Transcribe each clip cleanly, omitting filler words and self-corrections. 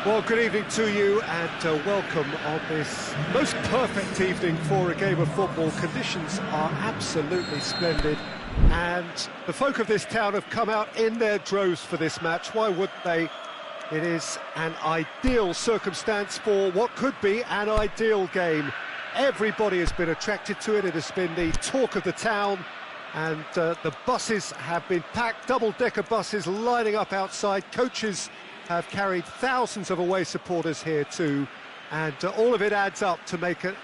Well, good evening to you and welcome on this most perfect evening for a game of football. Conditions are absolutely splendid and the folk of this town have come out in their droves for this match. Why wouldn't they? It is an ideal circumstance for what could be an ideal game. Everybody has been attracted to it. It has been the talk of the town, and the buses have been packed, double-decker buses lining up outside. Coaches have carried thousands of away supporters here too, and all of it adds up to make a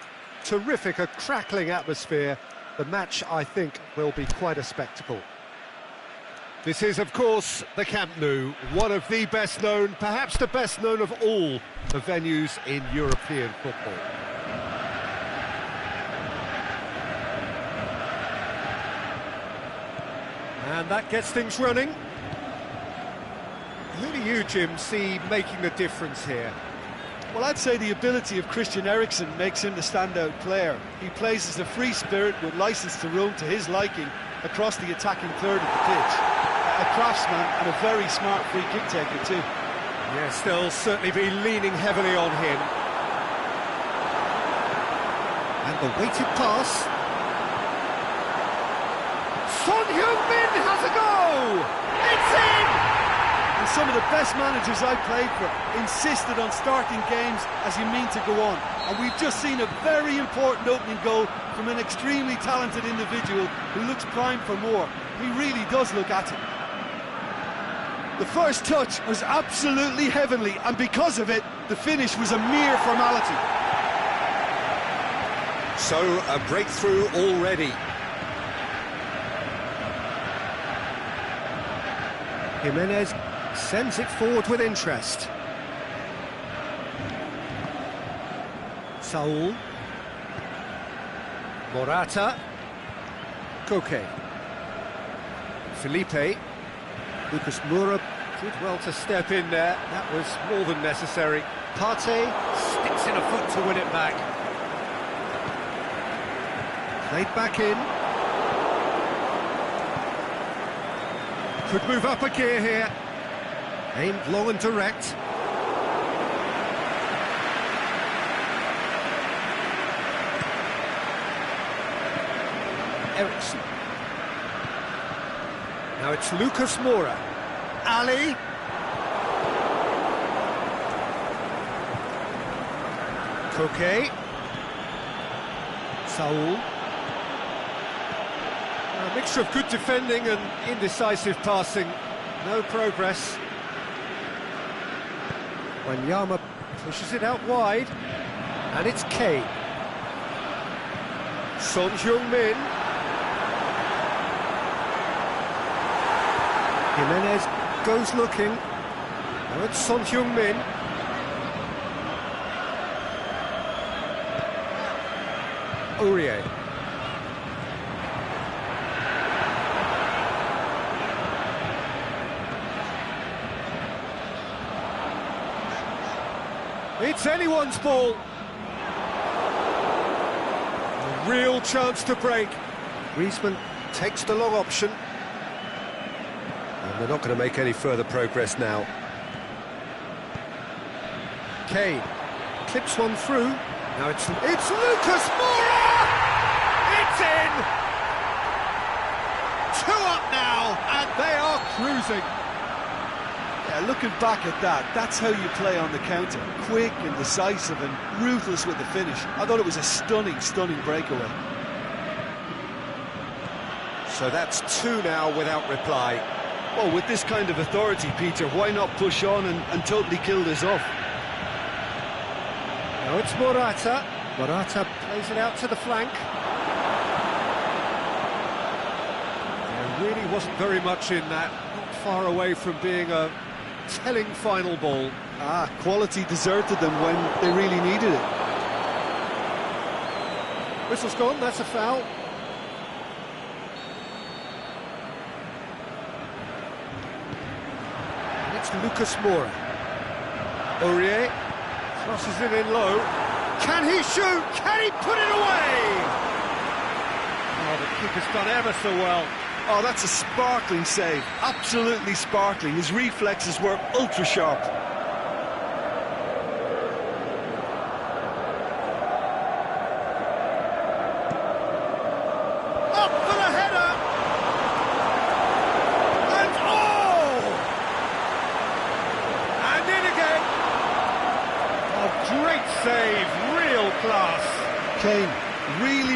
terrific, a crackling atmosphere. The match, I think, will be quite a spectacle. This is, of course, the Camp Nou, one of the best known, perhaps the best known of all the venues in European football. And that gets things running. Who do you, Jim, see making the difference here? Well, I'd say the ability of Christian Eriksen makes him the standout player. He plays as a free spirit with licence to roam to his liking across the attacking third of the pitch. A craftsman and a very smart free kick taker too. Yes, they'll certainly be leaning heavily on him. And the weighted pass. Son Heung-min has a go! It's in! And some of the best managers I've played for insisted on starting games as you mean to go on. And we've just seen a very important opening goal from an extremely talented individual who looks primed for more. He really does look at it. The first touch was absolutely heavenly, and because of it, the finish was a mere formality. So, a breakthrough already. Jimenez sends it forward with interest. Saul. Morata. Koke. Felipe. Lucas Moura did well to step in there. That was more than necessary. Partey sticks in a foot to win it back. Played back in. Could move up a gear here. Aimed long and direct. Eriksen. Now it's Lucas Moura. Ali. Koke. Saul. A mixture of good defending and indecisive passing. No progress. Wanyama pushes it out wide. And it's Kane. Son Heung-min. Jimenez goes looking. Now it's Son Heung-min. Aurier. It's anyone's ball. A real chance to break. Griezmann takes the long option. And they're not going to make any further progress now. Kane clips one through. Now it's Lucas Moura! It's in! 2 up now, and they are cruising. Yeah, looking back at that, that's how you play on the counter. Quick and decisive and ruthless with the finish. I thought it was a stunning, stunning breakaway. So that's 2 now without reply. Well, with this kind of authority, Peter, why not push on and totally kill this off? Now it's Morata. Morata plays it out to the flank. There really wasn't very much in that. Not far away from being a telling final ball. Quality deserted them when they really needed it. Whistle's gone, that's a foul. And it's Lucas Moura. Aurier crosses it in low. Can he shoot? Can he put it away? Oh, the keeper's done ever so well. Oh, that's a sparkling save. Absolutely sparkling. His reflexes were ultra sharp.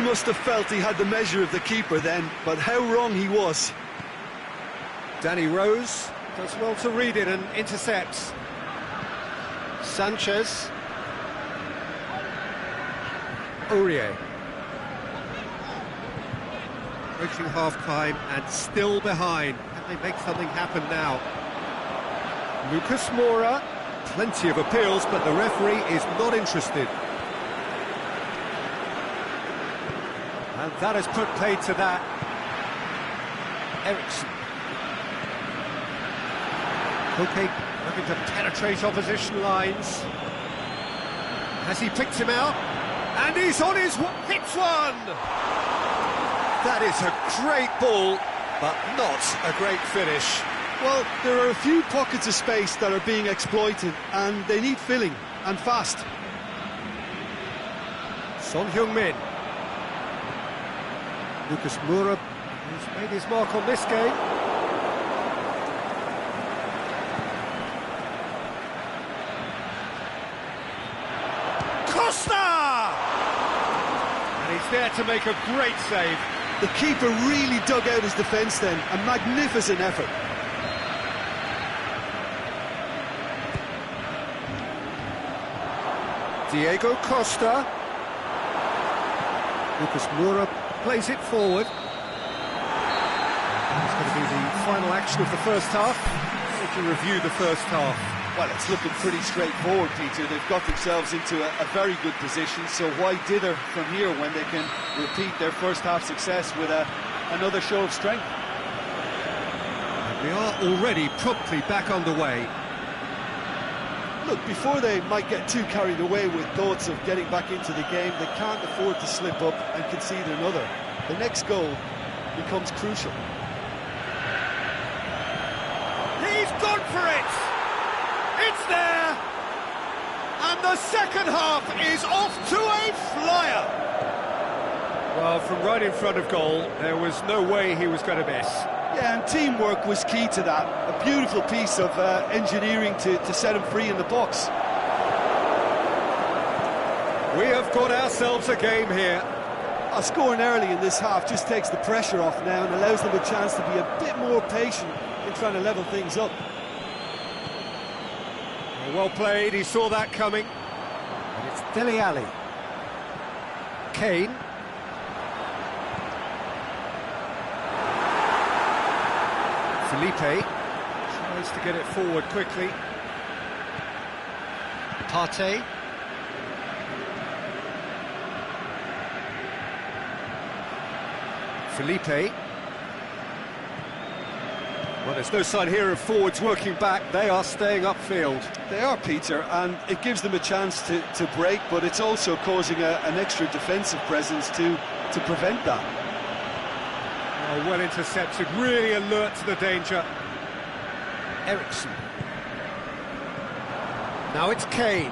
must have felt he had the measure of the keeper then, but how wrong he was. Danny Rose does well to read it and intercepts. Sanchez. Aurier. Approaching half-time and still behind. Can they make something happen now? Lucas Moura. Plenty of appeals, but the referee is not interested. And that has put paid to that. Ericsson. Okay, looking to penetrate opposition lines. Has he picked him out? And he's on his... hits one! That is a great ball, but not a great finish. Well, there are a few pockets of space that are being exploited, and they need filling, and fast. Son Heung-min. Lucas Moura has made his mark on this game. Costa! And he's there to make a great save. The keeper really dug out his defence then, a magnificent effort. Diego Costa. Lucas Moura plays it forward. It's going to be the final action of the first half. If you review the first half. Well, it's looking pretty straightforward, Peter. They've got themselves into a very good position, so why dither from here when they can repeat their first half success with another show of strength? And we are already promptly back underway. Look, before they might get too carried away with thoughts of getting back into the game, they can't afford to slip up and concede another. The next goal becomes crucial. He's gone for it! It's there! And the second half is off to a flyer! Well, from right in front of goal, there was no way he was going to miss. Yeah, and teamwork was key to that. A beautiful piece of engineering to set him free in the box. We have got ourselves a game here. Scoring early in this half just takes the pressure off now and allows them a chance to be a bit more patient in trying to level things up. Well played, he saw that coming. And it's Dele Alli. Kane. Felipe tries to get it forward quickly. Partey. Felipe. Well, there's no sign here of forwards working back. They are staying upfield. They are, Peter, and it gives them a chance to break, but it's also causing an extra defensive presence to prevent that. Oh, well intercepted, really alert to the danger. Ericsson. Now it's Kane.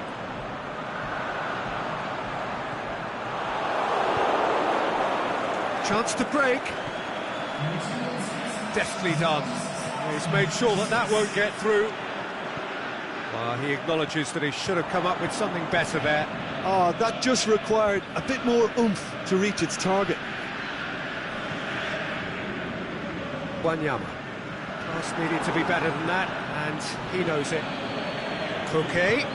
Chance to break. Deftly done. He's made sure that that won't get through. He acknowledges that he should have come up with something better there. That just required a bit more oomph to reach its target. Wanyama. Pass needed to be better than that, and he knows it. Koke.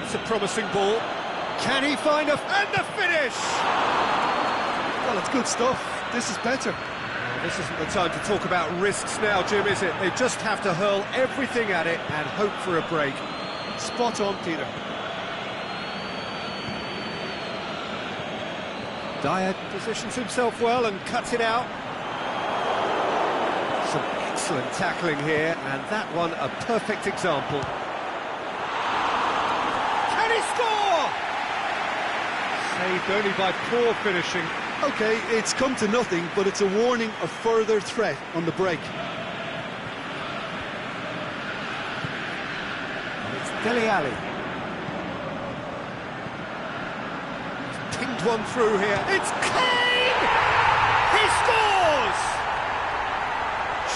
It's a promising ball. Can he find and the finish? Well, it's good stuff. This is better. This isn't the time to talk about risks now, Jim, is it? They just have to hurl everything at it and hope for a break. Spot on, Peter. Dyer positions himself well and cuts it out. Some excellent tackling here, and that one a perfect example. Can he score? Saved only by poor finishing. OK, it's come to nothing, but it's a warning of further threat on the break. It's Dele Alli. He's pinged one through here. It's Kane! He scores!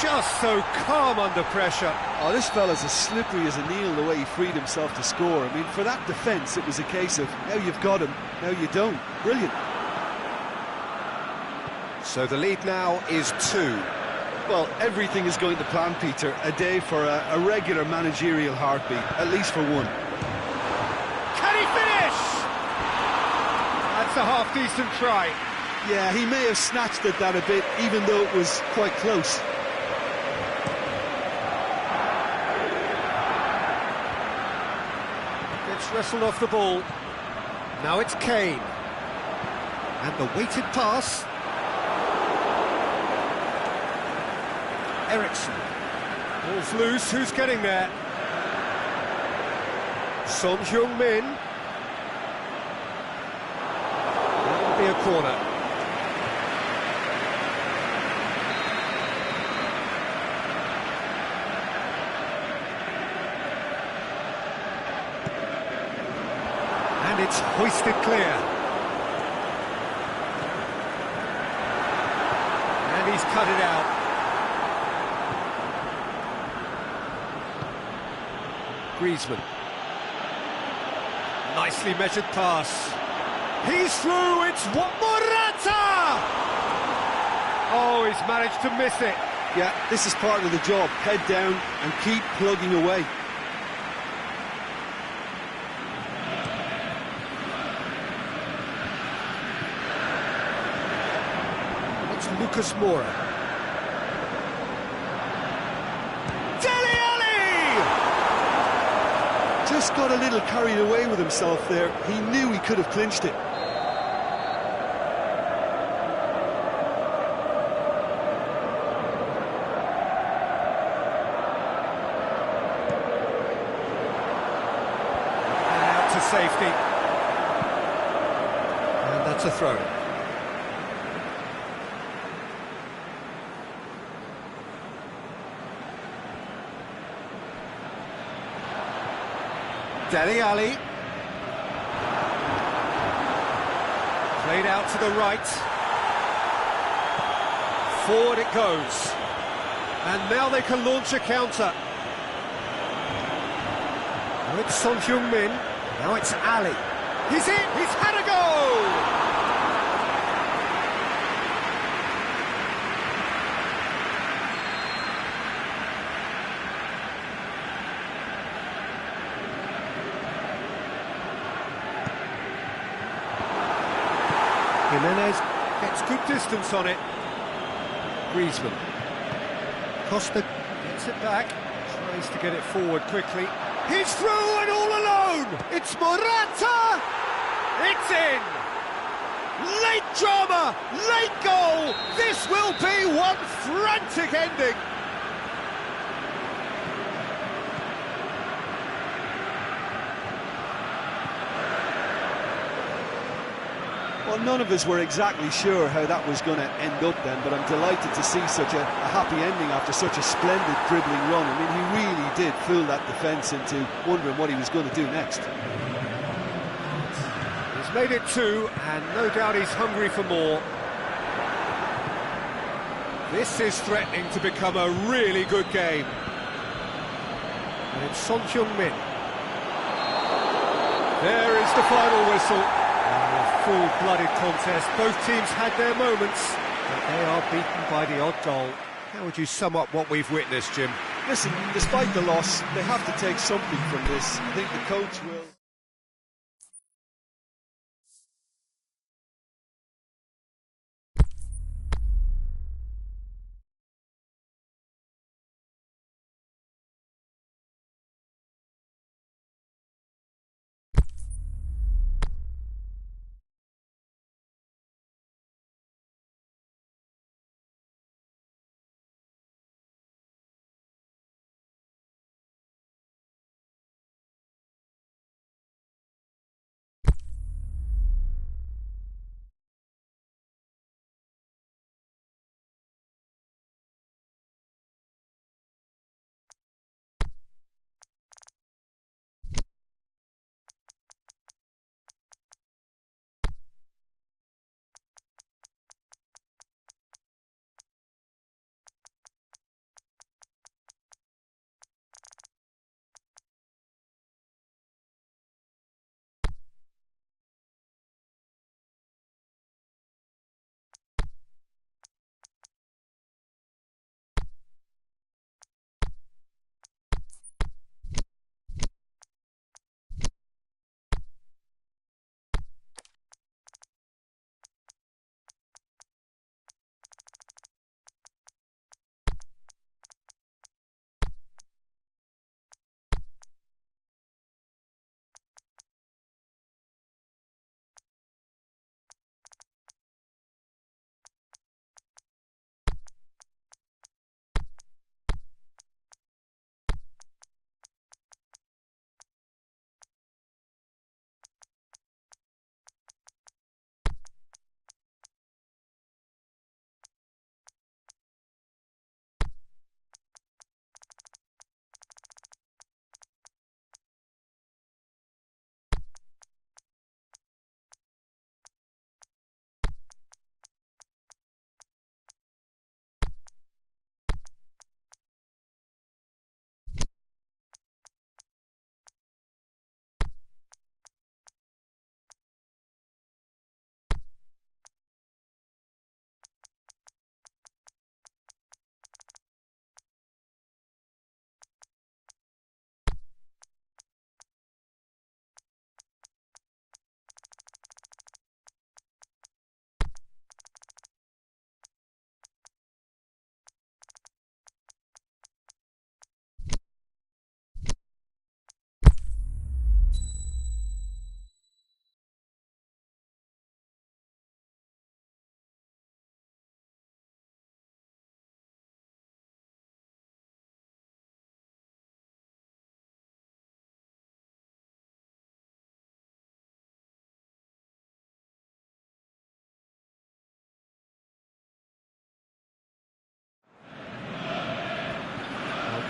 Just so calm under pressure. This fella's as slippery as a needle the way he freed himself to score. I mean, for that defence, it was a case of, now you've got him, now you don't. Brilliant. So the lead now is 2. Well, everything is going to plan, Peter. A day for a regular managerial heartbeat, at least for one. Can he finish? That's a half-decent try. Yeah, he may have snatched at that a bit, even though it was quite close. Gets wrestled off the ball. Now it's Kane. And the weighted pass. Ericsson. Ball's loose, who's getting there? Son Heung-min. That'll be a corner. And it's hoisted clear. And he's cut it out. Griezmann. Nicely measured pass. He's through, it's Morata! Oh, he's managed to miss it. Yeah, this is part of the job. Head down and keep plugging away. It's Lucas Moura. Just got a little carried away with himself there. He knew he could have clinched it. And out to safety. And that's a throw. Dele Alli. Played out to the right. Forward it goes. And now they can launch a counter. Now it's Son Heung-min. Now it's Ali. He's in! He's had a goal! Jimenez gets good distance on it. Griezmann. Costa gets it back, tries to get it forward quickly. He's through and all alone! It's Morata! It's in! Late drama, late goal! This will be one frantic ending! Well, none of us were exactly sure how that was going to end up then, but I'm delighted to see such a happy ending after such a splendid dribbling run. I mean, he really did fool that defence into wondering what he was going to do next. He's made it 2, and no doubt he's hungry for more. This is threatening to become a really good game. And it's Son Heung-min. There is the final whistle. Full-blooded contest. Both teams had their moments, but they are beaten by the odd goal. How would you sum up what we've witnessed, Jim? Listen, despite the loss, they have to take something from this. I think the coach will...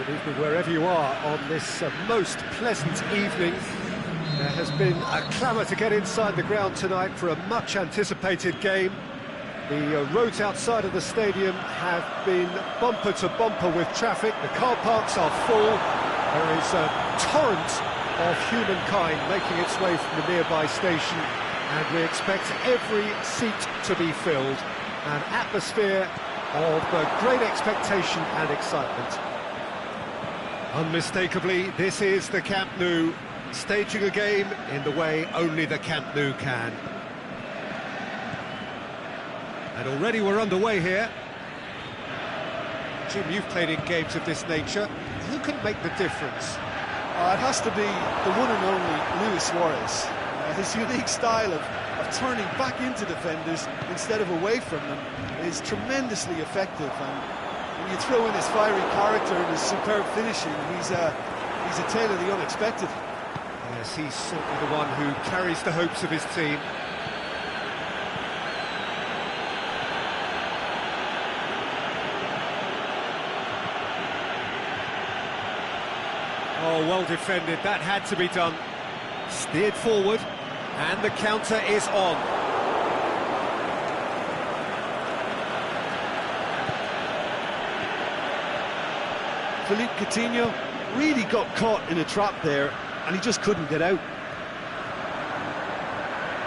Good evening wherever you are on this most pleasant evening. There has been a clamour to get inside the ground tonight for a much anticipated game. The roads outside of the stadium have been bumper to bumper with traffic. The car parks are full. There is a torrent of humankind making its way from the nearby station, and we expect every seat to be filled. An atmosphere of great expectation and excitement. Unmistakably, this is the Camp Nou, staging a game in the way only the Camp Nou can. And already we're underway here. Jim, you've played in games of this nature. Who can make the difference? It has to be the one and only Luis Suarez. His unique style of turning back into defenders instead of away from them is tremendously effective. And when you throw in his fiery character and his superb finishing, he's a tale of the unexpected. Yes, he's certainly the one who carries the hopes of his team. Oh, well defended, that had to be done. Steered forward, and the counter is on. Philippe Coutinho really got caught in a trap there, and he just couldn't get out.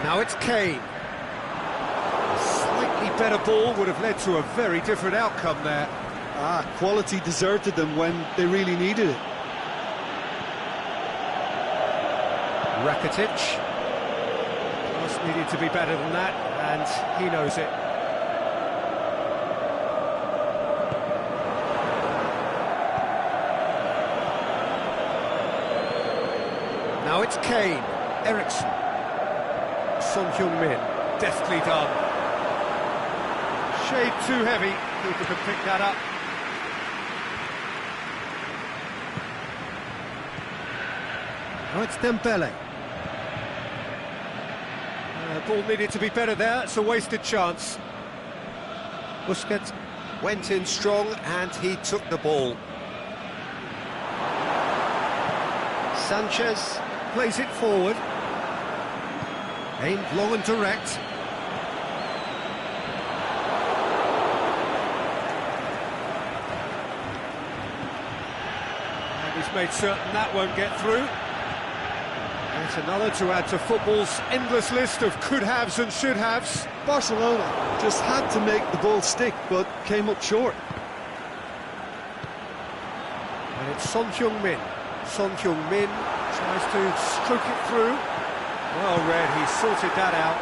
Now it's Kane. A slightly better ball would have led to a very different outcome there. Quality deserted them when they really needed it. Rakitic. Pass needed to be better than that, and he knows it. Now it's Kane, Eriksson, Son Heung-min, deftly done. Shade too heavy, keeper could pick that up. Now it's Dembele. Ball needed to be better there, it's a wasted chance. Busquets went in strong and he took the ball. Sanchez plays it forward, aimed long and direct. And he's made certain that won't get through. It's another to add to football's endless list of could-haves and should-haves. Barcelona just had to make the ball stick, but came up short. And it's Son Heung-min. Son Heung-min tries to stroke it through. Well read, he sorted that out.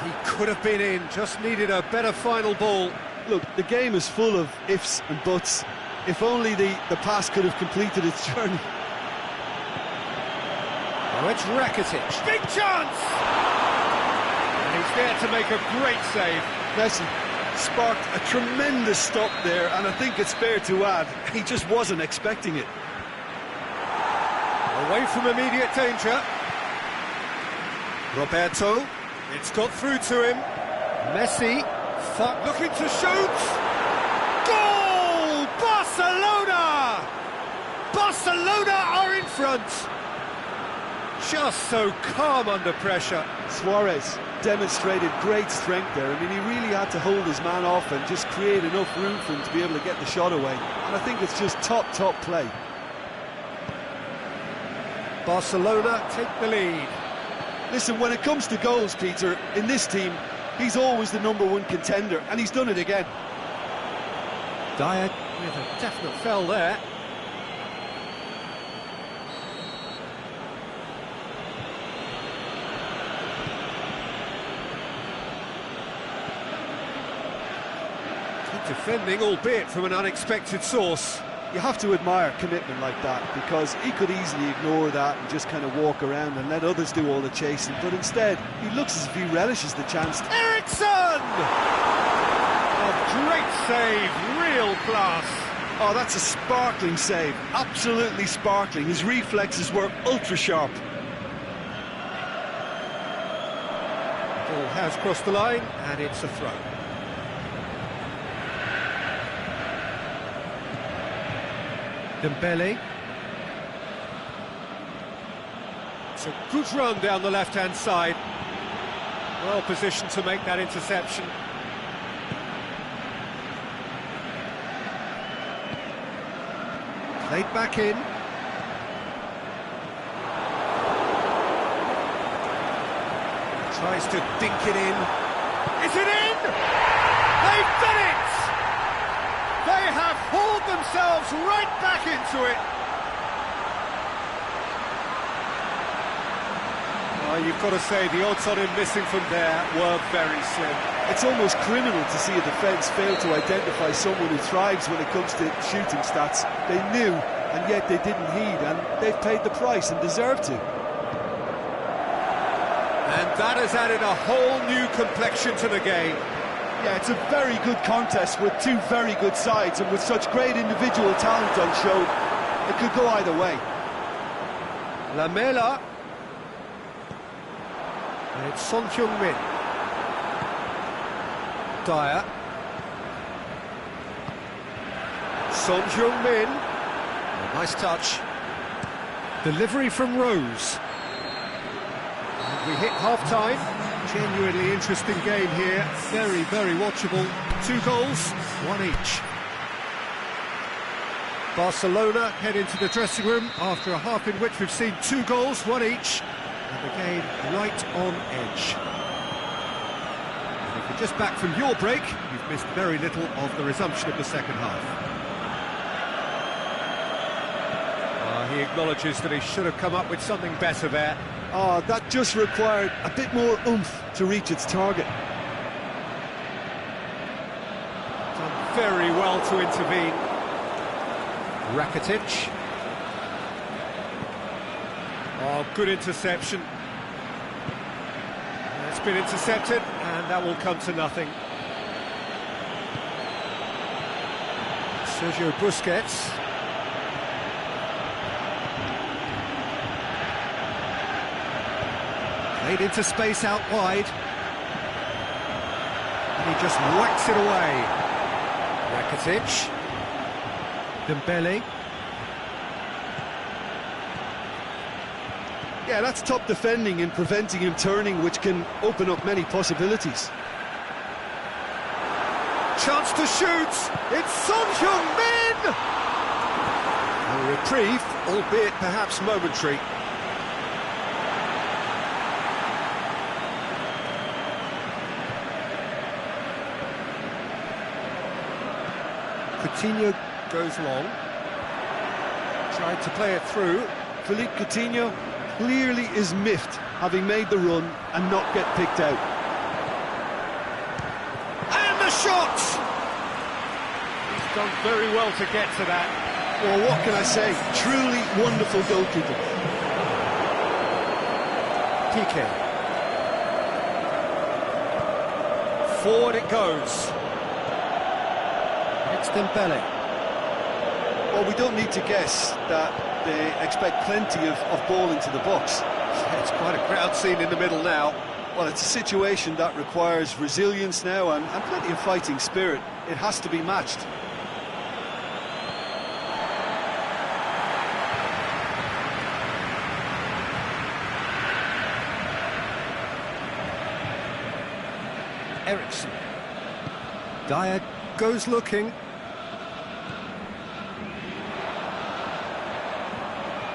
He could have been in, just needed a better final ball. Look, the game is full of ifs and buts. If only the pass could have completed its journey. Oh, it's Rakitic. Big chance! And he's there to make a great save. Messi sparked a tremendous stop there, and I think it's fair to add, he just wasn't expecting it. Away from immediate danger. Roberto, it's got through to him. Messi, looking to shoot. Goal! Barcelona! Barcelona are in front. Just so calm under pressure. Suarez demonstrated great strength there. I mean, he really had to hold his man off and just create enough room for him to be able to get the shot away. And I think it's just top play. Barcelona take the lead. Listen, when it comes to goals, Peter, in this team, he's always the #1 contender, and he's done it again. Dyer with a definite foul there. Good defending, albeit from an unexpected source. You have to admire commitment like that, because he could easily ignore that and just kind of walk around and let others do all the chasing, but instead he looks as if he relishes the chance. Eriksson! A great save, real class. Oh, that's a sparkling save, absolutely sparkling. His reflexes were ultra sharp. Ball has crossed the line and it's a throw. Dembele. It's a good run down the left-hand side. Well positioned to make that interception. Played back in. Tries to dink it in. Is it in? They've done it! They have hauled themselves right back into it. You've got to say, the odds on him missing from there were very slim. It's almost criminal to see a defence fail to identify someone who thrives when it comes to shooting stats. They knew, and yet they didn't heed, and they've paid the price and deserve to. And that has added a whole new complexion to the game. Yeah, it's a very good contest with two very good sides, and with such great individual talent on show, it could go either way. Lamela. And it's Son Heung-min. Dyer. Son Heung-min. Nice touch. Delivery from Rose. And we hit half-time. Genuinely interesting game here. Very, very watchable. 2 goals, 1 each. Barcelona head into the dressing room after a half in which we've seen 2 goals, 1 each. And the game right on edge. And if you're just back from your break, you've missed very little of the resumption of the second half. He acknowledges that he should have come up with something better there. That just required a bit more oomph to reach its target. Done very well to intervene. Rakitic. Good interception. It's been intercepted, and that will come to nothing. Sergio Busquets. Played into space out wide. And he just whacks it away. Rakitic. Dembele. Yeah, that's top defending and preventing him turning, which can open up many possibilities. Chance to shoot! It's Son Heung-min! A reprieve, albeit perhaps momentary. Coutinho goes long. Tried to play it through. Philippe Coutinho clearly is miffed, having made the run and not get picked out. And the shot! He's done very well to get to that. Well, what can I say? Truly wonderful goalkeeping. Piqué. Forward it goes. It's Dembele. Well, we don't need to guess that they expect plenty of ball into the box. It's quite a crowd scene in the middle now. Well, it's a situation that requires resilience now and plenty of fighting spirit. It has to be matched. Eriksson. Dyer goes looking.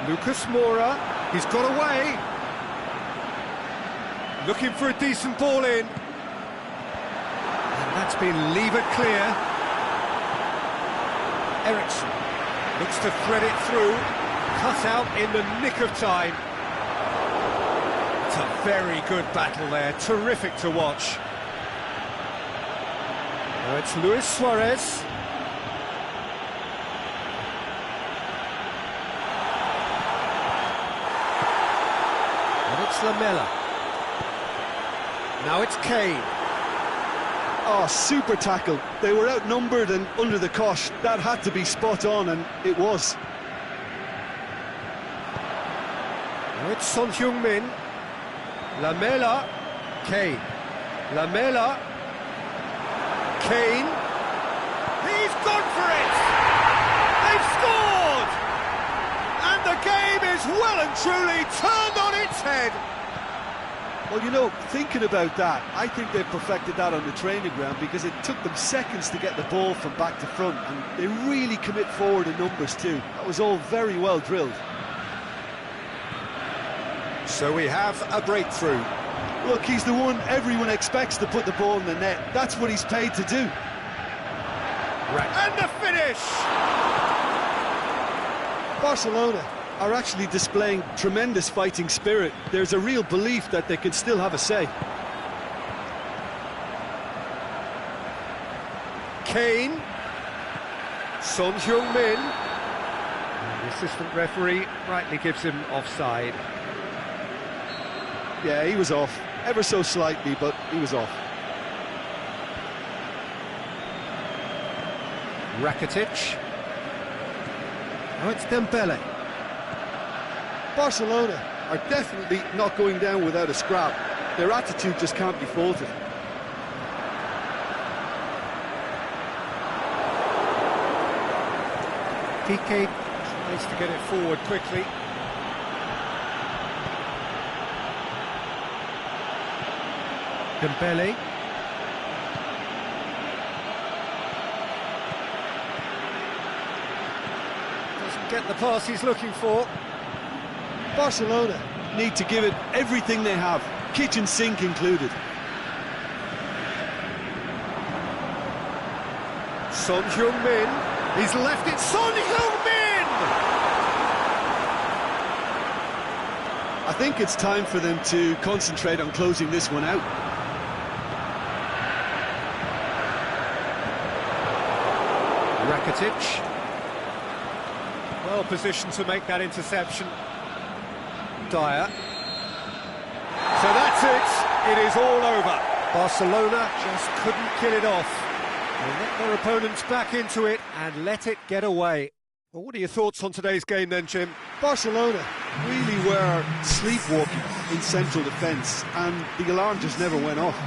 Lucas Moura, he's got away. Looking for a decent ball in. And that's been levered clear. Eriksson looks to thread it through. Cut out in the nick of time. It's a very good battle there, terrific to watch. Now it's Luis Suarez. It's Lamela. Now it's Kane. Oh, super tackle. They were outnumbered and under the cosh. That had to be spot on, and it was. Now it's Son Heung-min. Lamela. Kane. Lamela. Kane. He's gone for it! They've scored! and truly turned on its head. Well, you know, thinking about that, I think they perfected that on the training ground because it took them seconds to get the ball from back to front, and they really commit forward in numbers too. That was all very well drilled. So we have a breakthrough. Look, he's the one everyone expects to put the ball in the net. That's what he's paid to do. Right. And the finish! Barcelona are actually displaying tremendous fighting spirit. There's a real belief that they can still have a say. Kane. Son Heung-min. The assistant referee rightly gives him offside. Yeah, he was off. Ever so slightly, but he was off. Rakitic. Now it's Dembele. Barcelona are definitely not going down without a scrap. Their attitude just can't be faulted. Piqué tries to get it forward quickly. Dembele. Doesn't get the pass he's looking for. Barcelona need to give it everything they have, kitchen sink included. Son Heung-min. He's left it. Son Heung-min! I think it's time for them to concentrate on closing this one out. Rakitic. Well positioned to make that interception. Dyer. So that's it. It is all over. Barcelona just couldn't kill it off. They let their opponents back into it and let it get away. Well, what are your thoughts on today's game then, Jim? Barcelona really were sleepwalking in central defence, and the alarm just never went off.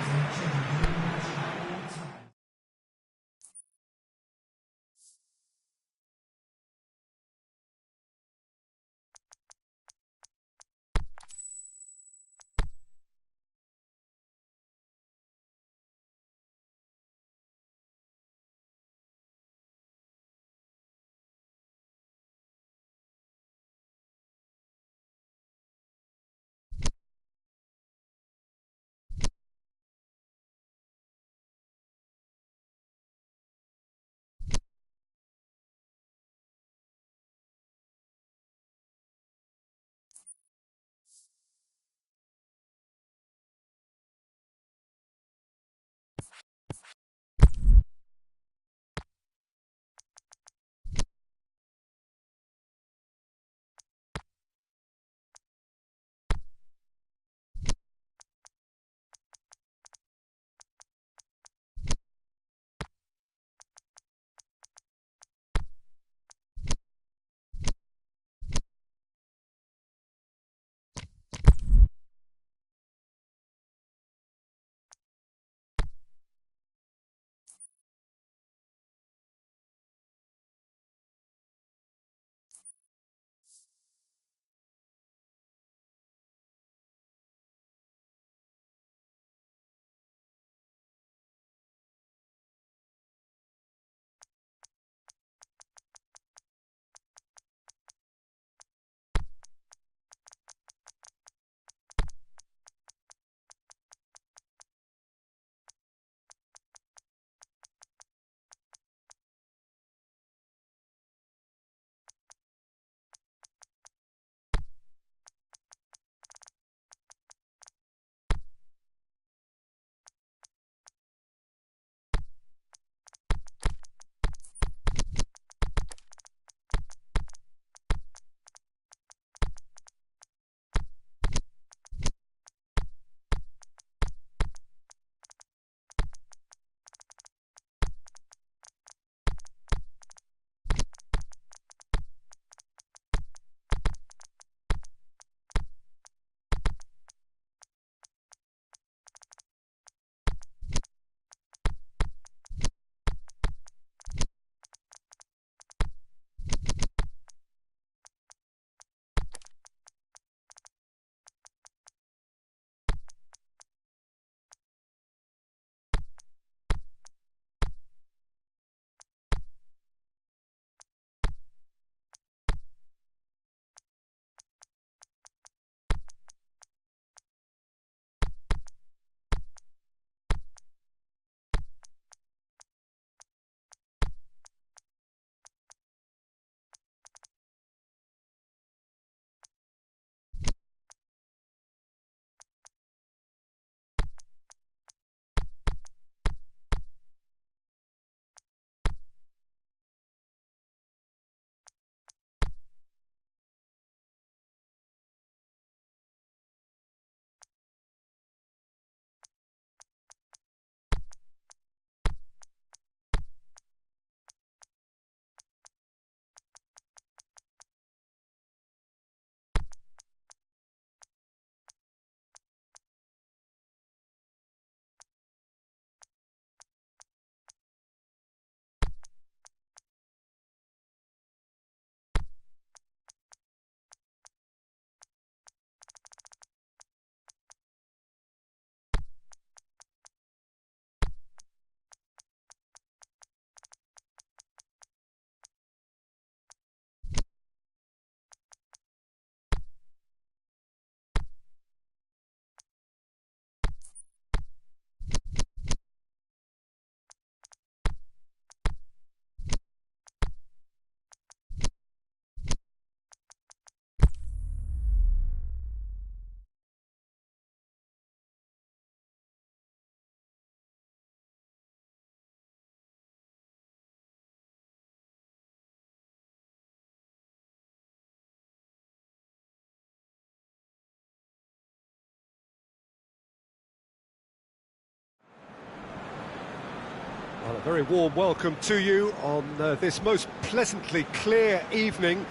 Very warm welcome to you on this most pleasantly clear evening.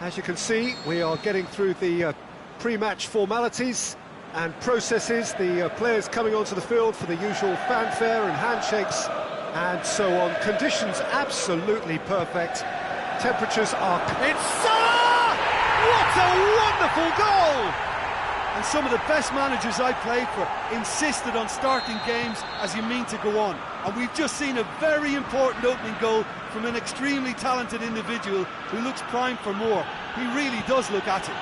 As you can see, we are getting through the pre-match formalities and processes, the players coming onto the field for the usual fanfare and handshakes and so on. Conditions absolutely perfect. Temperatures are... It's Salah! What a wonderful goal! And some of the best managers I played for insisted on starting games as you mean to go on. And we've just seen a very important opening goal from an extremely talented individual who looks primed for more. He really does look at it.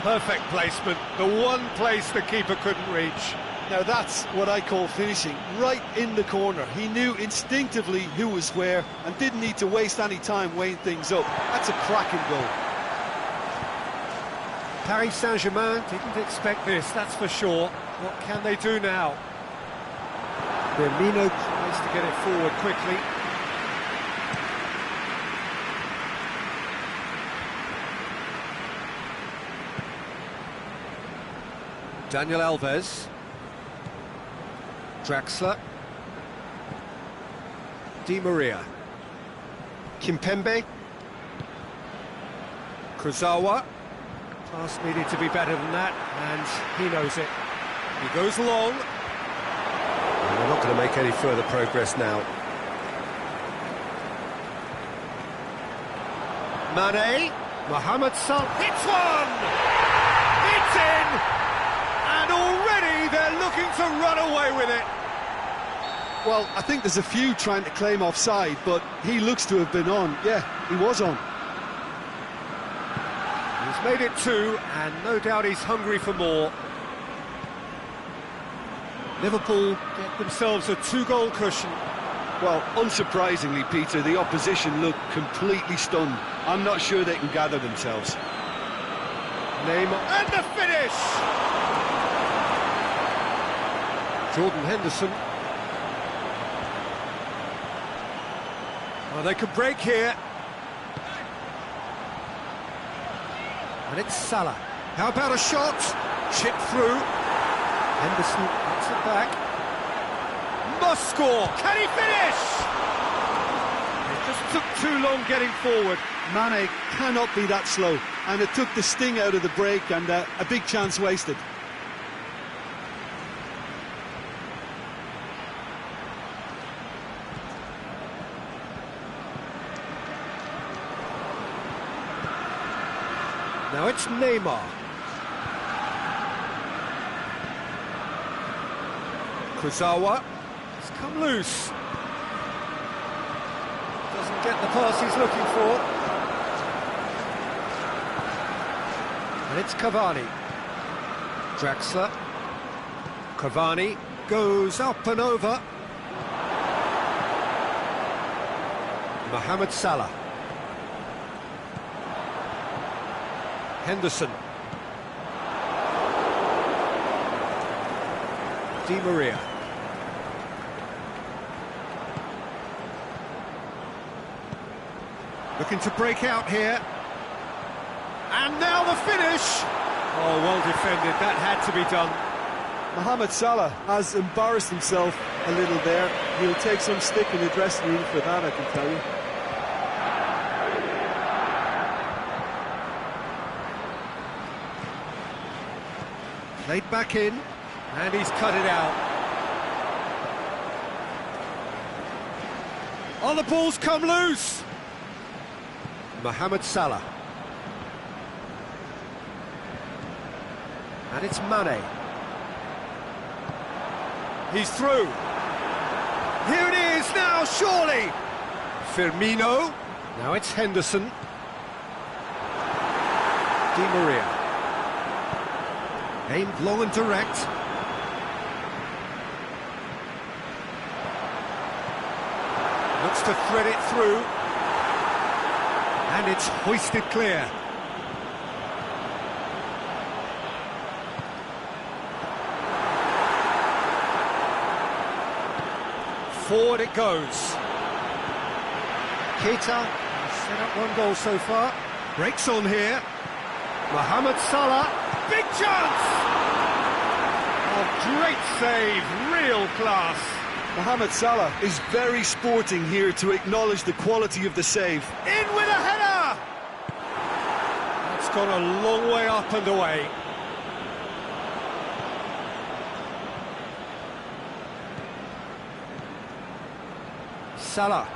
Perfect placement, the one place the keeper couldn't reach. Now that's what I call finishing, right in the corner. He knew instinctively who was where and didn't need to waste any time weighing things up. That's a cracking goal. Paris Saint-Germain didn't expect this, that's for sure. What can they do now? Firmino tries to get it forward quickly. Daniel Alves. Draxler. Di Maria. Kimpembe. Kurzawa. Pass needed to be better than that, and he knows it. He goes long. And they're not going to make any further progress now. Mane, Mohamed Salah hits one! It's in! And already they're looking to run away with it. Well, I think there's a few trying to claim offside, but he looks to have been on. Yeah, he was on. He's made it two, and no doubt he's hungry for more. Liverpool get themselves a two-goal cushion. Well, unsurprisingly, Peter, the opposition look completely stunned. I'm not sure they can gather themselves. Neymar, and the finish! Jordan Henderson. Well, they could break here. And it's Salah. How about a shot? Chip through. Henderson gets it back. Must score. Can he finish? It just took too long getting forward. Mane cannot be that slow, and it took the sting out of the break, and a big chance wasted. Now it's Neymar. Kurzawa has come loose. Doesn't get the pass he's looking for. And it's Cavani. Draxler. Cavani goes up and over. Mohamed Salah. Henderson. Di Maria. Looking to break out here. And now the finish! Oh, well defended, that had to be done. Mohamed Salah has embarrassed himself a little there. He'll take some stick in the dressing room for that, I can tell you. Played back in, and he's cut it out. Oh, the ball's come loose! Mohamed Salah. And it's Mane. He's through. Here it is now, surely! Firmino. Now it's Henderson. Di Maria. Aimed long and direct. Looks to thread it through. And it's hoisted clear. Forward it goes. Keita has set up one goal so far. Breaks on here. Mohamed Salah. Big chance! Oh, great save, real class. Mohamed Salah is very sporting here to acknowledge the quality of the save. In with a header! That's gone a long way up and away. Salah.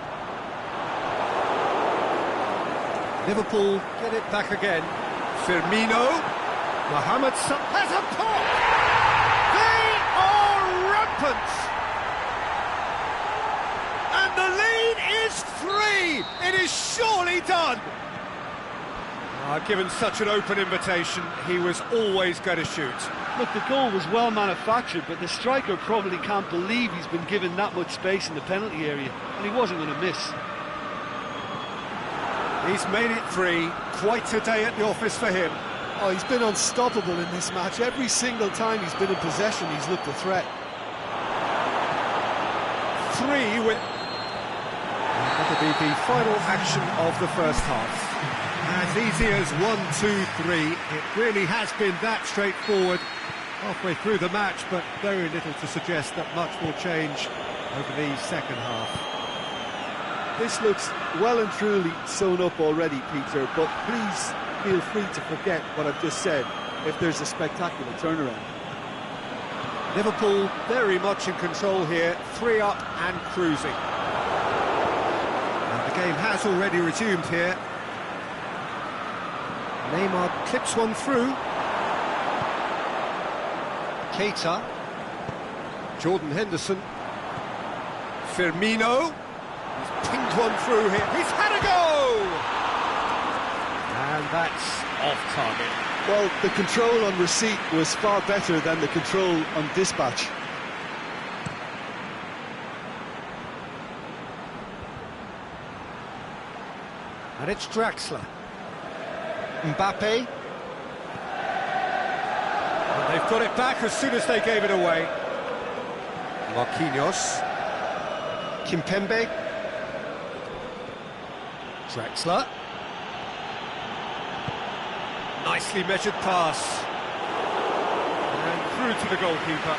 Liverpool get it back again. Firmino. Mohamed Salah has a pop! They are rampant! And the lead is 3! It is surely done! Given such an open invitation, he was always going to shoot. Look, the goal was well manufactured, but the striker probably can't believe he's been given that much space in the penalty area, and he wasn't going to miss. He's made it 3. Quite a day at the office for him. Oh, he's been unstoppable in this match. Every single time he's been in possession, he's looked a threat. 3 with... That'll be the final action of the first half. As easy as 1, 2, 3. It really has been that straightforward halfway through the match, but very little to suggest that much will change over the second half. This looks well and truly sewn up already, Peter, but please feel free to forget what I've just said if there's a spectacular turnaround. Liverpool very much in control here, 3 up and cruising. And the game has already resumed here. Neymar clips one through. Keita. Jordan Henderson. Firmino. He's pinged one through here. He's had a go! And that's off target. Well, the control on receipt was far better than the control on dispatch. And it's Draxler. Mbappe. And they've got it back as soon as they gave it away. Marquinhos. Kimpembe. Draxler. Nicely measured pass. And through to the goalkeeper.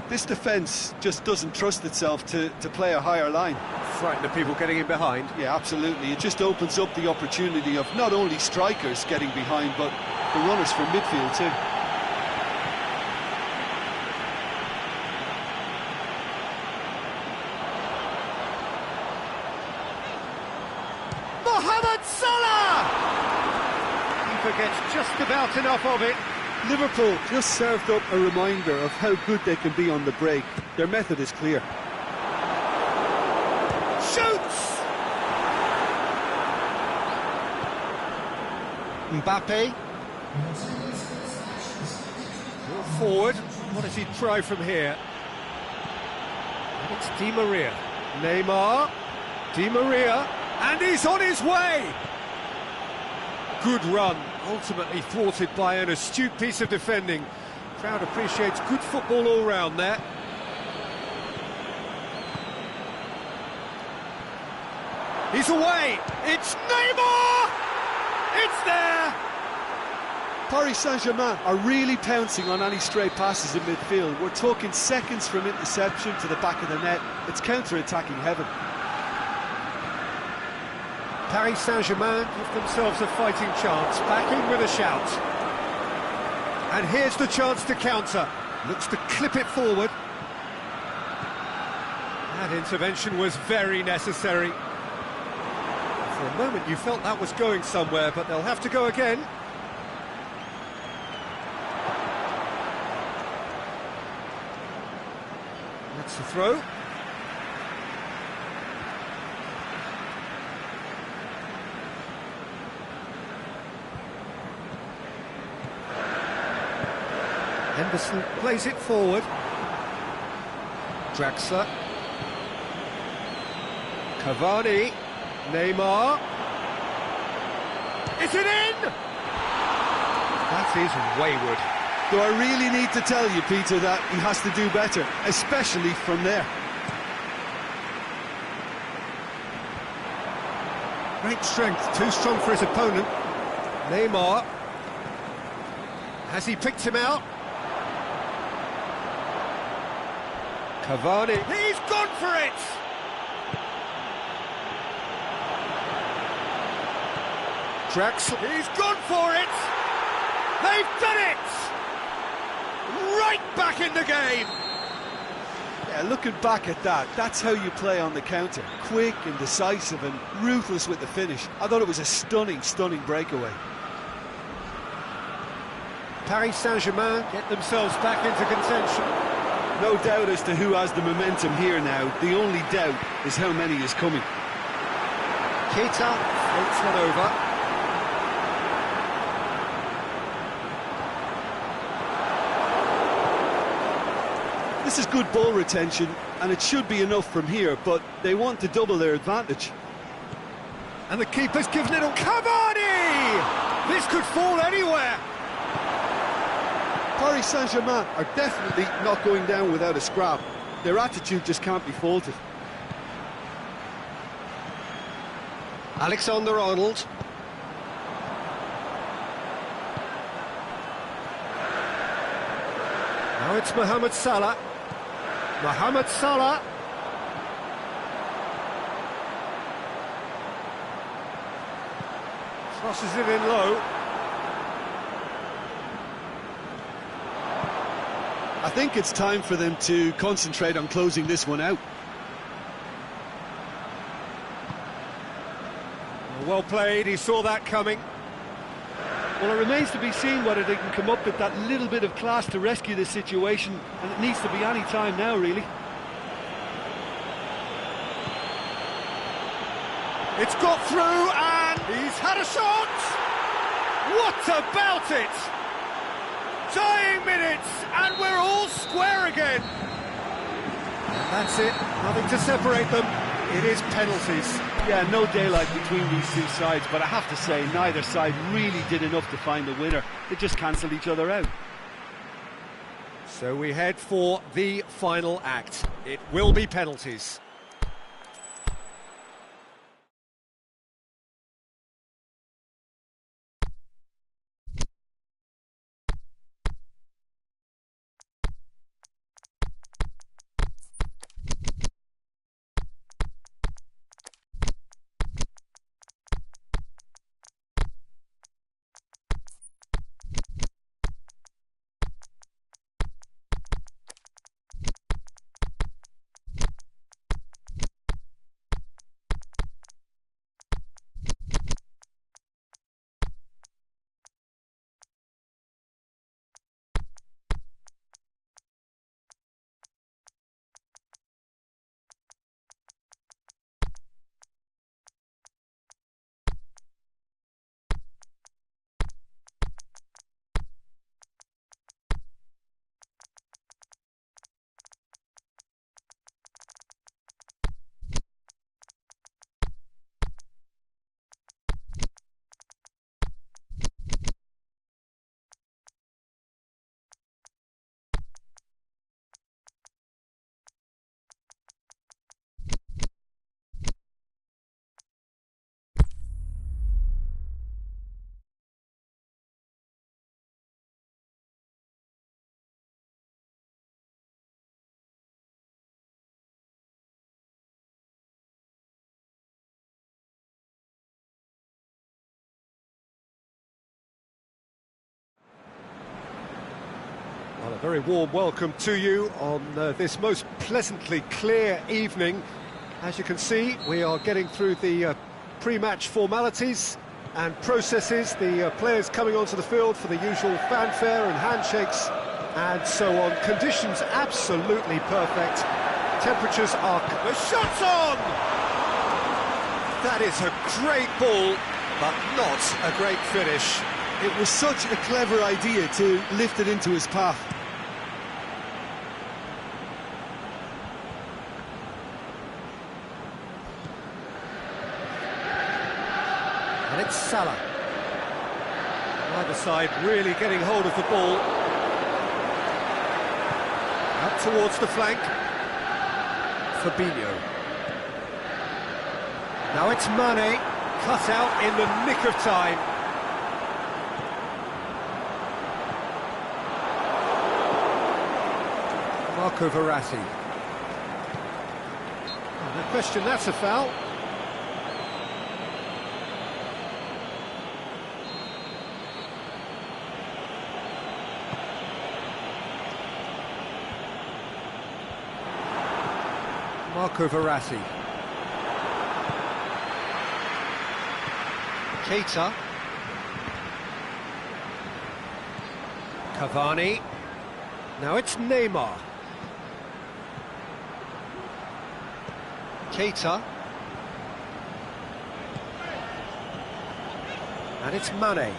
This defence just doesn't trust itself to play a higher line. Frightened of people getting in behind. Yeah, absolutely. It just opens up the opportunity of not only strikers getting behind, but the runners from midfield too. Mohamed Salah! He forgets just about enough of it. Liverpool just served up a reminder of how good they can be on the break. Their method is clear. Shoots! Mbappe. Forward. What does he try from here? And it's Di Maria. Neymar. Di Maria. And he's on his way! Good run. Ultimately thwarted by an astute piece of defending. Crowd appreciates good football all round there. He's away! It's Neymar! It's there! Paris Saint-Germain are really pouncing on any stray passes in midfield. We're talking seconds from interception to the back of the net. It's counter-attacking heaven. Paris Saint-Germain give themselves a fighting chance, back in with a shout. And here's the chance to counter. Looks to clip it forward. That intervention was very necessary. For For a moment you felt that was going somewhere, but they'll have to go again. That's the throw. Henderson plays it forward. Draxler. Cavani. Neymar. Is it in? That is wayward. Do I really need to tell you, Peter, that he has to do better, especially from there? Great strength, too strong for his opponent. Neymar. Has he picked him out? Cavani. He's gone for it! Draxler. He's gone for it! They've done it! Right back in the game! Yeah, looking back at that, that's how you play on the counter. Quick and decisive and ruthless with the finish. I thought it was a stunning, stunning breakaway. Paris Saint-Germain get themselves back into contention. No doubt as to who has the momentum here now. The only doubt is how many is coming. Keita floats one over. This is good ball retention, and it should be enough from here, but they want to double their advantage. And the keeper's given it a... Cavani! This could fall anywhere! Paris Saint-Germain are definitely not going down without a scrap. Their attitude just can't be faulted. Alexander-Arnold. Now it's Mohamed Salah. Mohamed Salah. Crosses it in low. I think it's time for them to concentrate on closing this one out. Well played, he saw that coming. Well, it remains to be seen whether they can come up with that little bit of class to rescue this situation, and it needs to be any time now, really. It's got through, and he's had a shot! What about it? Dying minutes, and we're all square again. That's it, nothing to separate them. It is penalties. Yeah, no daylight between these two sides, but I have to say, neither side really did enough to find the winner. They just cancelled each other out. So we head for the final act. It will be penalties. Well, a very warm welcome to you on this most pleasantly clear evening. As you can see, we are getting through the pre-match formalities and processes, the players coming onto the field for the usual fanfare and handshakes and so on. Conditions absolutely perfect. Temperatures are... The shot's on! That is a great ball, but not a great finish. It was such a clever idea to lift it into his path. And it's Salah. Either side really getting hold of the ball. Out towards the flank. Fabinho. Now it's Mane, cut out in the nick of time. Marco Verratti. No question, that's a foul. Marco Verratti. Keita. Cavani. Now it's Neymar. Keita. And it's Mane.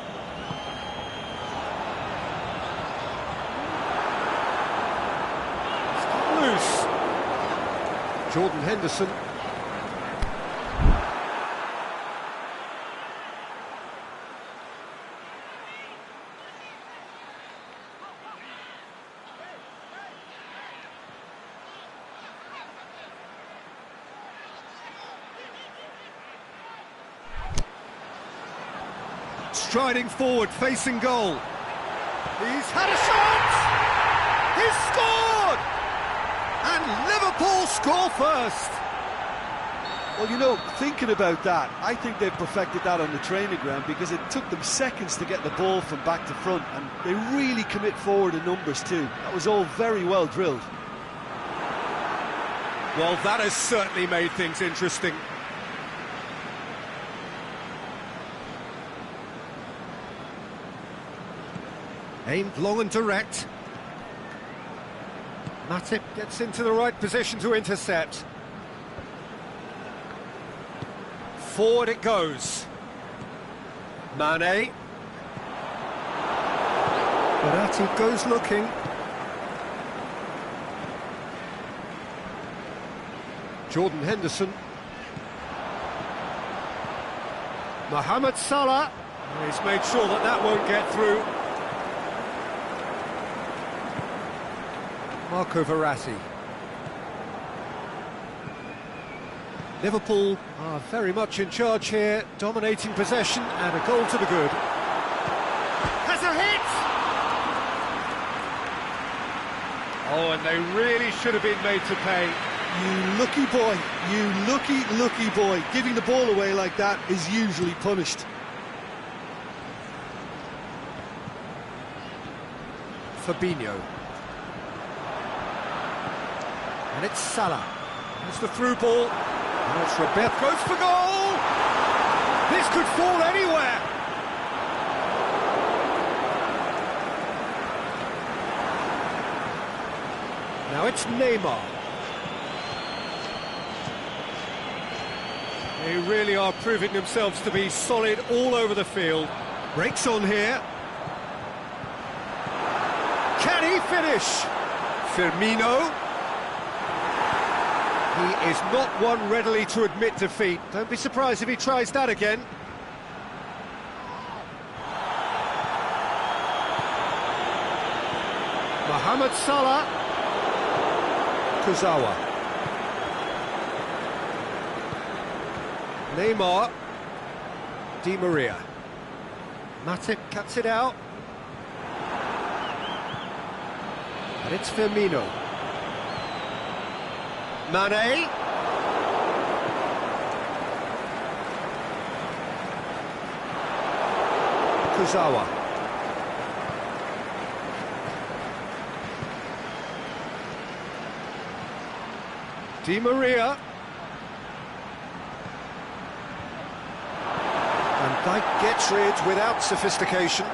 It's got loose. Jordan Henderson. Striding forward, facing goal. He's had a shot! He's scored! And Liverpool score first! Well, you know, thinking about that, I think they perfected that on the training ground because it took them seconds to get the ball from back to front, and they really commit forward in numbers too. That was all very well drilled. Well, that has certainly made things interesting. Aimed long and direct. Matip gets into the right position to intercept. Forward it goes. Mane. Verratti goes looking. Jordan Henderson. Mohamed Salah. He's made sure that that won't get through. Marco Verratti. Liverpool are very much in charge here, dominating possession and a goal to the good. Has a hit! Oh, and they really should have been made to pay. You lucky boy, you lucky boy. Giving the ball away like that is usually punished. Fabinho. And it's Salah. It's the through ball. And it's Roberto. Goes for goal! This could fall anywhere! Now it's Neymar. They really are proving themselves to be solid all over the field. Breaks on here. Can he finish? Firmino. He is not one readily to admit defeat. Don't be surprised if he tries that again. Mohamed Salah. Kurzawa. Neymar. Di Maria. Matip cuts it out. And it's Firmino. Mane. Kurzawa. Di Maria. Van Dijk gets rid without sophistication.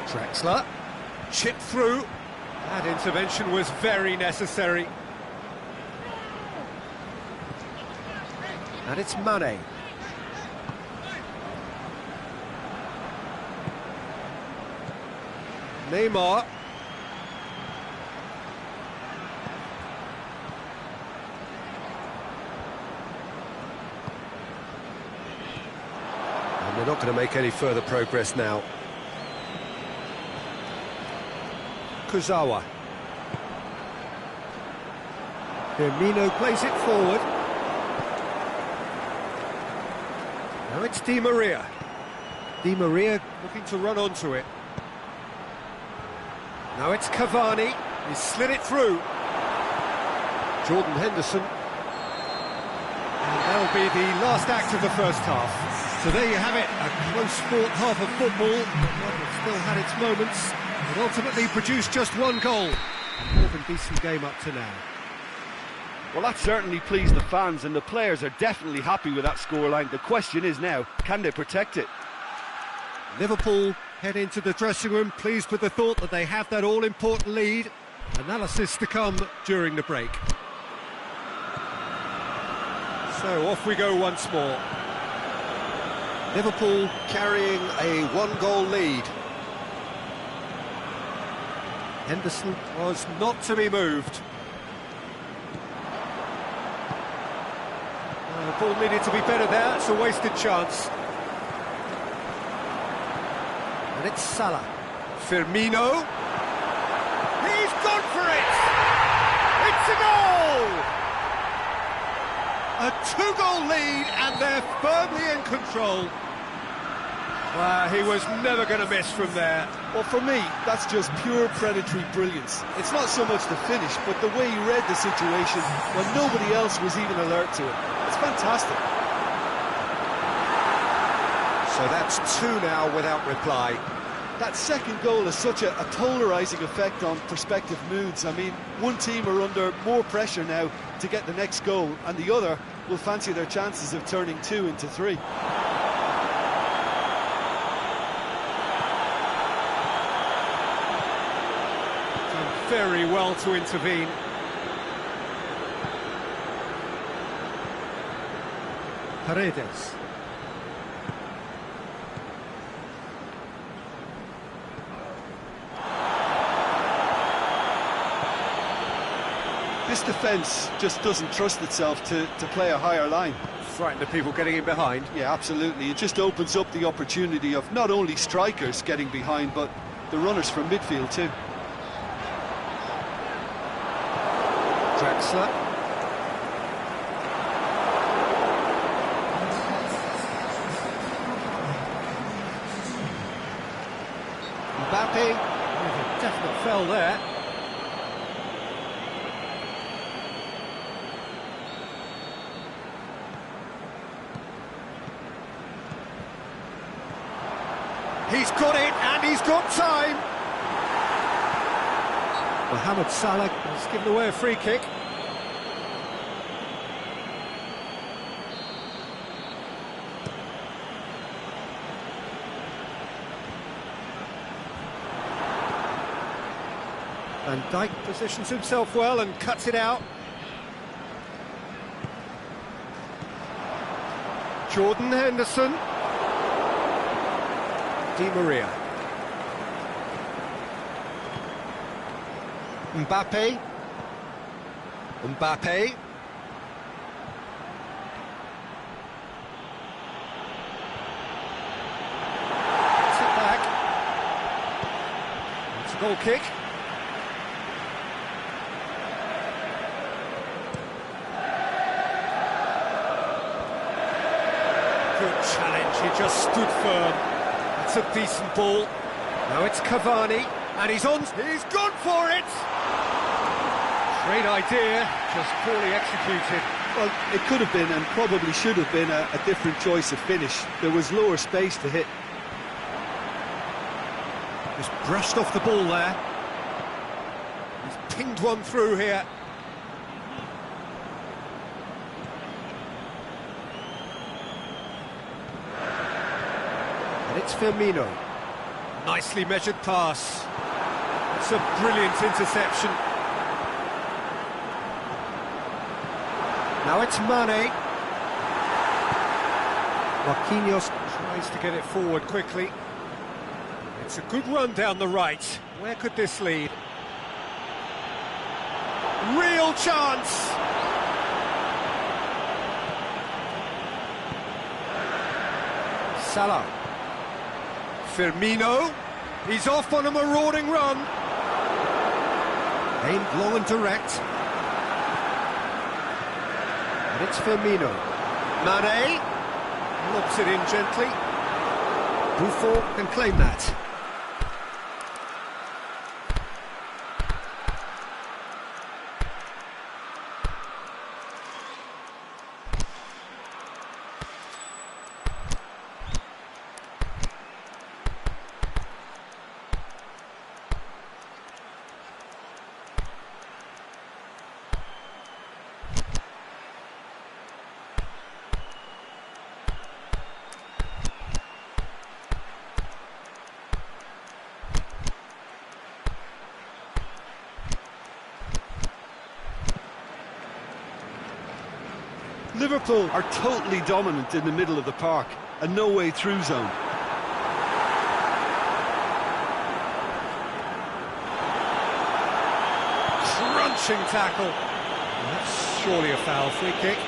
Draxler, chipped through. That intervention was very necessary. And it's Mane. Neymar. And they're not going to make any further progress now. Kurzawa. Firmino plays it forward. Now it's Di Maria. Di Maria looking to run onto it. Now it's Cavani. He's slid it through. Jordan Henderson. And that'll be the last act of the first half. So there you have it, a close-fought half of football. It still had its moments, but ultimately produced just one goal. A more than decent game up to now. Well, that certainly pleased the fans, and the players are definitely happy with that scoreline. The question is now, can they protect it? Liverpool head into the dressing room, pleased with the thought that they have that all-important lead. Analysis to come during the break. So off we go once more. Liverpool carrying a one-goal lead. Henderson was not to be moved. The ball needed to be better there, it's a wasted chance. And it's Salah. Firmino. He's gone for it! It's a goal! A two-goal lead, and they're firmly in control. He was never going to miss from there. Well, for me, that's just pure predatory brilliance. It's not so much the finish, but the way he read the situation when nobody else was even alert to it. It's fantastic. So that's two now without reply. That second goal has such a polarising effect on prospective moods. I mean, one team are under more pressure now to get the next goal, and the other will fancy their chances of turning 2 into 3. Done very well to intervene. Paredes. This defence just doesn't trust itself to play a higher line. Frightened the people getting in behind. Yeah, absolutely. It just opens up the opportunity of not only strikers getting behind, but the runners from midfield too. Draxler. Mbappe. A definite foul there. He's got it, and he's got time. Mohamed Salah has given away a free kick. Van Dijk positions himself well and cuts it out. Jordan Henderson. Di Maria. Mbappe. Mbappe. Sit back. It's a goal kick. Good challenge, he just stood firm. It's a decent ball. Now it's Cavani, and he's gone for it! Great idea, just poorly executed. Well, it could have been, and probably should have been, a different choice of finish. There was lower space to hit. Just brushed off the ball there. He's pinged one through here. It's Firmino. Nicely measured pass. It's a brilliant interception. Now it's Mane. Marquinhos tries to get it forward quickly. It's a good run down the right. Where could this lead? Real chance! Salah. Firmino. He's off on a marauding run. Aimed long and direct. And it's Firmino. Mane. Lobs it in gently. Buffon can claim that. Liverpool are totally dominant in the middle of the park, a no-way through zone. Crunching tackle. That's surely a foul. Free kick.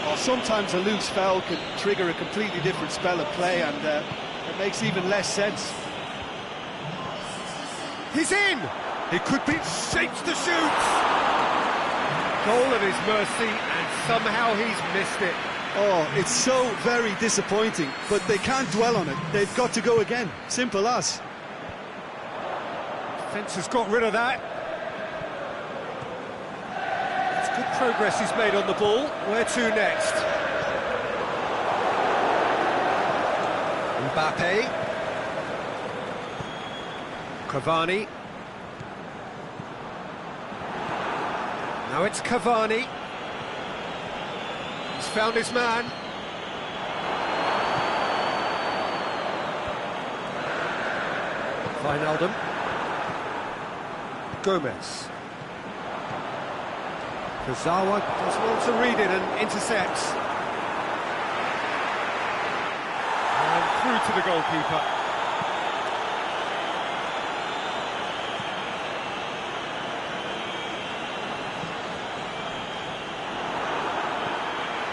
Well, sometimes a loose foul can trigger a completely different spell of play, and it makes even less sense. He's in! It could be shapes to shoot! Goal at his mercy, and somehow he's missed it. Oh, it's so very disappointing, but they can't dwell on it. They've got to go again. Simple as. Defence has got rid of that. It's good progress he's made on the ball. Where to next? Mbappe. Cavani. Now it's Cavani. He's found his man. Wijnaldum. Gomez. Kurzawa does well to read it and intercepts. And through to the goalkeeper.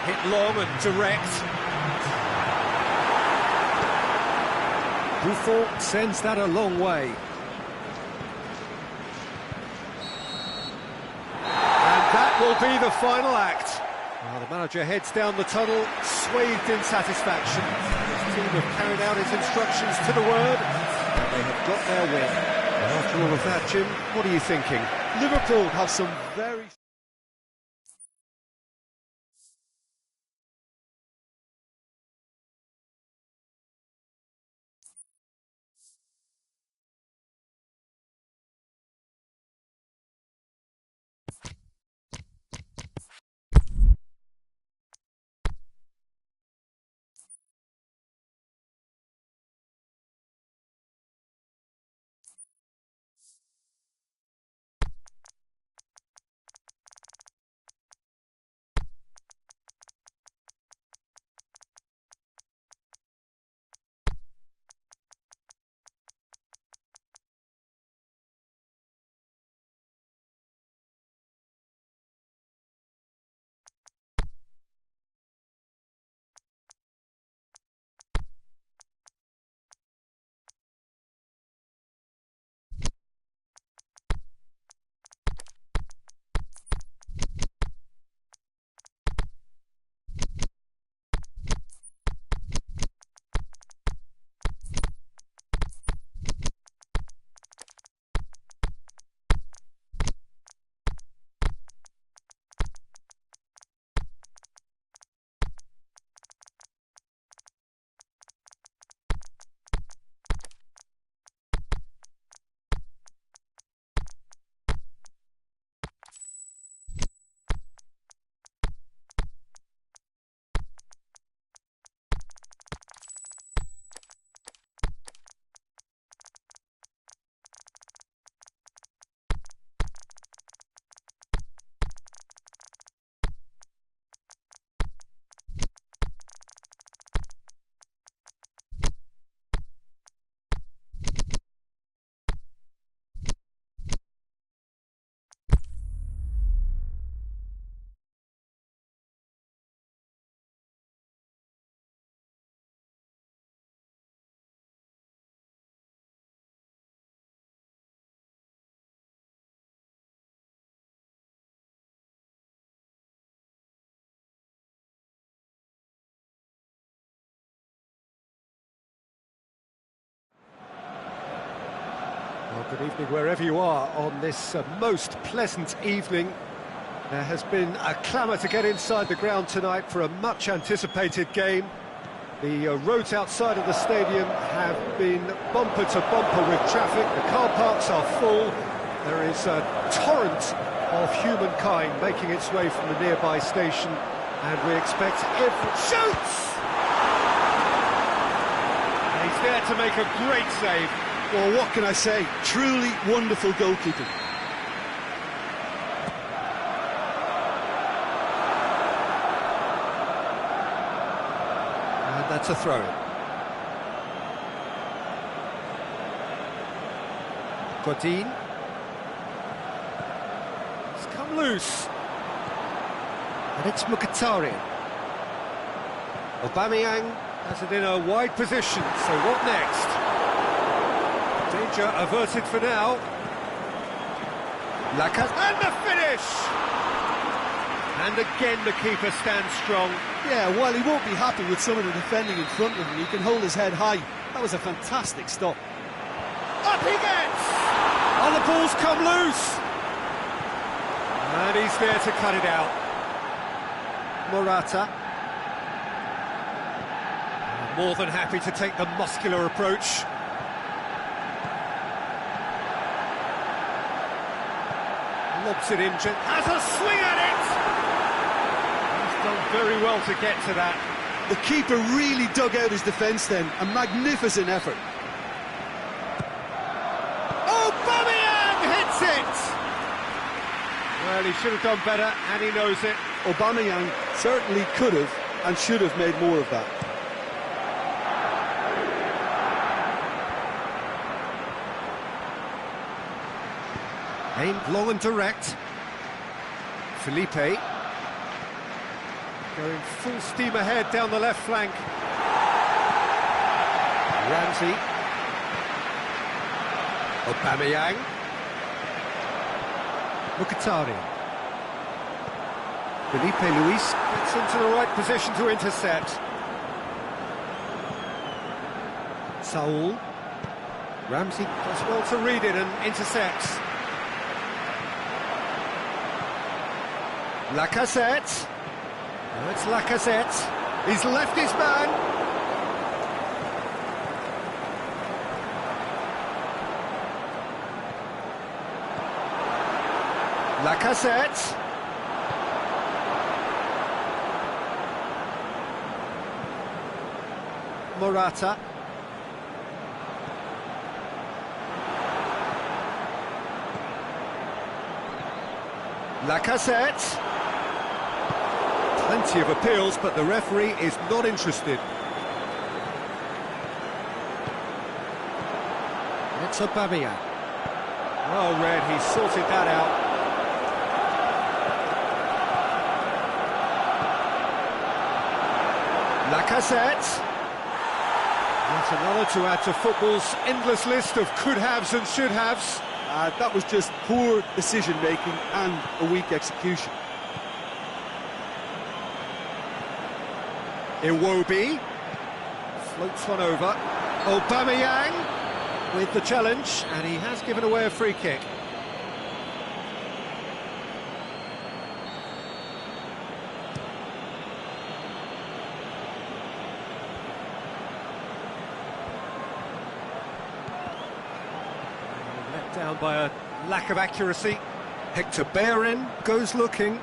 Hit long and direct. Buffon sends that a long way. And that will be the final act. Well, the manager heads down the tunnel, swathed in satisfaction. His team have carried out his instructions to the word, and they have got their win. And after all of that, Jim, what are you thinking? Liverpool have some very... Well, good evening wherever you are on this most pleasant evening. There has been a clamour to get inside the ground tonight for a much-anticipated game. The roads outside of the stadium have been bumper to bumper with traffic. The car parks are full. There is a torrent of humankind making its way from the nearby station, and we expect every... Shoots! And he's there to make a great save. Well, what can I say? Truly wonderful goalkeeping. And that's a throw. Godin. It's come loose. And it's Mkhitaryan. Aubameyang has it in a wide position, so what next? Danger averted for now. And the finish! And again the keeper stands strong. Yeah, while he won't be happy with some of the defending in front of him, he can hold his head high. That was a fantastic stop. Up he gets! Oh, the ball's come loose! And he's there to cut it out. Morata. More than happy to take the muscular approach. Lobs it in, has a swing at it! He's done very well to get to that. The keeper really dug out his defence then, a magnificent effort. Aubameyang hits it! Well, he should have done better, and he knows it. Aubameyang certainly could have and should have made more of that. Aimed long and direct. Felipe going full steam ahead down the left flank. Ramsey. Aubameyang. Mkhitaryan. Felipe Luis gets into the right position to intercept. Saul. Ramsey does well to read it and intercepts. Lacazette. No, it's Lacazette. He's left his man. Lacazette. Morata. Lacazette. Plenty of appeals, but the referee is not interested. It's Aubameyang. Well read, he sorted that out. Lacazette. Yet another to add to football's endless list of could-haves and should-haves. That was just poor decision-making and a weak execution. Iwobi floats one over. Aubameyang with the challenge, and he has given away a free kick. Let down by a lack of accuracy. Hector Bellerin goes looking.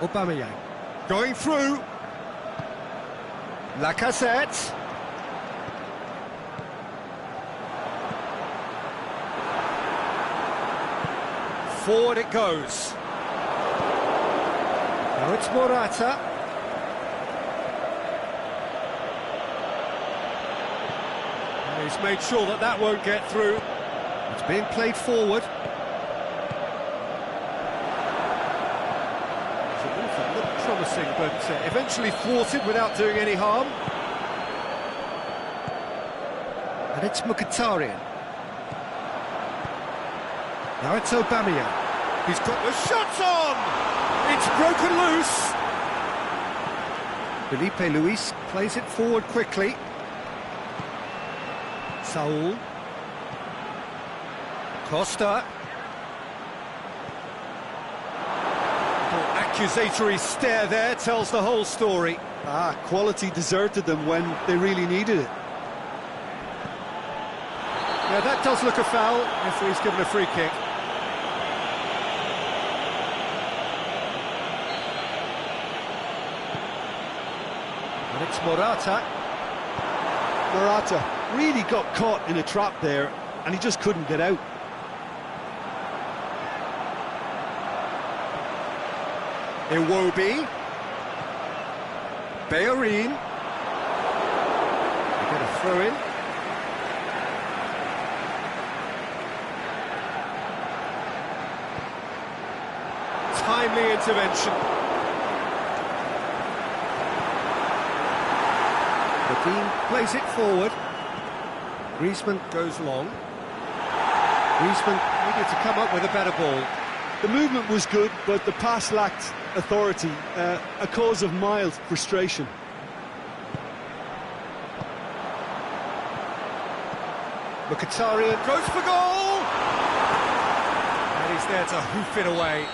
Aubameyang. Going through. Lacazette. Forward it goes. Now it's Morata. And he's made sure that that won't get through. It's being played forward. Promising, but eventually thwarted without doing any harm. And it's Mkhitaryan. Now it's Aubameyang. He's got the shots on! It's broken loose! Felipe Luis plays it forward quickly. Saul. Costa. Accusatory stare there tells the whole story. Quality deserted them when they really needed it. Yeah, that does look a foul. Referee's given a free kick. And it's Morata. Morata really got caught in a trap there, and he just couldn't get out. Iwobi. Bellerin. They get a throw in. Timely intervention. Medine plays it forward. Griezmann goes long. Griezmann needed to come up with a better ball. The movement was good, but the pass lacked authority, a cause of mild frustration. Mkhitaryan goes for goal! And he's there to hoof it away.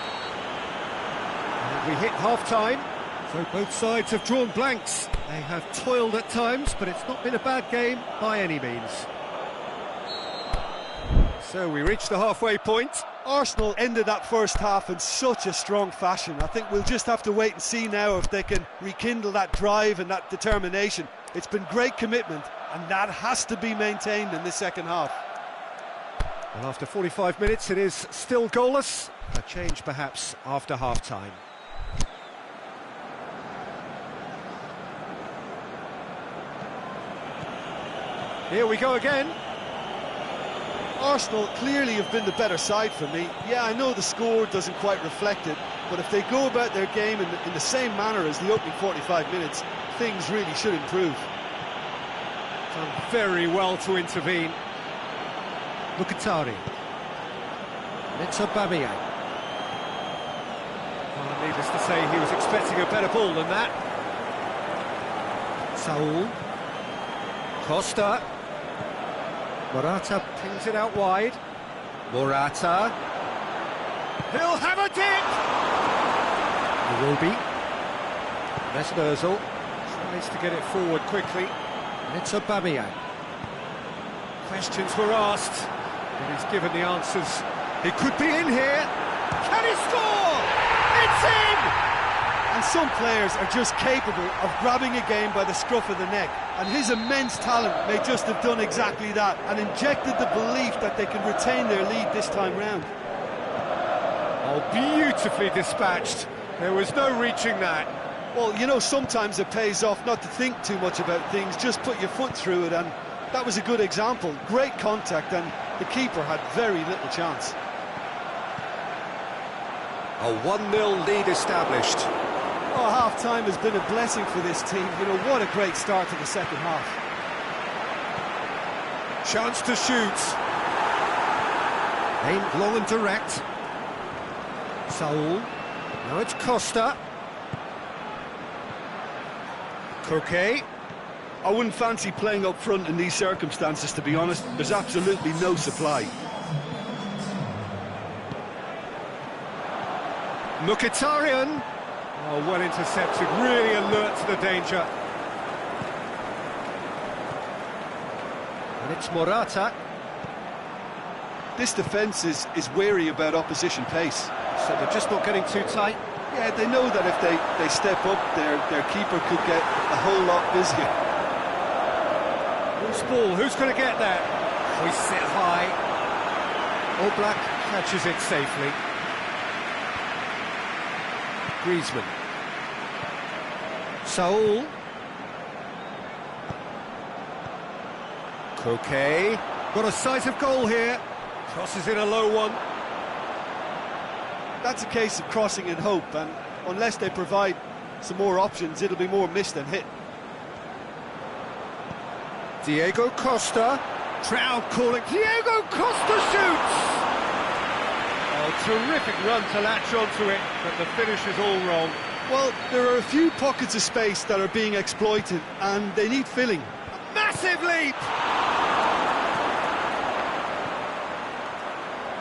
And we hit half-time, so both sides have drawn blanks. They have toiled at times, but it's not been a bad game by any means. So we reach the halfway point. Arsenal ended that first half in such a strong fashion. I think we'll just have to wait and see now if they can rekindle that drive and that determination. It's been great commitment, and that has to be maintained in the second half. And after 45 minutes, it is still goalless. A change perhaps after half-time. Here we go again. Arsenal clearly have been the better side for me. Yeah, I know the score doesn't quite reflect it, but if they go about their game in the same manner as the opening 45 minutes, things really should improve. Done very well to intervene. Mkhitaryan. It's Aubameyang. Well, needless to say, he was expecting a better ball than that. Saul. Costa. Morata pings it out wide. Morata. He'll have a dip! Iwobi. Mesut Ozil tries to get it forward quickly. And it's Aubameyang. Questions were asked, and he's given the answers. He could be in here. Can he score? It's in! And some players are just capable of grabbing a game by the scruff of the neck, and his immense talent may just have done exactly that and injected the belief that they can retain their lead this time round. Oh, beautifully dispatched. There was no reaching that. Well, you know, sometimes it pays off not to think too much about things, just put your foot through it, and that was a good example. Great contact, and the keeper had very little chance. A 1-0 lead established. Oh, half-time has been a blessing for this team. You know, what a great start to the second half. Chance to shoot. Aimed long and direct. Saul. Now it's Costa. Koke. I wouldn't fancy playing up front in these circumstances, to be honest. There's absolutely no supply. Mkhitaryan. Oh, well intercepted, really alert to the danger. And it's Morata. This defence is wary about opposition pace. So they're just not getting too tight. Yeah, they know that if they step up, their keeper could get a whole lot busier. Loose ball, who's going to get that? Hoists it high. Oblak catches it safely. Griezmann. Saul. Koke. Got a sight of goal here. Crosses in a low one. That's a case of crossing in hope, and unless they provide some more options, it'll be more missed than hit. Diego Costa. Crowd calling. Diego Costa shoots! Oh, terrific run to latch onto it, but the finish is all wrong. Well, there are a few pockets of space that are being exploited, and they need filling. Massive leap!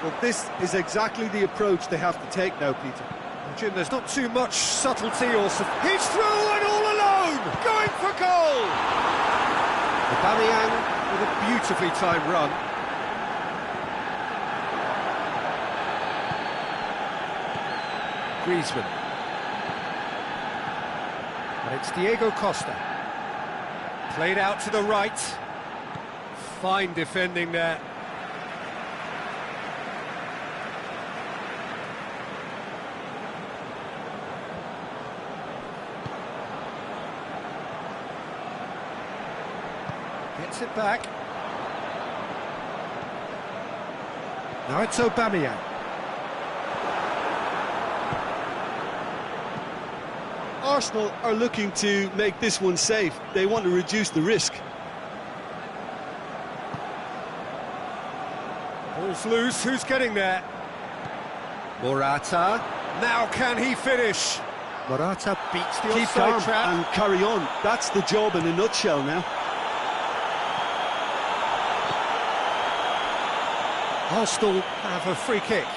Well, this is exactly the approach they have to take now, Peter. Jim, there's not too much subtlety or... He's through and all alone! Going for goal! Aubameyang with a beautifully timed run. Griezmann. And it's Diego Costa. Played out to the right. Fine defending there. Gets it back. Now it's Aubameyang. Arsenal are looking to make this one safe. They want to reduce the risk. Ball's loose, who's getting there? Morata. Now can he finish? Morata beats the Keep offside calm trap. and carry on. That's the job in a nutshell now. Arsenal have a free kick.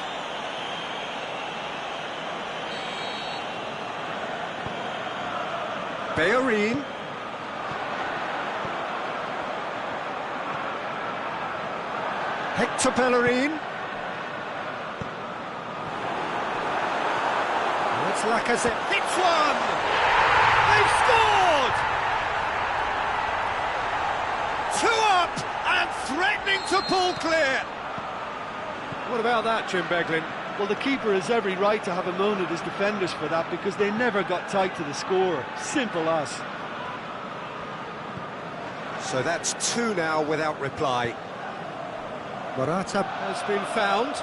Bellerin. Hector Bellerin. Oh, it's Lacazette. Hits one! They've scored! 2 up and threatening to pull clear. What about that, Jim Beglin? Well, the keeper has every right to have a moan at his defenders for that because they never got tight to the score. Simple as. So that's 2 now without reply. Morata has been found.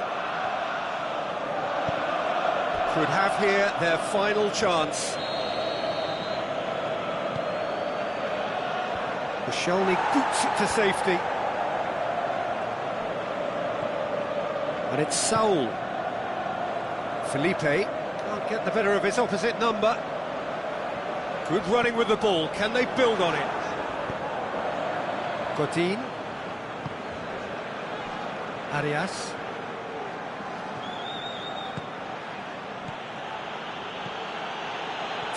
Could have here their final chance. Koscielny boots it to safety. And it's Saul. Felipe can't get the better of his opposite number. Good running with the ball. Can they build on it? Godin. Arias.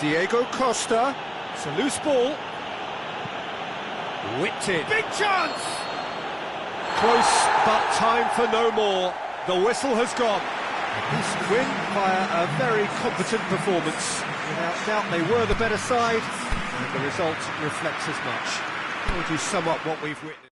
Diego Costa. It's a loose ball. Whipped in. Big chance! Close, but time for no more. The whistle has gone. This win via a very competent performance. Without doubt, they were the better side, and the result reflects as much. How would you sum up what we've witnessed?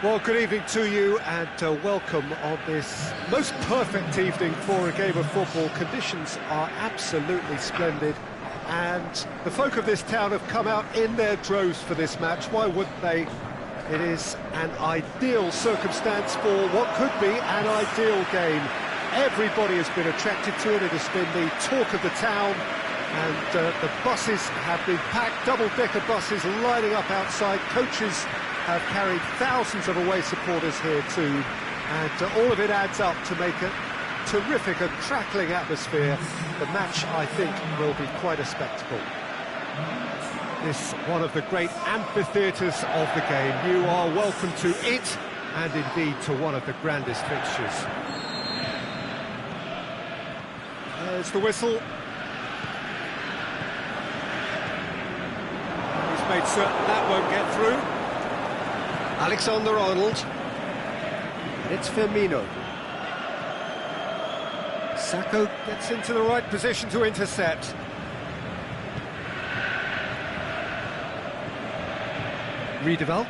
Well, good evening to you and welcome on this most perfect evening for a game of football. Conditions are absolutely splendid and the folk of this town have come out in their droves for this match. Why wouldn't they? It is an ideal circumstance for what could be an ideal game. Everybody has been attracted to it. It has been the talk of the town, and the buses have been packed, double-decker buses lining up outside. Coaches have carried thousands of away supporters here too, and all of it adds up to make a terrific and crackling atmosphere. The match, I think, will be quite a spectacle. This one of the great amphitheatres of the game. You are welcome to it, and indeed to one of the grandest fixtures. There's the whistle. He's made certain that won't get through. Alexander-Arnold. It's Firmino. Sakho gets into the right position to intercept. Riedewald.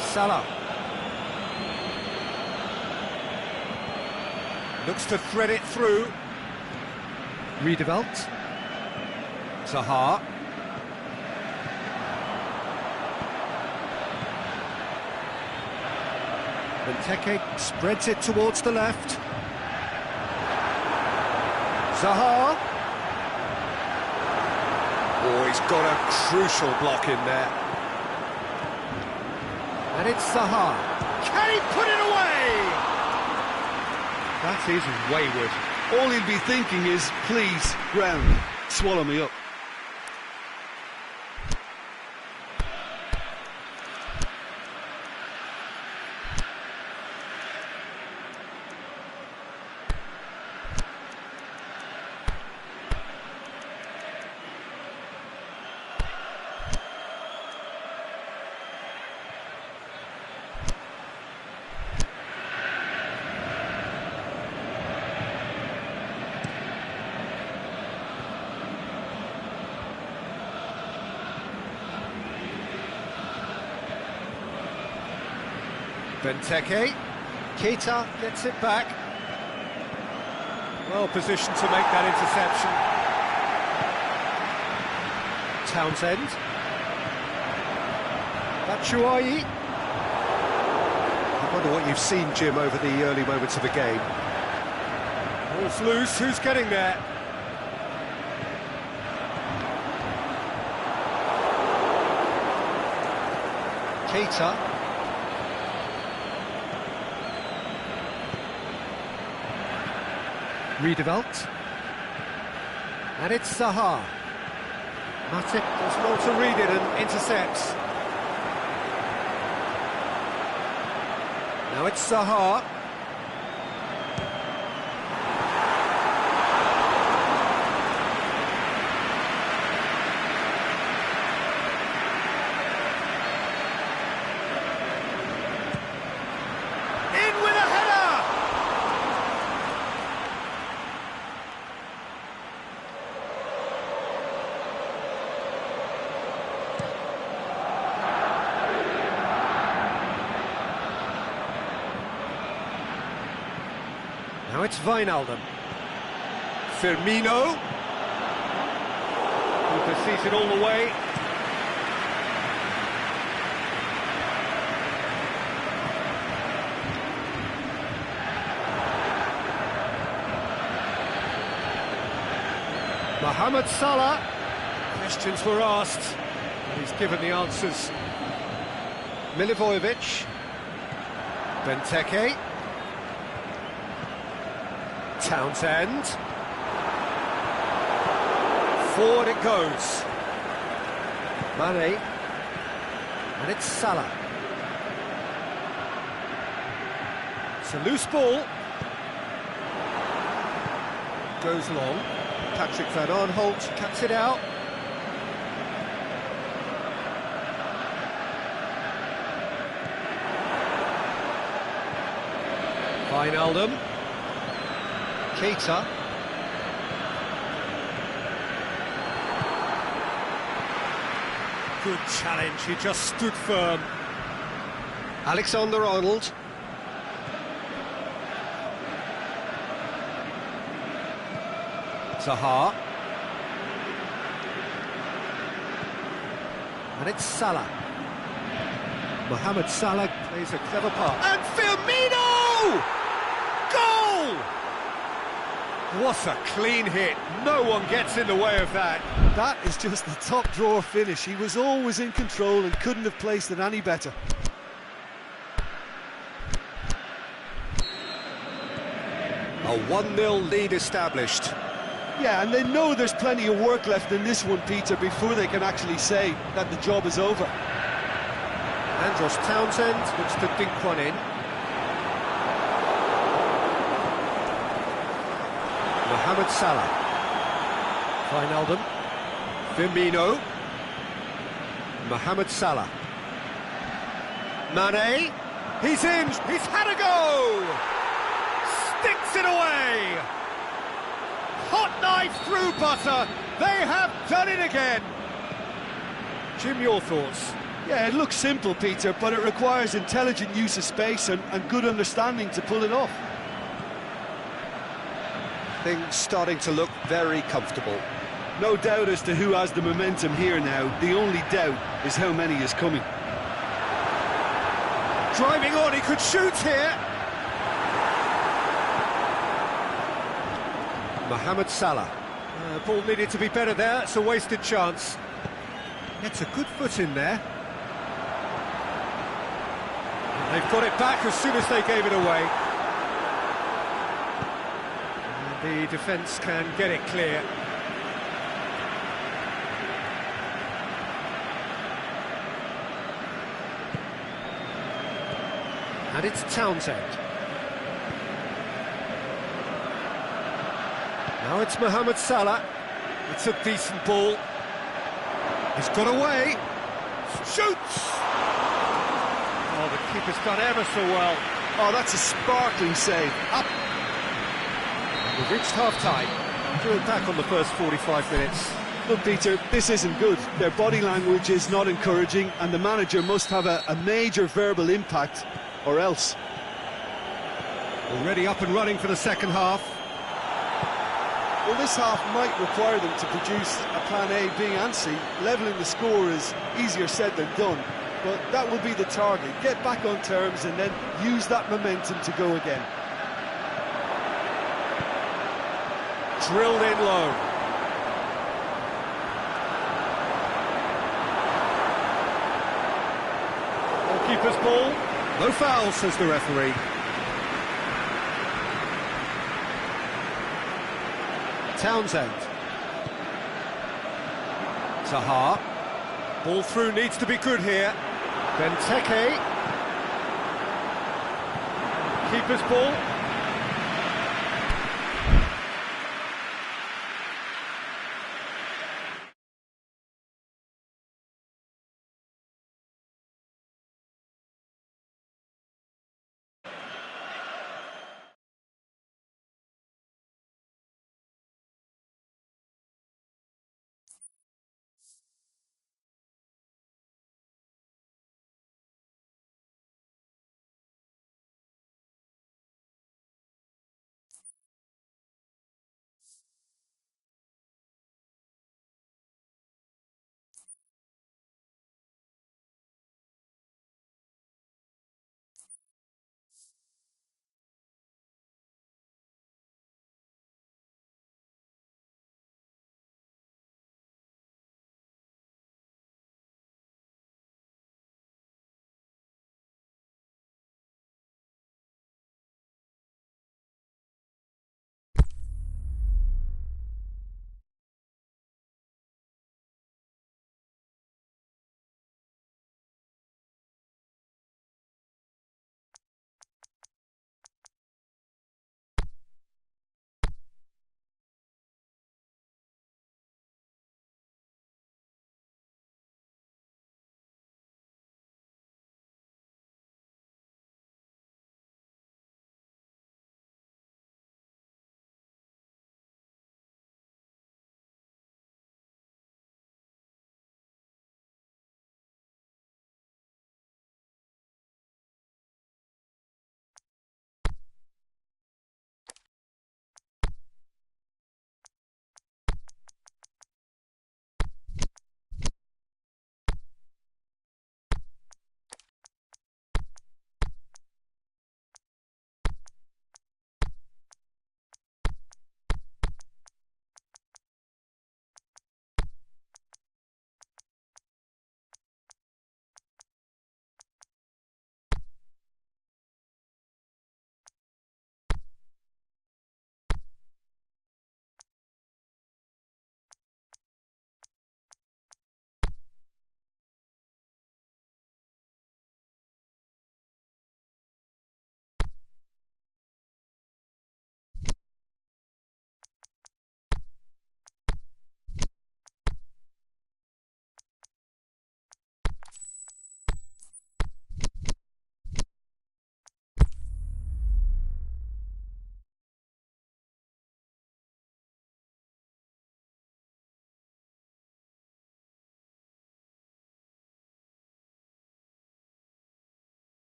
Salah. Looks to thread it through. Riedewald. Zaha. Benteke spreads it towards the left. Zaha. Oh, he's got a crucial block in there. And it's Zaha. Can he put it away? That is wayward. All he'll be thinking is, please, ground, swallow me up. Benteke. Keita gets it back. Well positioned to make that interception. Townsend. Batshuayi. I wonder what you've seen, Jim, over the early moments of the game. Ball's loose, who's getting there? Keita. Riedewald. And it's Zaha. Matip does well to read it and intercepts. Now it's Zaha. In with a header! Now it's Wijnaldum. Firmino. Cooper sees it all the way. Mohamed Salah. Questions were asked, and he's given the answers. Milivojevic. Benteke. Townsend. Forward it goes. Mane. And it's Salah. It's a loose ball. Goes long. Patrick Van Aanholt cuts it out. Wijnaldum. Keita. Good challenge, he just stood firm. Alexander-Arnold. Zaha. And it's Salah. Mohamed Salah plays a clever pass. And Firmino! Goal! What a clean hit. No one gets in the way of that. That is just the top drawer finish. He was always in control and couldn't have placed it any better. A 1-0 lead established. Yeah, and they know there's plenty of work left in this one, Peter, before they can actually say that the job is over. Andros Townsend looks to dink one in. Mohamed Salah. Wijnaldum. Firmino. Mohamed Salah. Mane. He's in. He's had a go. Sticks it away. Hot knife through butter. They have done it again. Jim, your thoughts? Yeah, it looks simple, Peter, but it requires intelligent use of space and good understanding to pull it off. Things starting to look very comfortable. No doubt as to who has the momentum here now. The only doubt is how many is coming. Driving on, he could shoot here. Mohamed Salah. Ball needed to be better there, it's a wasted chance. Gets a good foot in there. They've got it back as soon as they gave it away. And the defence can get it clear. And it's Townsend. Now it's Mohamed Salah. It's a decent ball. He's got away. Shoots! Oh, the keeper's done ever so well. Oh, that's a sparkling save. Up. We've reached half-time. Threw it back on the first 45 minutes. Look, Peter, this isn't good. Their body language is not encouraging, and the manager must have a major verbal impact, or else. Already up and running for the second half. Well, this half might require them to produce a plan A, B and C. Levelling the score is easier said than done, but that will be the target. Get back on terms and then use that momentum to go again. Drilled in low. Goalkeeper's ball. No foul, says the referee. Townsend. Zaha. Ball through needs to be good here. Benteke. Keeper's ball.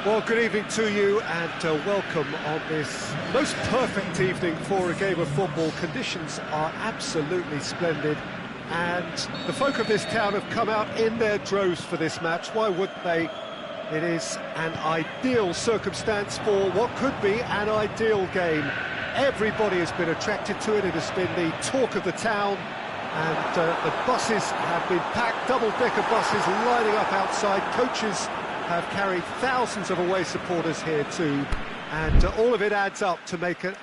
Well, good evening to you and welcome on this most perfect evening for a game of football. Conditions are absolutely splendid and the folk of this town have come out in their droves for this match. Why wouldn't they? It is an ideal circumstance for what could be an ideal game. Everybody has been attracted to it. It has been the talk of the town, and the buses have been packed, double-decker buses lining up outside. Coaches have carried thousands of away supporters here too, and all of it adds up to make a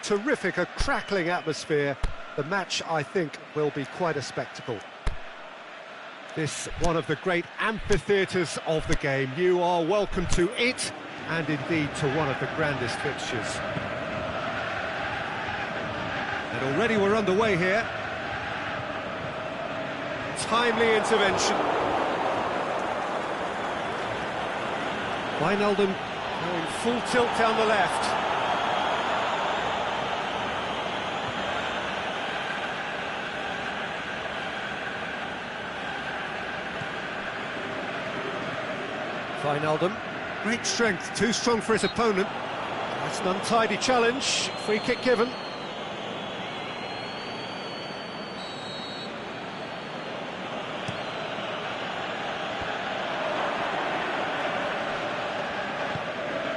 terrific, a crackling atmosphere. The match, I think, will be quite a spectacle. This one of the great amphitheatres of the game. You are welcome to it, and indeed to one of the grandest fixtures. And already we're underway here. Timely intervention. Wijnaldum going full tilt down the left. Wijnaldum, great strength, too strong for his opponent. That's an untidy challenge, free kick given.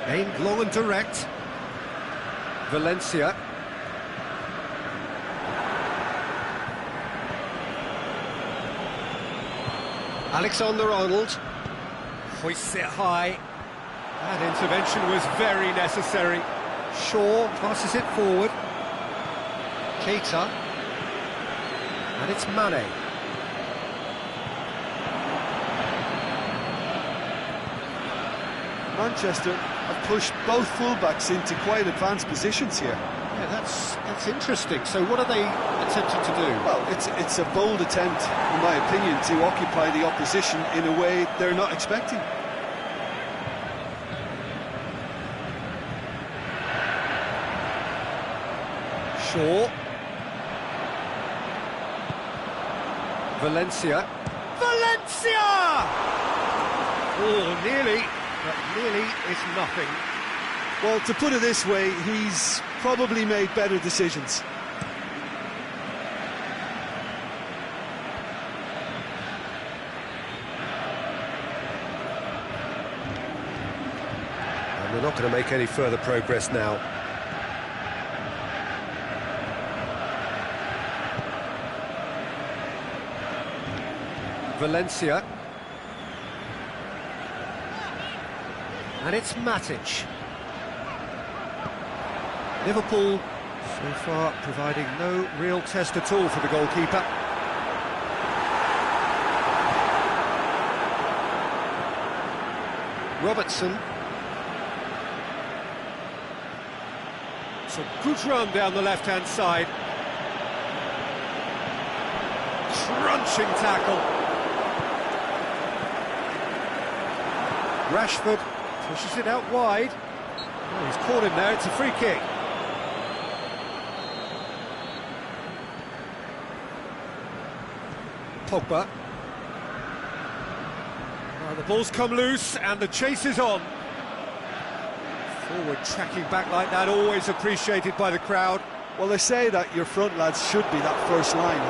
Aimed long and direct. Valencia. Alexander-Arnold hoists it high. That intervention was very necessary. Shaw passes it forward. Keita. And it's Mane. Manchester have pushed both fullbacks into quite advanced positions here. Yeah, that's interesting. So what are they attempting to do? Well, it's a bold attempt, in my opinion, to occupy the opposition in a way they're not expecting. Shaw. Valencia. Valencia! Oh, nearly. But nearly is nothing. Well, to put it this way, he's probably made better decisions. And they're not going to make any further progress now. Valencia. And it's Matic. Liverpool, so far, providing no real test at all for the goalkeeper. Robertson. It's a good run down the left-hand side. Crunching tackle. Rashford pushes it out wide. Oh, he's caught him there, it's a free kick. Pogba. Now the ball's come loose and the chase is on. Forward tracking back like that, always appreciated by the crowd. Well, they say that your front lads should be that first line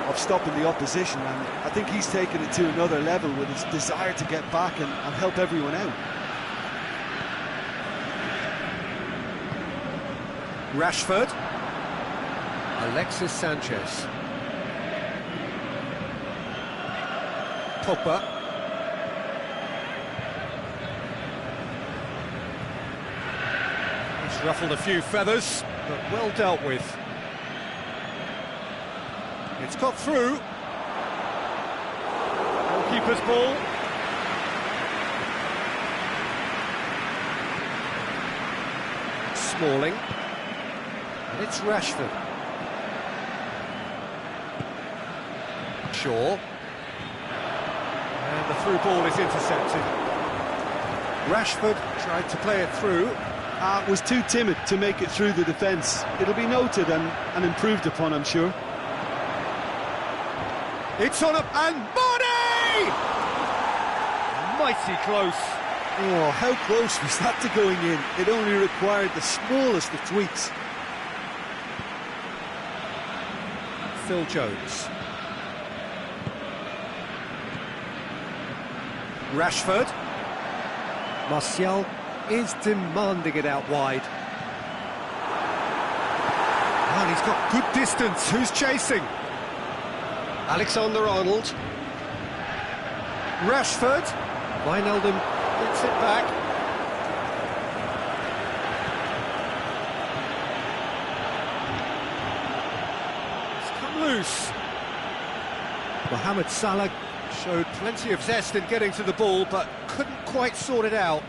of stopping the opposition, and I think he's taken it to another level with his desire to get back and help everyone out. Rashford. Alexis Sanchez. Pogba. He's ruffled a few feathers, but well dealt with. It's got through. Goalkeeper's ball. Smalling. And it's Rashford. Shaw. And the through ball is intercepted. Rashford tried to play it through. Was too timid to make it through the defence. It'll be noted and improved upon, I'm sure. It's on up, and Mane! Mighty close. Oh, how close was that to going in? It only required the smallest of tweaks. Phil Jones. Rashford. Martial is demanding it out wide. And he's got good distance. Who's chasing? Alexander-Arnold. Rashford. Wijnaldum gets it back. It's come loose. Mohamed Salah showed plenty of zest in getting to the ball, but couldn't quite sort it out.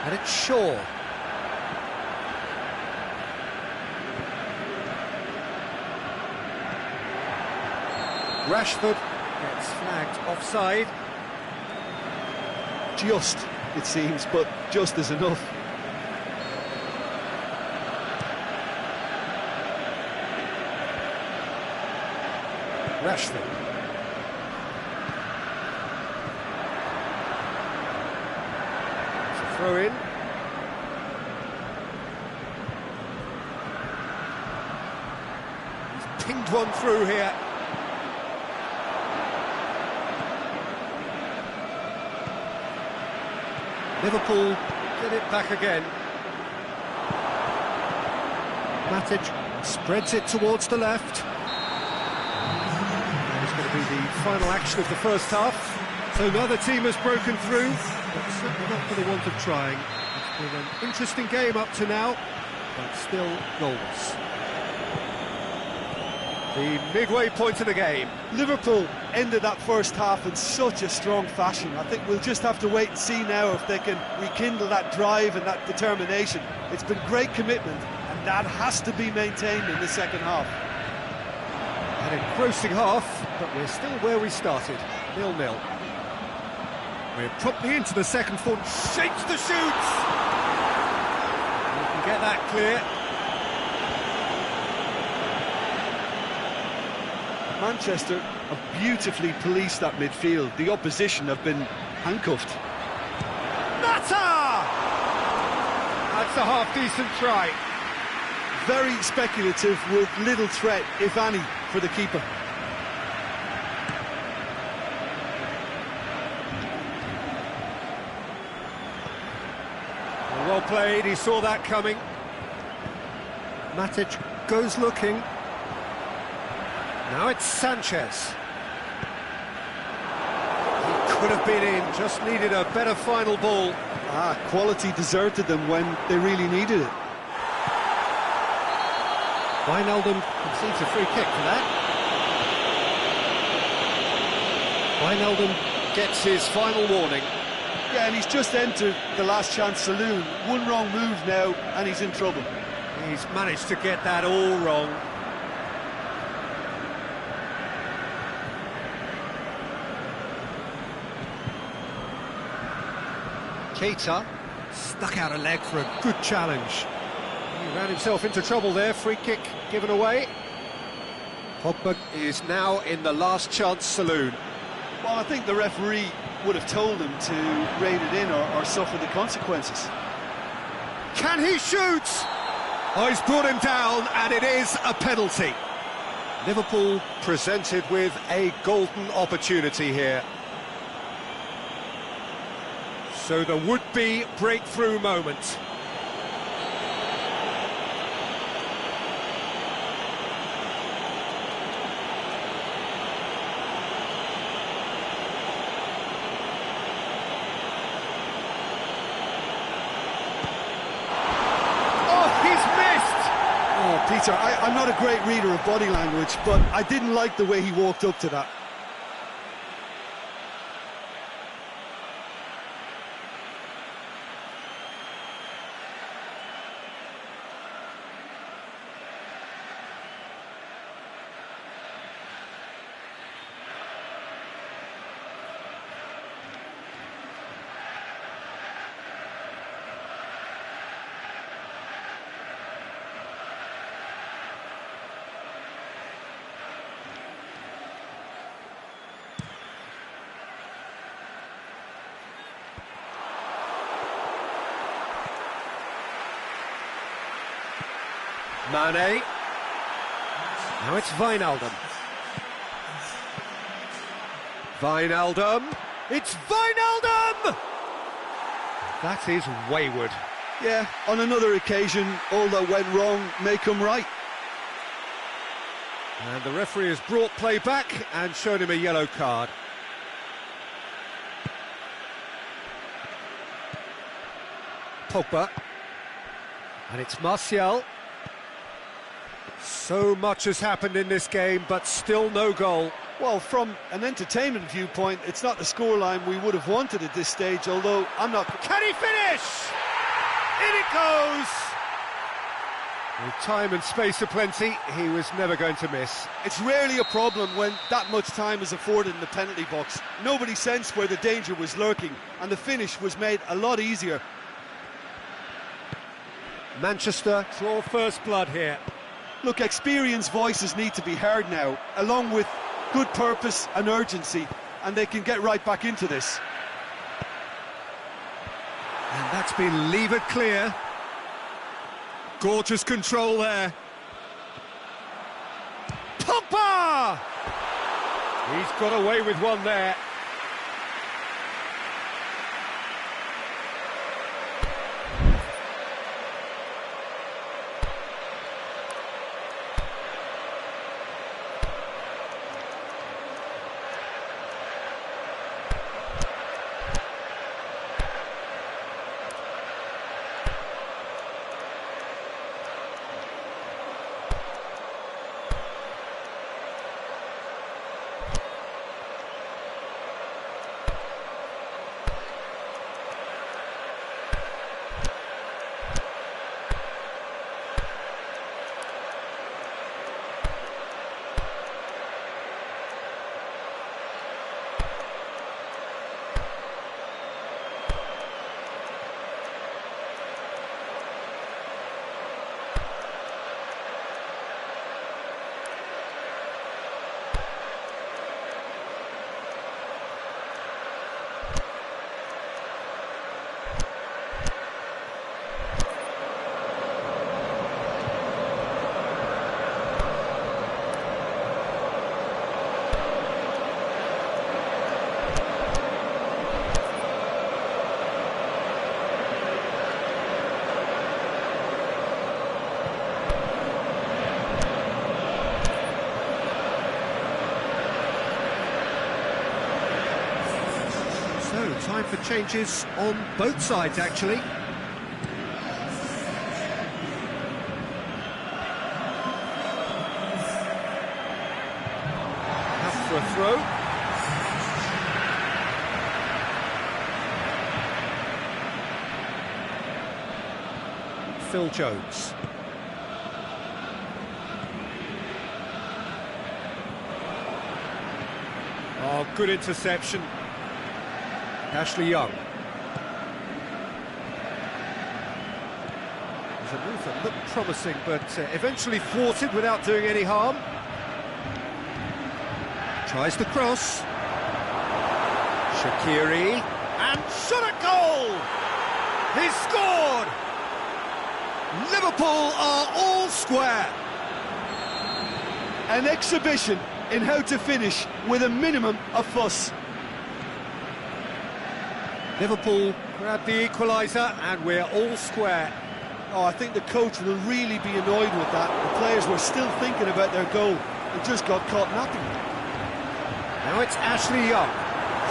And it's Shaw. Rashford gets flagged offside. Just, it seems, but just is enough. Rashford. It's a throw in. He's pinged one through here. Liverpool get it back again. Matic spreads it towards the left. It's going to be the final action of the first half. So neither team has broken through, but certainly not for the want of trying. It's been an interesting game up to now, but still goalless. The midway point of the game. Liverpool ended that first half in such a strong fashion. I think we'll just have to wait and see now if they can rekindle that drive and that determination. It's been great commitment, and that has to be maintained in the second half. An engrossing half, but we're still where we started, 0-0. We're promptly into the second full, shapes the shoots! We can get that clear. Manchester have beautifully policed that midfield. The opposition have been handcuffed. Mata! That's a half-decent try. Very speculative with little threat, if any, for the keeper. Well played, he saw that coming. Matic goes looking. Now it's Sanchez. He could have been in, just needed a better final ball. Quality deserted them when they really needed it. Wijnaldum concedes a free kick for that. Wijnaldum gets his final warning. Yeah, and he's just entered the last chance saloon. One wrong move now, and he's in trouble. He's managed to get that all wrong. Keita stuck out a leg for a good challenge. He ran himself into trouble there, free kick given away. Pogba is now in the last chance saloon. Well, I think the referee would have told him to rein it in or suffer the consequences. Can he shoot? Oh, he's brought him down, and it is a penalty. Liverpool presented with a golden opportunity here. So the would-be breakthrough moment. Peter, I'm not a great reader of body language, but I didn't like the way he walked up to that. Mane. Now it's Wijnaldum. Wijnaldum. It's Wijnaldum! That is wayward. Yeah, on another occasion, all that went wrong may come right. And the referee has brought play back and shown him a yellow card. Pogba. And it's Martial. So much has happened in this game, but still no goal. Well, from an entertainment viewpoint, it's not the scoreline we would have wanted at this stage, although I'm not... Can he finish? In it goes! With time and space aplenty, he was never going to miss. It's rarely a problem when that much time is afforded in the penalty box. Nobody sensed where the danger was lurking, and the finish was made a lot easier. Manchester draw first blood here. Look, experienced voices need to be heard now, along with good purpose and urgency, and they can get right back into this. And that's been levered clear. Gorgeous control there. Pogba! He's got away with one there. Time for changes on both sides, actually. Up for a throw. Phil Jones. Oh, good interception. Ashley Young. There's a move that looked promising, but eventually thwarted without doing any harm. Tries the cross. Shaqiri. And shot at goal! He's scored! Liverpool are all square. An exhibition in how to finish with a minimum of fuss. Liverpool grabbed the equaliser and we're all square. Oh, I think the coach will really be annoyed with that. The players were still thinking about their goal and just got caught napping. Now it's Ashley Young.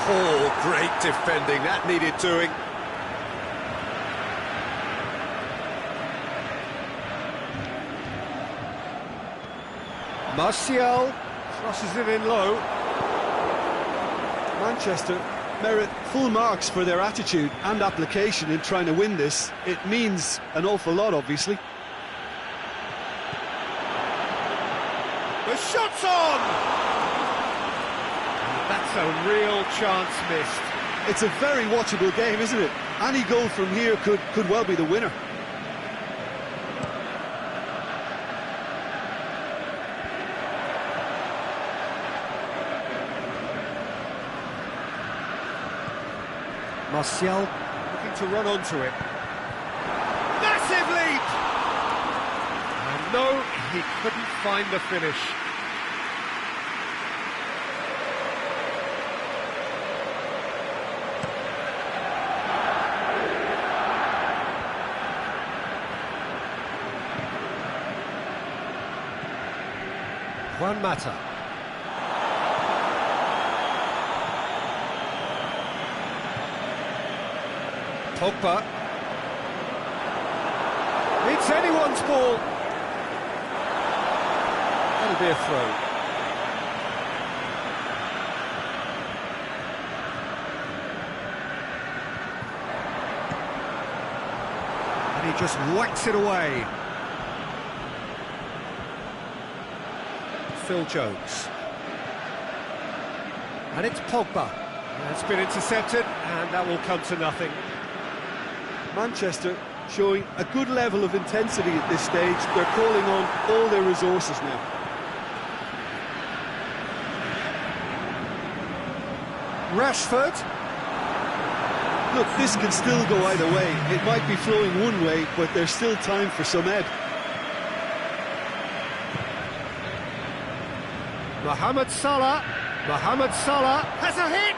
Oh, great defending, that needed doing. Martial crosses it in low. Manchester merit full marks for their attitude and application in trying to win this. It means an awful lot, obviously. The shot's on! That's a real chance missed. It's a very watchable game, isn't it? Any goal from here could well be the winner. Martial looking to run onto it. Massive leap! And No, he couldn't find the finish. Juan Mata. Pogba. It's anyone's ball. That'll be a throw. And he just whacks it away. Phil Jones. And it's Pogba. It's been intercepted, and that will come to nothing. Manchester showing a good level of intensity at this stage. They're calling on all their resources now. Rashford. Look, this can still go either way. It might be flowing one way, but there's still time for some ebb. Mohamed Salah. Mohamed Salah has a hit!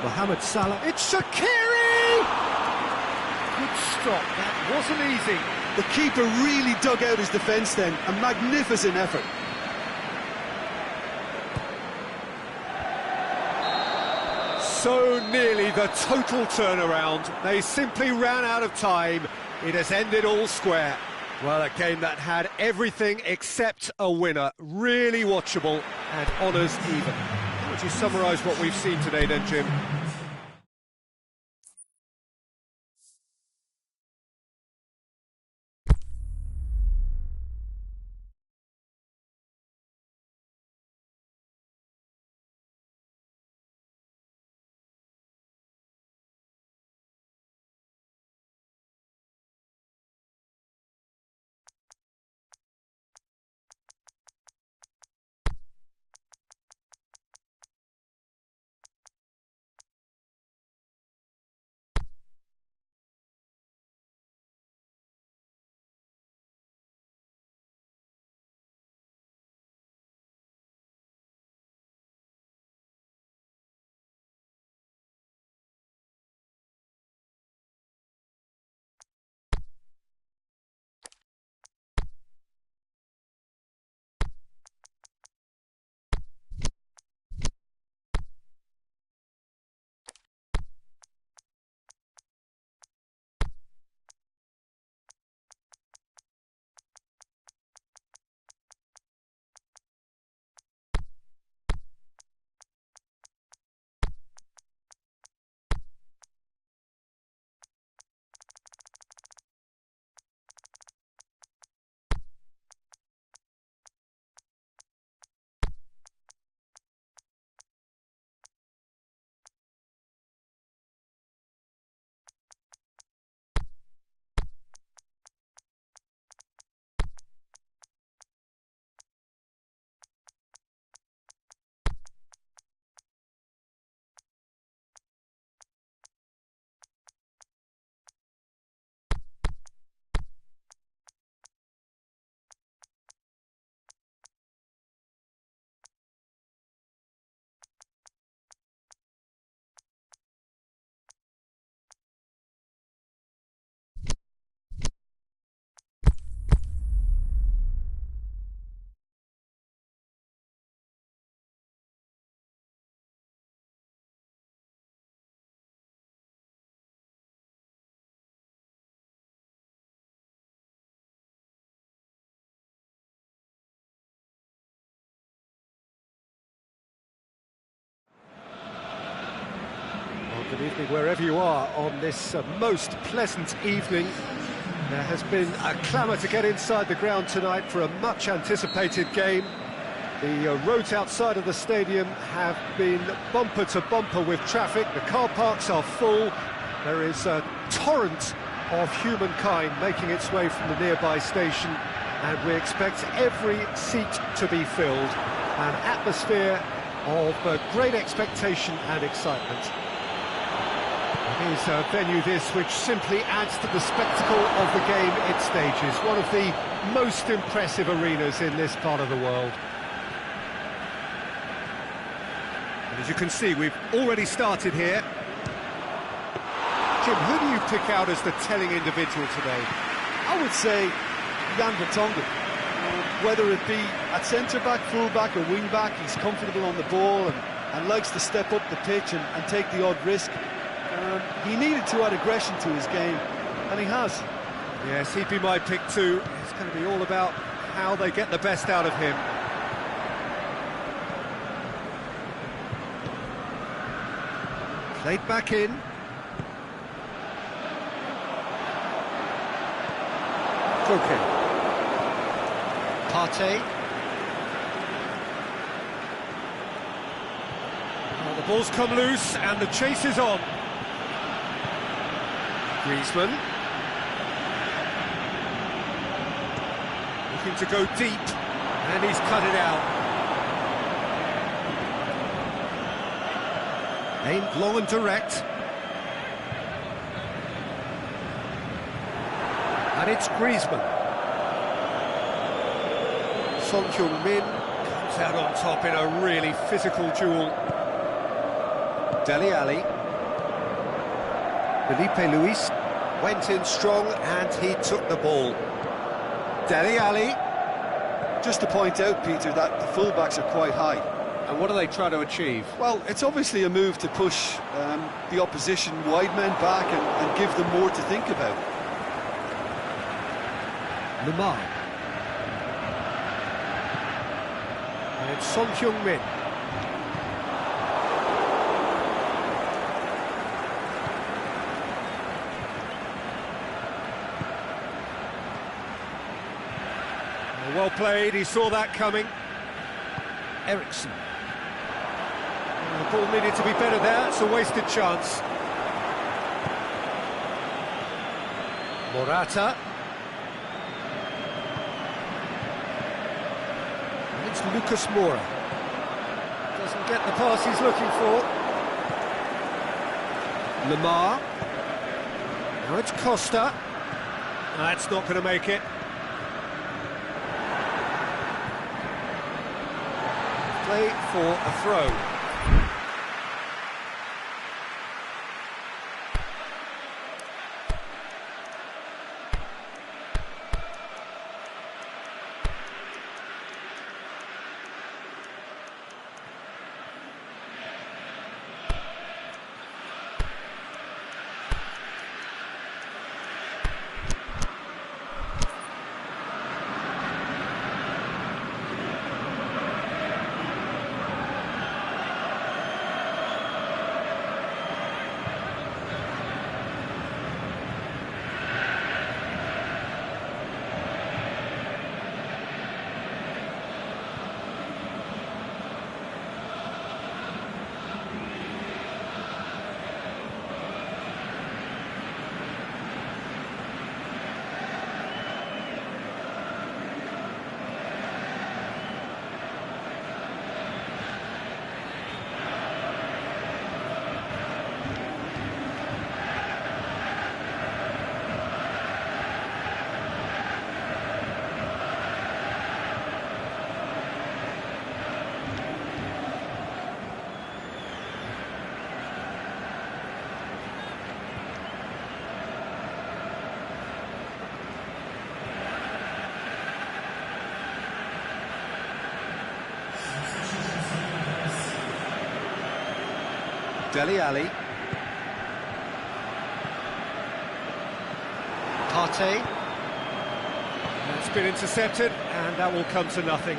Mohamed Salah, it's Shaqiri! Good stop, that wasn't easy. The keeper really dug out his defence then, a magnificent effort. So nearly the total turnaround. They simply ran out of time. It has ended all square. Well, a game that had everything except a winner. Really watchable and honours even. How would you summarise what we've seen today then, Jim? Good evening wherever you are on this most pleasant evening. There has been a clamour to get inside the ground tonight for a much anticipated game. The roads outside of the stadium have been bumper to bumper with traffic. The car parks are full. There is a torrent of humankind making its way from the nearby station, and we expect every seat to be filled. An atmosphere of great expectation and excitement. It is a venue this which simply adds to the spectacle of the game it stages. One of the most impressive arenas in this part of the world. And as you can see, we've already started here. Jim, who do you pick out as the telling individual today? I would say Jan Vertonghen. Whether it be at centre-back, full-back or wing-back, he's comfortable on the ball and likes to step up the pitch and take the odd risk. He needed to add aggression to his game, and he has. Yes, he'd be my pick too. It's going to be all about how they get the best out of him. Played back in. Koke. Partey. Oh, the ball's come loose and the chase is on. Griezmann. Looking to go deep, and he's cut it out. Aimed long and direct. And it's Griezmann. Son Heung-min comes out on top in a really physical duel. Dele Alli. Felipe Luis went in strong and he took the ball. Dele Alli. Just to point out, Peter, that the full-backs are quite high. And what do they try to achieve? Well, it's obviously a move to push the opposition wide men back and give them more to think about. Lemar. And it's Son Heung-min. Well played, he saw that coming. Eriksen. The ball needed to be better there, it's a wasted chance. Morata. And it's Lucas Moura. Doesn't get the pass he's looking for. Lemar. Now it's Costa. That's not going to make it. Play for a throw. Dele Alli. Partey. It's been intercepted, and that will come to nothing.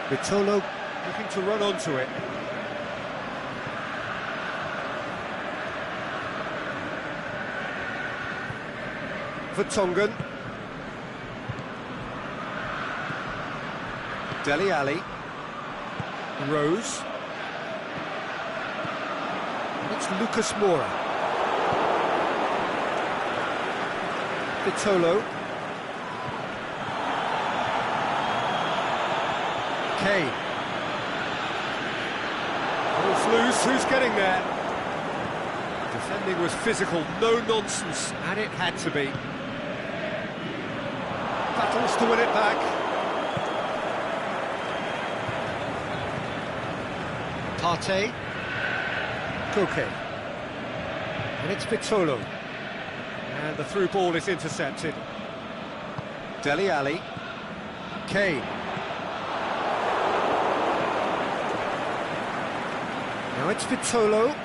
Vitolo looking to run onto it. Vertonghen. Dele Alli. Rose. And it's Lucas Moura. Vitolo. Kane. loose, who's getting there? Defending was physical, no nonsense, and it had to be. Battles to win it back. Partey. Koke. And it's Vitolo. And the through ball is intercepted. Dele Alli. Kane. Now it's Vitolo.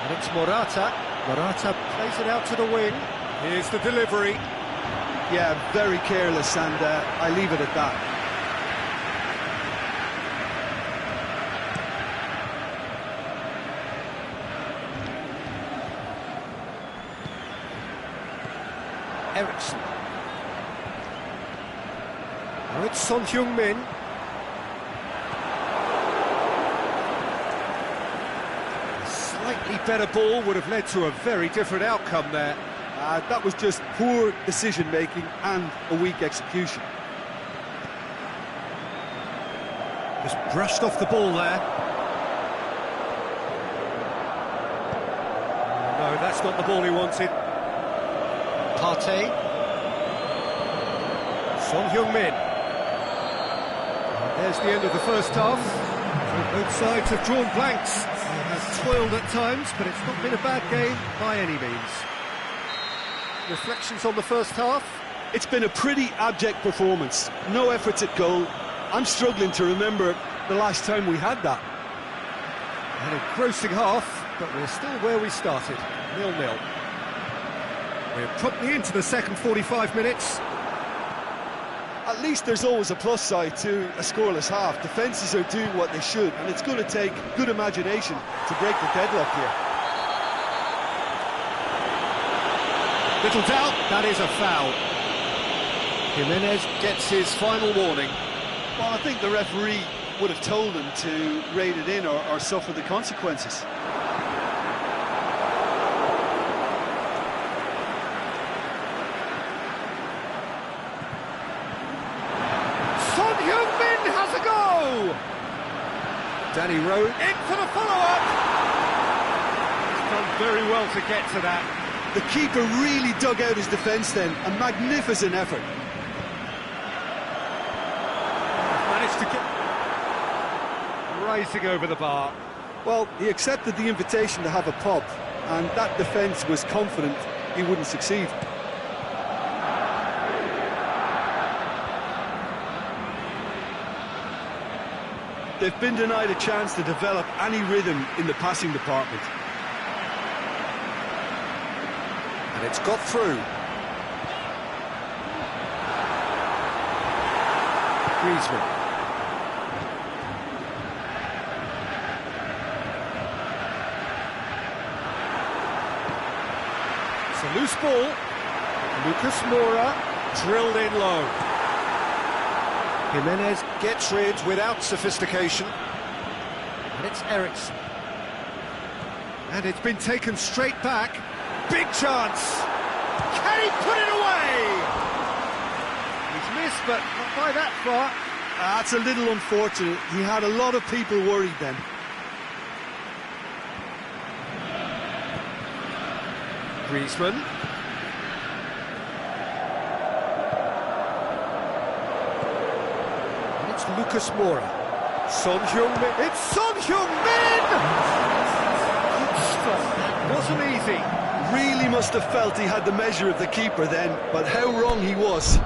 And it's Morata. Morata plays it out to the wing. Here's the delivery. Yeah, very careless, and I leave it at that. Eriksen. Now it's Son Heung-min. A slightly better ball would have led to a very different outcome there. That was just poor decision-making and a weak execution. Just brushed off the ball there. No, that's not the ball he wanted. Partey. Son Heung-min. There's the end of the first half. So both sides have drawn blanks. They have toiled at times, but it's not been a bad game by any means. Reflections on the first half? It's been a pretty abject performance. No efforts at goal. I'm struggling to remember the last time we had that. An engrossing half, but we're still where we started, 0-0. We're promptly into the second 45 minutes. At least there's always a plus side to a scoreless half. Defences are doing what they should, and it's going to take good imagination to break the deadlock here. Little doubt, that is a foul. Jimenez gets his final warning. Well, I think the referee would have told him to rate it in or suffer the consequences. Son Heung-min has a go! Danny Rowe in for the follow-up. He's done very well to get to that. The keeper really dug out his defence then, a magnificent effort. Managed to get... rising over the bar. Well, he accepted the invitation to have a pop, and that defence was confident he wouldn't succeed. They've been denied a chance to develop any rhythm in the passing department. And it's got through. Griezmann. It's a loose ball. Lucas Moura drilled in low. Jimenez gets rid without sophistication. And it's Eriksen. And it's been taken straight back. Big chance! Can he put it away? He's missed, but not by that far. That's a little unfortunate. He had a lot of people worried then. Griezmann. And it's Lucas Moura. Son Heung-min. It's Son Heung-min! Good stop. That wasn't easy. Really must have felt he had the measure of the keeper then, but how wrong he was.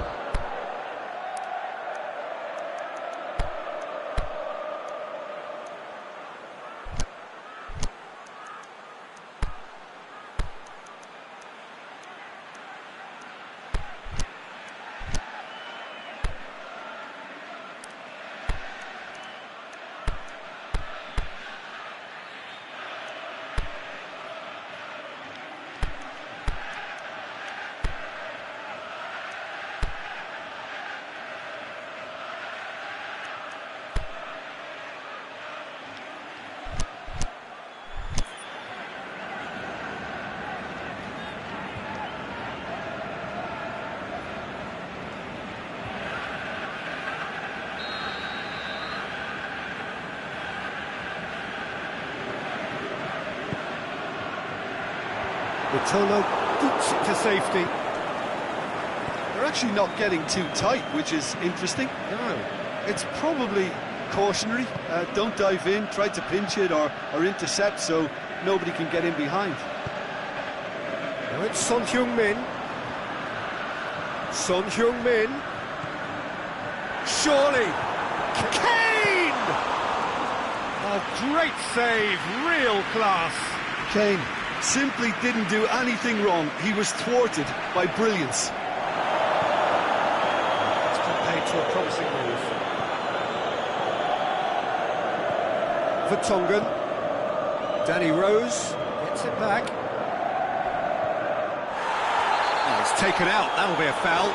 Vitolo boots it to safety. They're actually not getting too tight, which is interesting. No. It's probably cautionary. Don't dive in, try to pinch it or intercept so nobody can get in behind. Now it's Son Heung-min. Son Heung-min. Surely. Kane! A great save, real class. Kane simply didn't do anything wrong. He was thwarted by brilliance. It's compared to a promising move. Vertonghen. Danny Rose gets it back. Oh, it's taken out. That'll be a foul.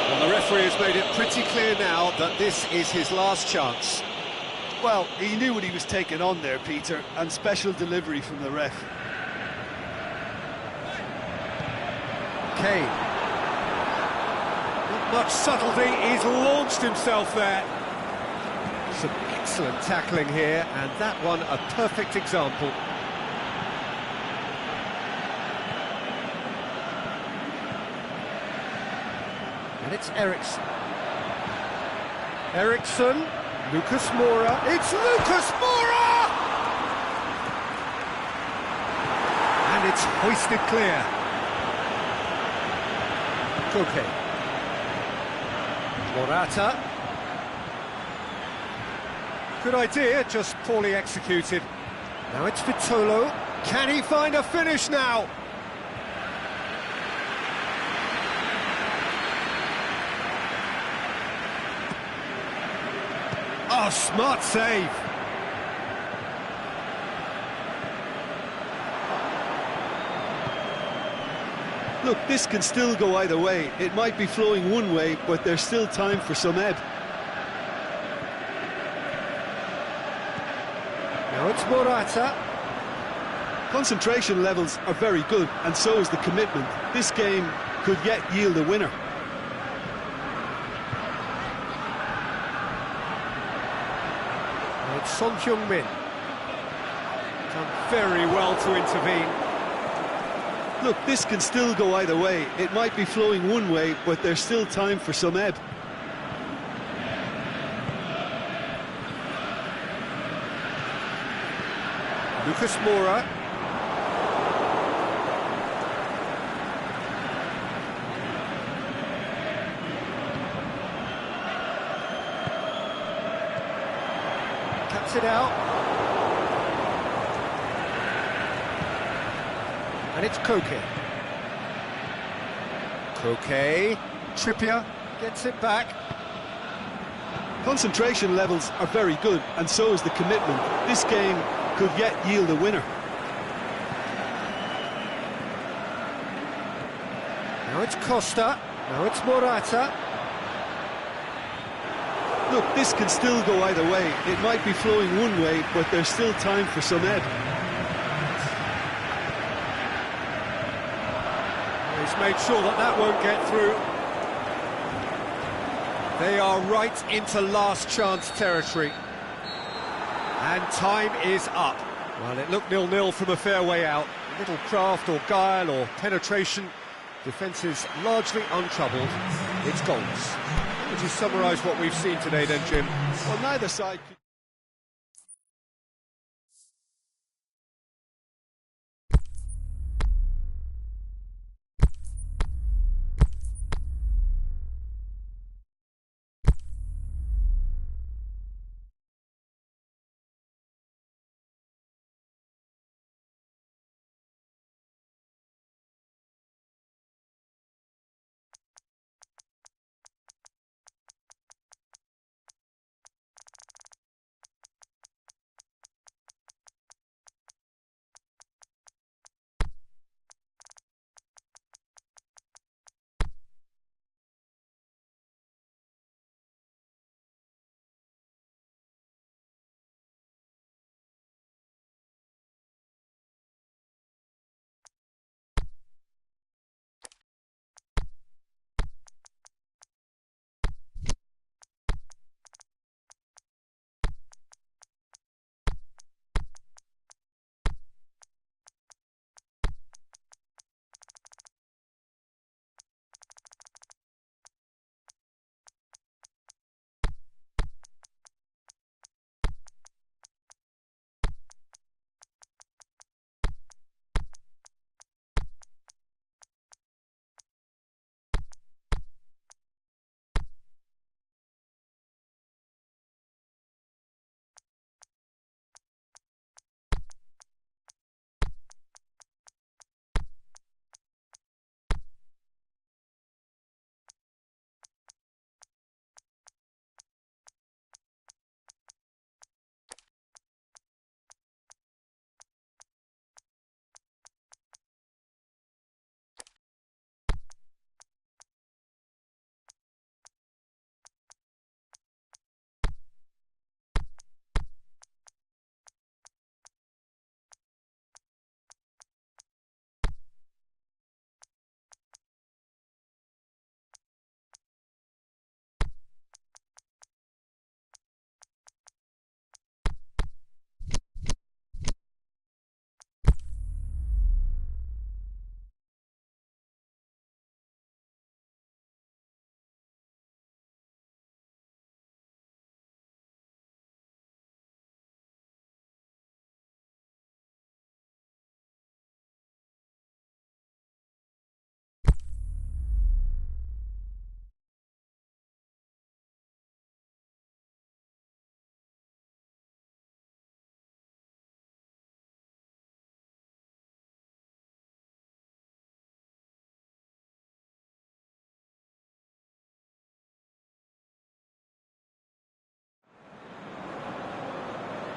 Well, the referee has made it pretty clear now that this is his last chance. Well, he knew what he was taking on there, Peter, and special delivery from the ref. Kane. Not much subtlety, he's launched himself there. Some excellent tackling here, and that one a perfect example. And it's Eriksson. Eriksson, Lucas Moura. It's Lucas Moura! And it's hoisted clear. Koke. Morata. Good idea, just poorly executed. Now it's Vitolo. Can he find a finish now? Oh, smart save. Look, this can still go either way. It might be flowing one way, but there's still time for some ebb. Now it's Morata. Concentration levels are very good, and so is the commitment. This game could yet yield a winner. Now it's Son Heung-min. Done very well to intervene. Look, this can still go either way. It might be flowing one way, but there's still time for some ebb. Lucas Moura. Cuts it out. And it's Koke. Koke. Trippier gets it back. Concentration levels are very good, and so is the commitment. This game could yet yield a winner. Now it's Costa. Now it's Morata. Look, this can still go either way. It might be flowing one way, but there's still time for some ebb. He's made sure that that won't get through. They are right into last chance territory. And time is up. Well, it looked 0-0 from a fair way out. A little craft or guile or penetration. Defence is largely untroubled. It's goals. How would you summarise what we've seen today then, Jim? Well, neither side could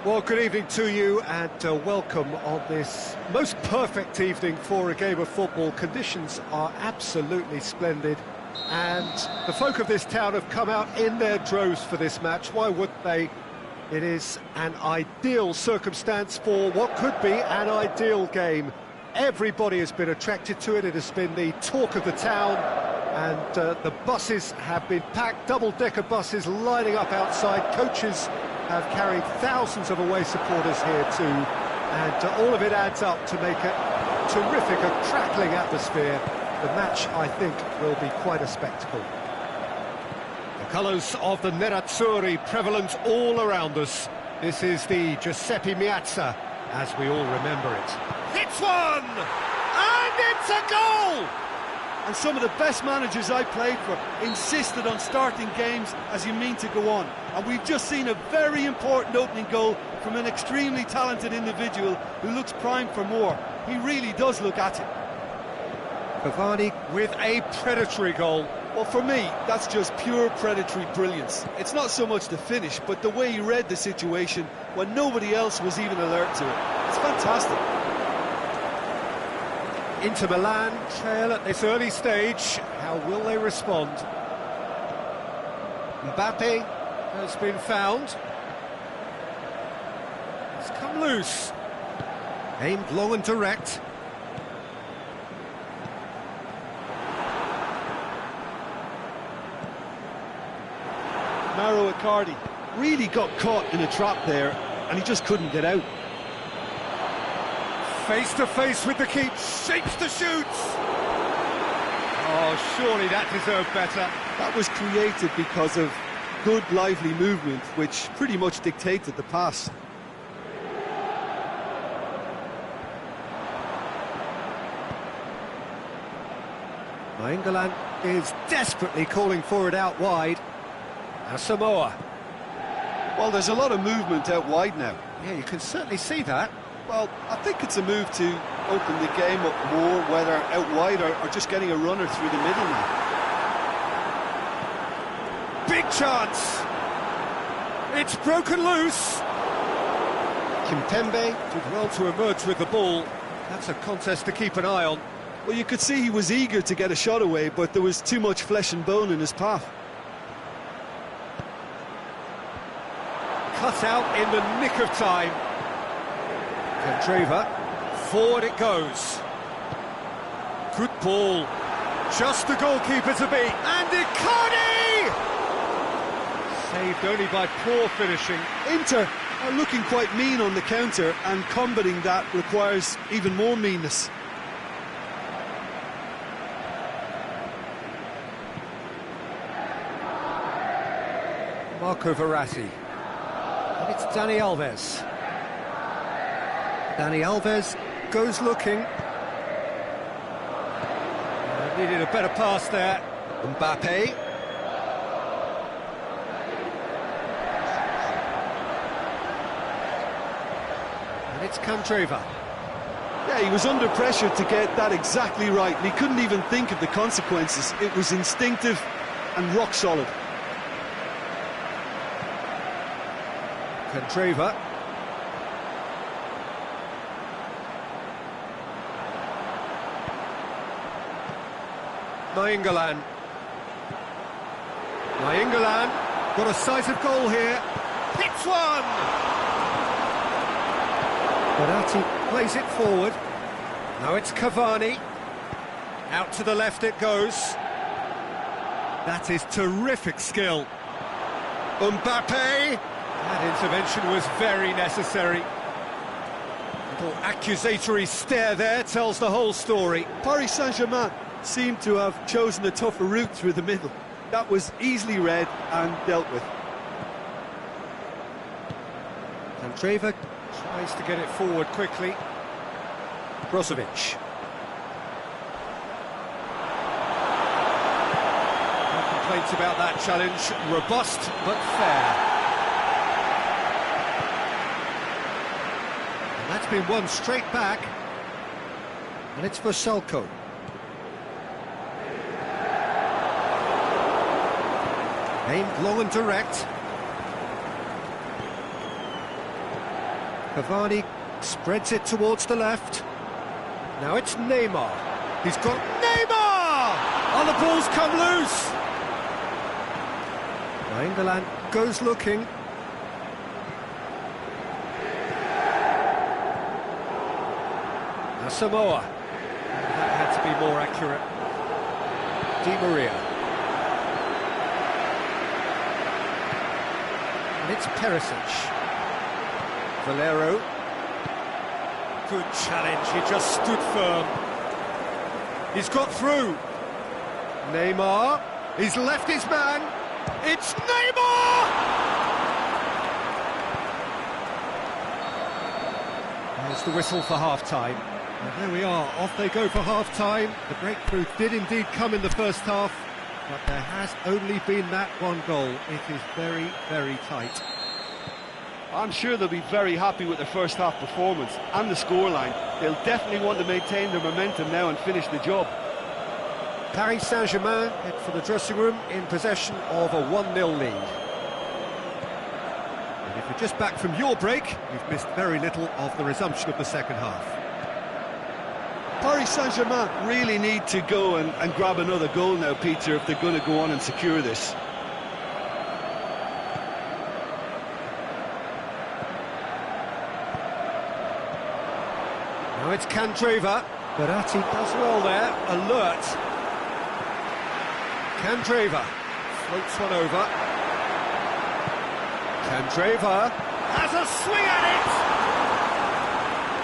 Well, good evening to you and welcome on this most perfect evening for a game of football. Conditions are absolutely splendid and the folk of this town have come out in their droves for this match. Why wouldn't they? It is an ideal circumstance for what could be an ideal game. Everybody has been attracted to it. It has been the talk of the town, and the buses have been packed, double-decker buses lining up outside. Coaches have carried thousands of away supporters here too, and all of it adds up to make a terrific, a crackling atmosphere. The match, I think, will be quite a spectacle. The colours of the Nerazzurri prevalent all around us. This is the Giuseppe Meazza, as we all remember it. Hits one! And it's a goal! And some of the best managers I played for insisted on starting games as you mean to go on. And we've just seen a very important opening goal from an extremely talented individual who looks primed for more. He really does look at it. Cavani with a predatory goal. Well, for me, that's just pure predatory brilliance. It's not so much the finish, but the way he read the situation when nobody else was even alert to it. It's fantastic. Inter Milan trail at this early stage. How will they respond? Mbappe has been found. It's come loose. Aimed long and direct. Mauro Icardi really got caught in a trap there, and he just couldn't get out. Face to face with the keep, shapes to shoot! Oh, surely that deserved better. That was created because of good, lively movement, which pretty much dictated the pass. Nainggolan is desperately calling for it out wide. Now Samoa. Well, there's a lot of movement out wide now. Yeah, you can certainly see that. Well, I think it's a move to open the game up more, whether out wide or just getting a runner through the middle now. Big chance! It's broken loose! Kimpembe did well to emerge with the ball. That's a contest to keep an eye on. Well, you could see he was eager to get a shot away, but there was too much flesh and bone in his path. Cut out in the nick of time. Candreva, forward it goes. Good ball. Just the goalkeeper to beat. And Icardi! Saved only by poor finishing. Inter are looking quite mean on the counter, and combating that requires even more meanness. Marco Verratti. And it's Dani Alves. Dani Alves goes looking. Needed a better pass there. Mbappe. And it's Candreva. Yeah, he was under pressure to get that exactly right, and he couldn't even think of the consequences. It was instinctive and rock solid. Candreva. Nainggolan. Nainggolan got a sight of goal here. Hits one! Verratti plays it forward. Now it's Cavani. Out to the left it goes. That is terrific skill. Mbappe! That intervention was very necessary. Little accusatory stare there tells the whole story. Paris Saint-Germain seemed to have chosen a tougher route through the middle. That was easily read and dealt with. Candreva tries to get it forward quickly. Brozovic. No complaints about that challenge. Robust but fair. And that's been won straight back. And it's for Salko. Aimed long and direct. Cavani spreads it towards the left. Now it's Neymar. He's got Neymar! Oh, the ball's come loose! England goes looking. Samoa. That had to be more accurate. Di Maria. And it's Perisic. Valero. Good challenge, he just stood firm. He's got through. Neymar. He's left his man. It's Neymar! There's the whistle for half-time. And there we are, off they go for half-time. The breakthrough did indeed come in the first half, but there has only been that one goal. It is very, very tight. I'm sure they'll be very happy with their first half performance and the scoreline. They'll definitely want to maintain their momentum now and finish the job. Paris Saint-Germain head for the dressing room in possession of a 1-0 lead. And if you're just back from your break, you've missed very little of the resumption of the second half. Paris Saint-Germain really need to go and grab another goal now, Peter, if they're going to go on and secure this. Now it's Candreva. Verratti does well there, alert. Candreva floats one over. Candreva has a swing at it!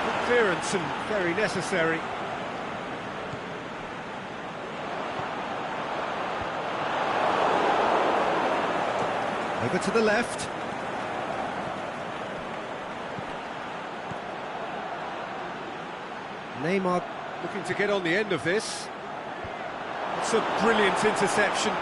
Good clearance and very necessary. Over to the left. Neymar looking to get on the end of this. It's a brilliant interception.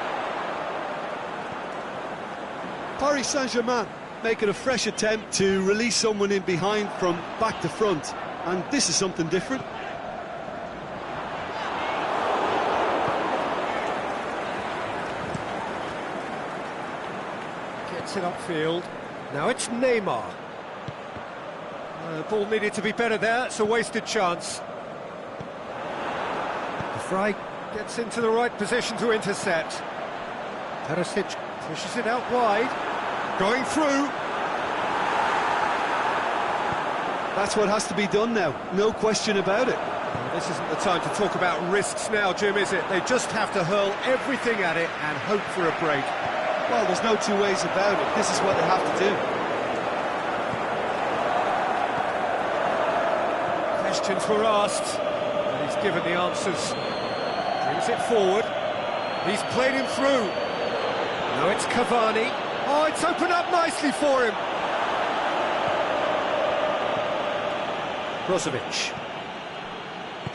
Paris Saint-Germain making a fresh attempt to release someone in behind from back to front, and this is something different. Gets it upfield. Now it's Neymar. The ball needed to be better there, it's a wasted chance. Fry gets into the right position to intercept. Perisic pushes it out wide. Going through. That's what has to be done now, no question about it. Well, this isn't the time to talk about risks now, Jim, is it? They just have to hurl everything at it and hope for a break. Well, there's no two ways about it. This is what they have to do. Questions were asked, and he's given the answers. Brings it forward. He's played him through. Now it's Cavani. Oh, it's opened up nicely for him. Brozovic.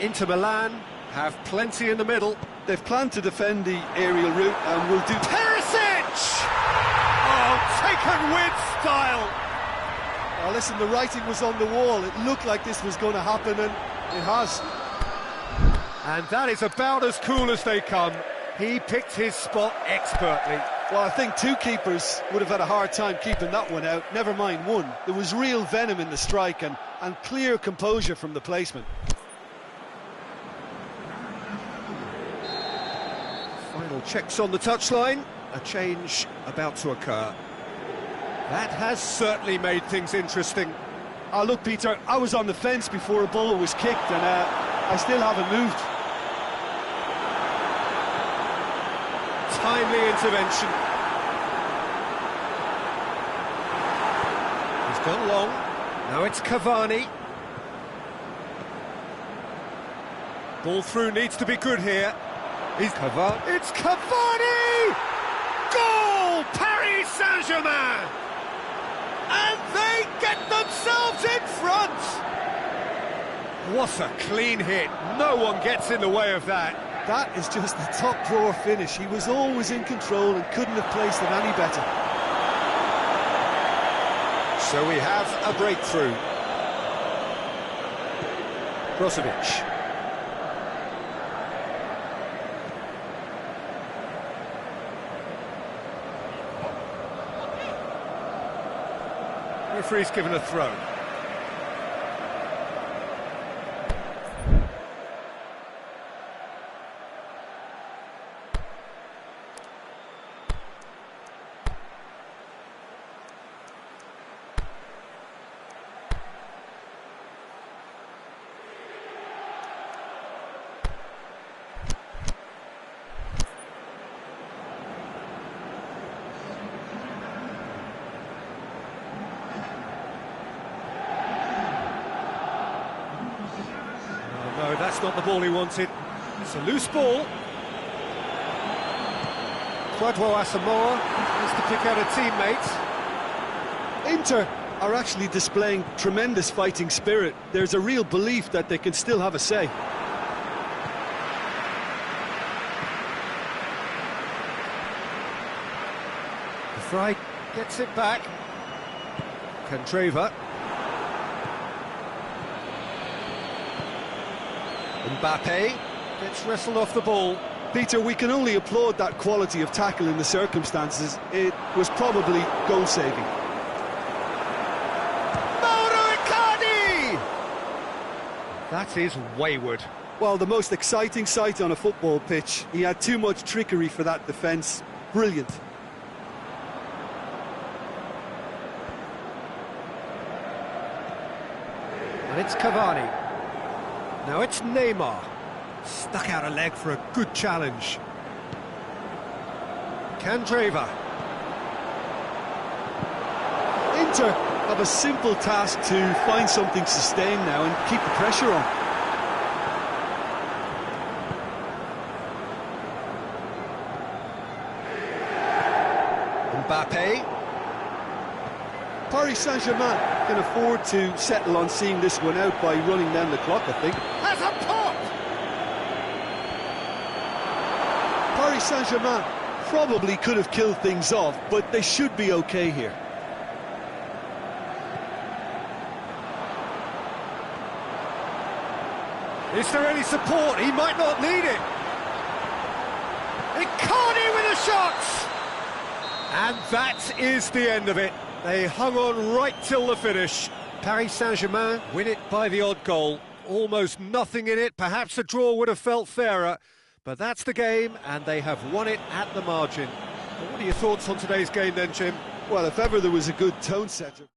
Inter Milan have plenty in the middle. They've planned to defend the aerial route and will do... Perisic! Oh, taken with style. Oh, listen, the writing was on the wall. It looked like this was going to happen, and it has. And that is about as cool as they come. He picked his spot expertly. Well, I think two keepers would have had a hard time keeping that one out, never mind one. There was real venom in the strike and clear composure from the placement. Final checks on the touchline. A change about to occur. That has certainly made things interesting. Oh, look, Peter, I was on the fence before a ball was kicked, and I still haven't moved. Timely intervention. He's gone long. Now it's Cavani. Ball through needs to be good here. He's Cavani. It's Cavani! Goal! Paris Saint-Germain! And they get themselves in front! What a clean hit. No one gets in the way of that. That is just the top drawer finish. He was always in control and couldn't have placed it any better. So we have a breakthrough. Brozovic. Referee's given a throw. No, that's not the ball he wanted. It's a loose ball. Kwadwo Asamoah needs to pick out a teammate. Inter are actually displaying tremendous fighting spirit. There's a real belief that they can still have a say. Fry gets it back. Candreva. Mbappe gets wrestled off the ball. Peter, we can only applaud that quality of tackle in the circumstances. It was probably goal-saving. Mauro Icardi! That is wayward. Well, the most exciting sight on a football pitch. He had too much trickery for that defence. Brilliant. And it's Cavani. Now it's Neymar. Stuck out a leg for a good challenge. Candreva. Inter have a simple task to find something sustained now and keep the pressure on. Mbappe. Paris Saint-Germain can afford to settle on seeing this one out by running down the clock, I think. Has a pop! Paris Saint-Germain probably could have killed things off, but they should be okay here. Is there any support? He might not need it. Icardi with a shot! And that is the end of it. They hung on right till the finish. Paris Saint-Germain win it by the odd goal. Almost nothing in it. Perhaps a draw would have felt fairer. But that's the game, and they have won it at the margin. Well, what are your thoughts on today's game then, Jim? Well, if ever there was a good tone setter...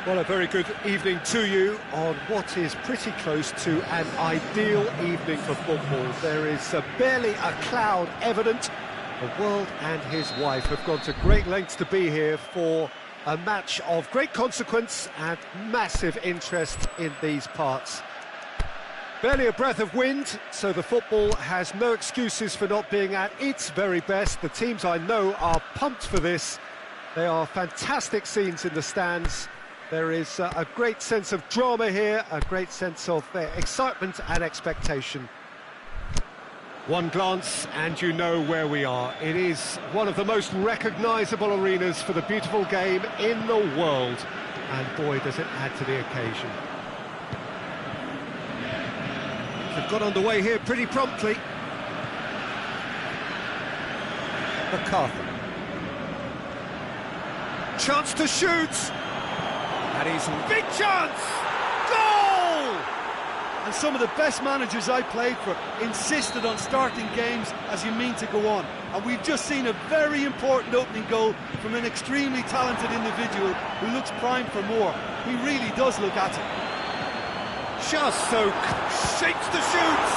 Well, a very good evening to you on what is pretty close to an ideal evening for football. There is barely a cloud evident. The world and his wife have gone to great lengths to be here for a match of great consequence and massive interest in these parts. Barely a breath of wind, so the football has no excuses for not being at its very best. The teams I know are pumped for this. They are fantastic scenes in the stands. There is a great sense of drama here, a great sense of excitement and expectation. One glance and you know where we are. It is one of the most recognisable arenas for the beautiful game in the world. And boy, does it add to the occasion. They've got underway here pretty promptly. McCarthy. Chance to shoot. That is a big chance! Goal! And some of the best managers I played for insisted on starting games as you mean to go on. And we've just seen a very important opening goal from an extremely talented individual who looks primed for more. He really does look at it. Just so shakes the shoots.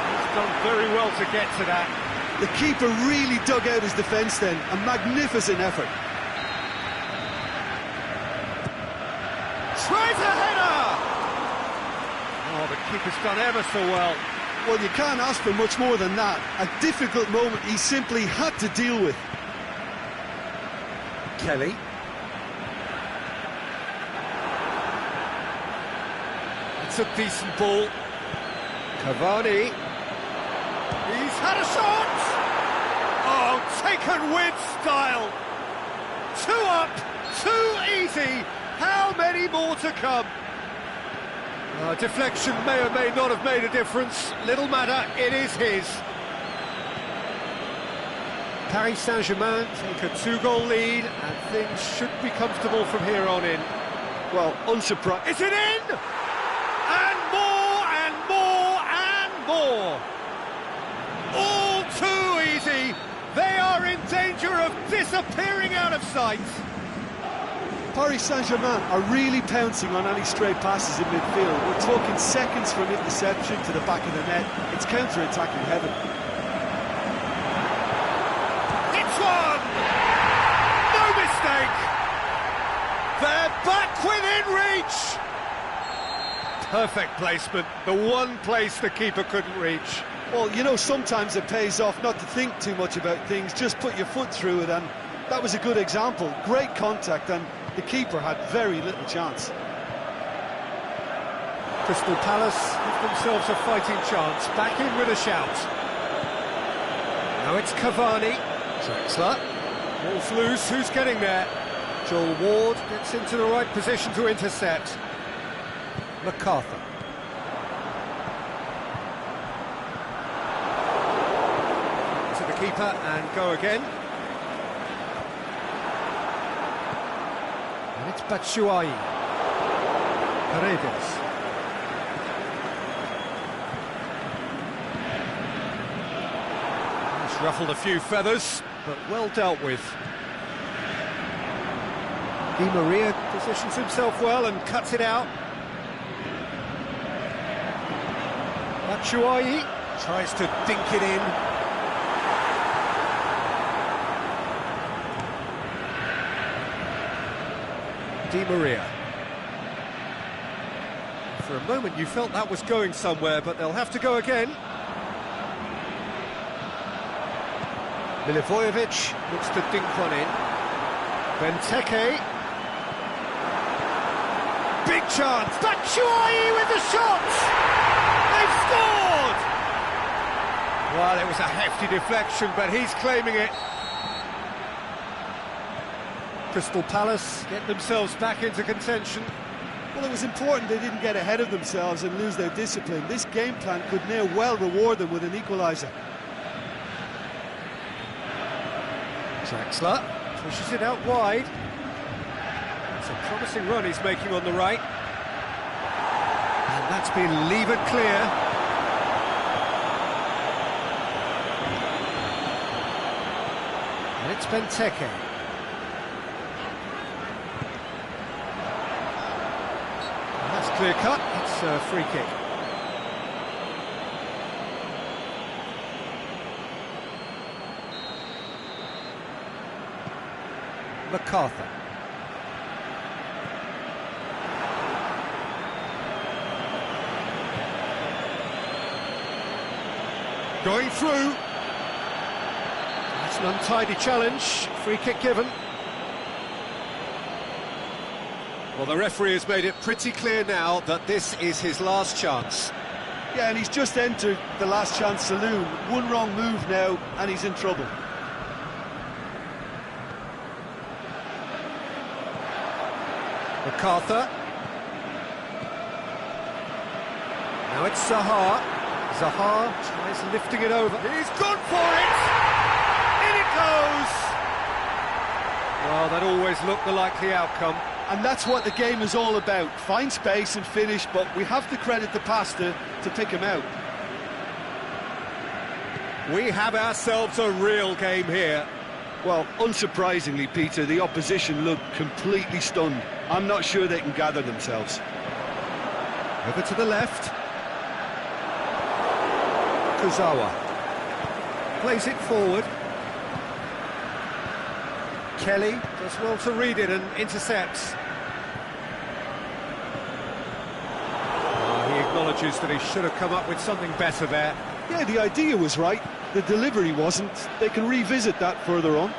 He's done very well to get to that. The keeper really dug out his defence then. A magnificent effort. Tries a header! Oh, the keeper's done ever so well. Well, you can't ask for much more than that. A difficult moment he simply had to deal with. Kelly. It's a decent ball. Cavani. He's had a shot! Oh, taken with style. 2 up, 2 easy. How many more to come? Deflection may or may not have made a difference. Little matter, it is his. Paris Saint-Germain take a 2-goal lead and things should be comfortable from here on in. Well, unsurprised. Is it in? And more and more and more. All too easy. They are in danger of disappearing out of sight. Paris Saint-Germain are really pouncing on any stray passes in midfield. We're talking seconds from interception to the back of the net. It's counter-attacking heaven. It's one! No mistake! They're back within reach! Perfect placement, the one place the keeper couldn't reach. Well, you know, sometimes it pays off not to think too much about things, just put your foot through it, and that was a good example. Great contact, and the keeper had very little chance. Crystal Palace give themselves a fighting chance, back in with a shout. Now it's Cavani. Draxler. Ball's loose, who's getting there? Joel Ward gets into the right position to intercept. McCarthy. To the keeper and go again. And it's Batshuayi. Paredes. He's ruffled a few feathers, but well dealt with. Di Maria positions himself well and cuts it out. Batshuayi tries to dink it in. Di Maria. For a moment you felt that was going somewhere, but they'll have to go again. Milivojevic looks to dink one in. Benteke. Big chance. Batshuayi with the shot! They've scored! Well, it was a hefty deflection, but he's claiming it. Crystal Palace get themselves back into contention. Well, it was important they didn't get ahead of themselves and lose their discipline. This game plan could now well reward them with an equaliser. Draxler pushes it out wide. It's a promising run he's making on the right. And that's been levered clear. And it's Benteke. clear cut, it's a free kick. MacArthur. Going through. That's an untidy challenge. Free kick given. Well, the referee has made it pretty clear now that this is his last chance. Yeah, and he's just entered the last chance saloon. One wrong move now, and he's in trouble. MacArthur. Now it's Zaha. Zaha tries lifting it over. He's gone for it! In it goes! Well, that always looked the likely outcome. And that's what the game is all about. Find space and finish, but we have to credit the passer to pick him out. We have ourselves a real game here. Well, unsurprisingly, Peter, the opposition look completely stunned. I'm not sure they can gather themselves. Over to the left. Kurzawa plays it forward. Kelly does well to read it and intercepts. He acknowledges that he should have come up with something better there. Yeah, the idea was right. The delivery wasn't. They can revisit that further on.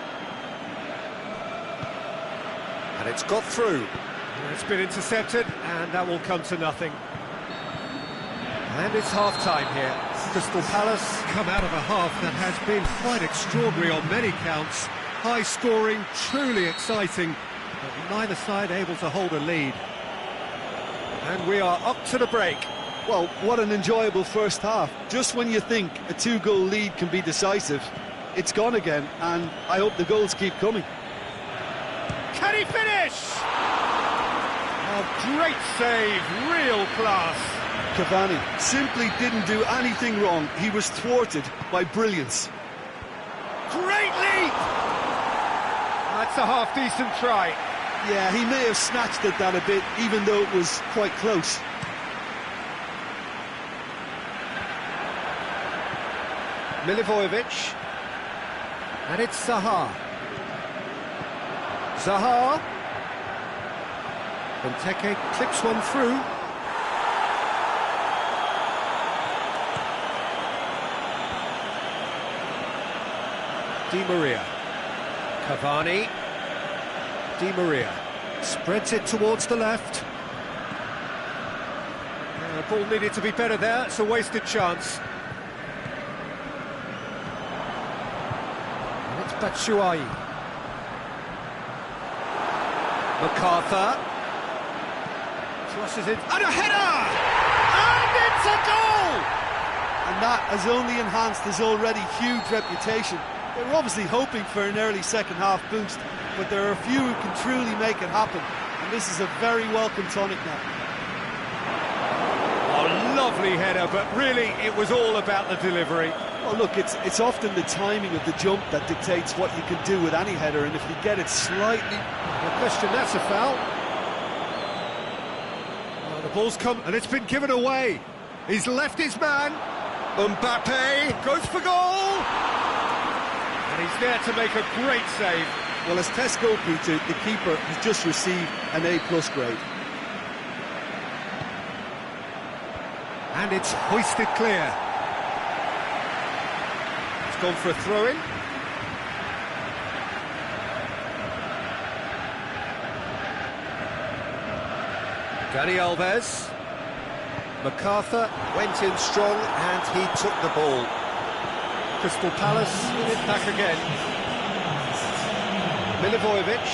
And it's got through. It's been intercepted, and that will come to nothing. And it's half-time here. Crystal Palace come out of a half that has been quite extraordinary on many counts. High-scoring, truly exciting, but neither side able to hold a lead. And we are up to the break. Well, what an enjoyable first half. Just when you think a two-goal lead can be decisive, it's gone again, and I hope the goals keep coming. Can he finish? Oh, great save, real class. Cavani simply didn't do anything wrong. He was thwarted by brilliance. Great leap! That's a half-decent try. Yeah, he may have snatched at that a bit, even though it was quite close. Milivojevic. And it's Zaha. Zaha. Benteke clips one through. Di Maria. Cavani. Di Maria spreads it towards the left. The ball needed to be better there. It's a wasted chance. And it's Batshuayi. MacArthur crosses it and a header, and it's a goal. And that has only enhanced his already huge reputation. They were obviously hoping for an early second-half boost, but there are a few who can truly make it happen, and this is a very welcome tonic now. Oh, lovely header, but really it was all about the delivery. Well, look, it's often the timing of the jump that dictates what you can do with any header, and if you get it slightly... No question, that's a foul. Well, the ball's come, and it's been given away. He's left his man. Mbappe goes for goal. And he's there to make a great save. Well, as Tesco, Peter, the keeper has just received an A+ grade. And it's hoisted clear. It's gone for a throw-in. Dani Alves. MacArthur went in strong and he took the ball. Crystal Palace with it back again. Milivojevic.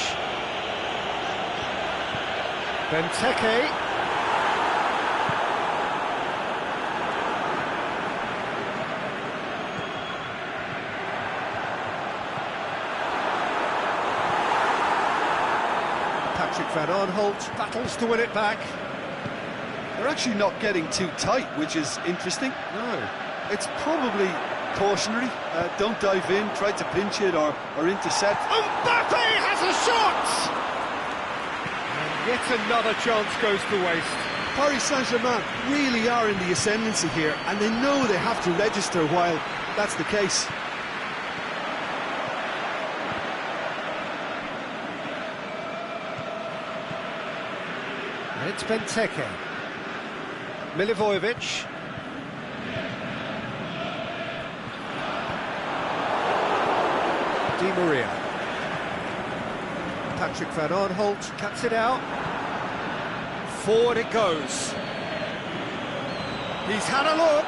Benteke. Patrick Van Aanholt battles to win it back. They're actually not getting too tight, which is interesting. No. It's probably cautionary. Don't dive in, try to pinch it or intercept. Mbappe has a shot! And yet another chance goes to waste. Paris Saint-Germain really are in the ascendancy here, and they know they have to register while that's the case. And it's Benteke. Milivojevic. Di Maria. Patrick van Aanholt cuts it out. Forward it goes. He's had a look.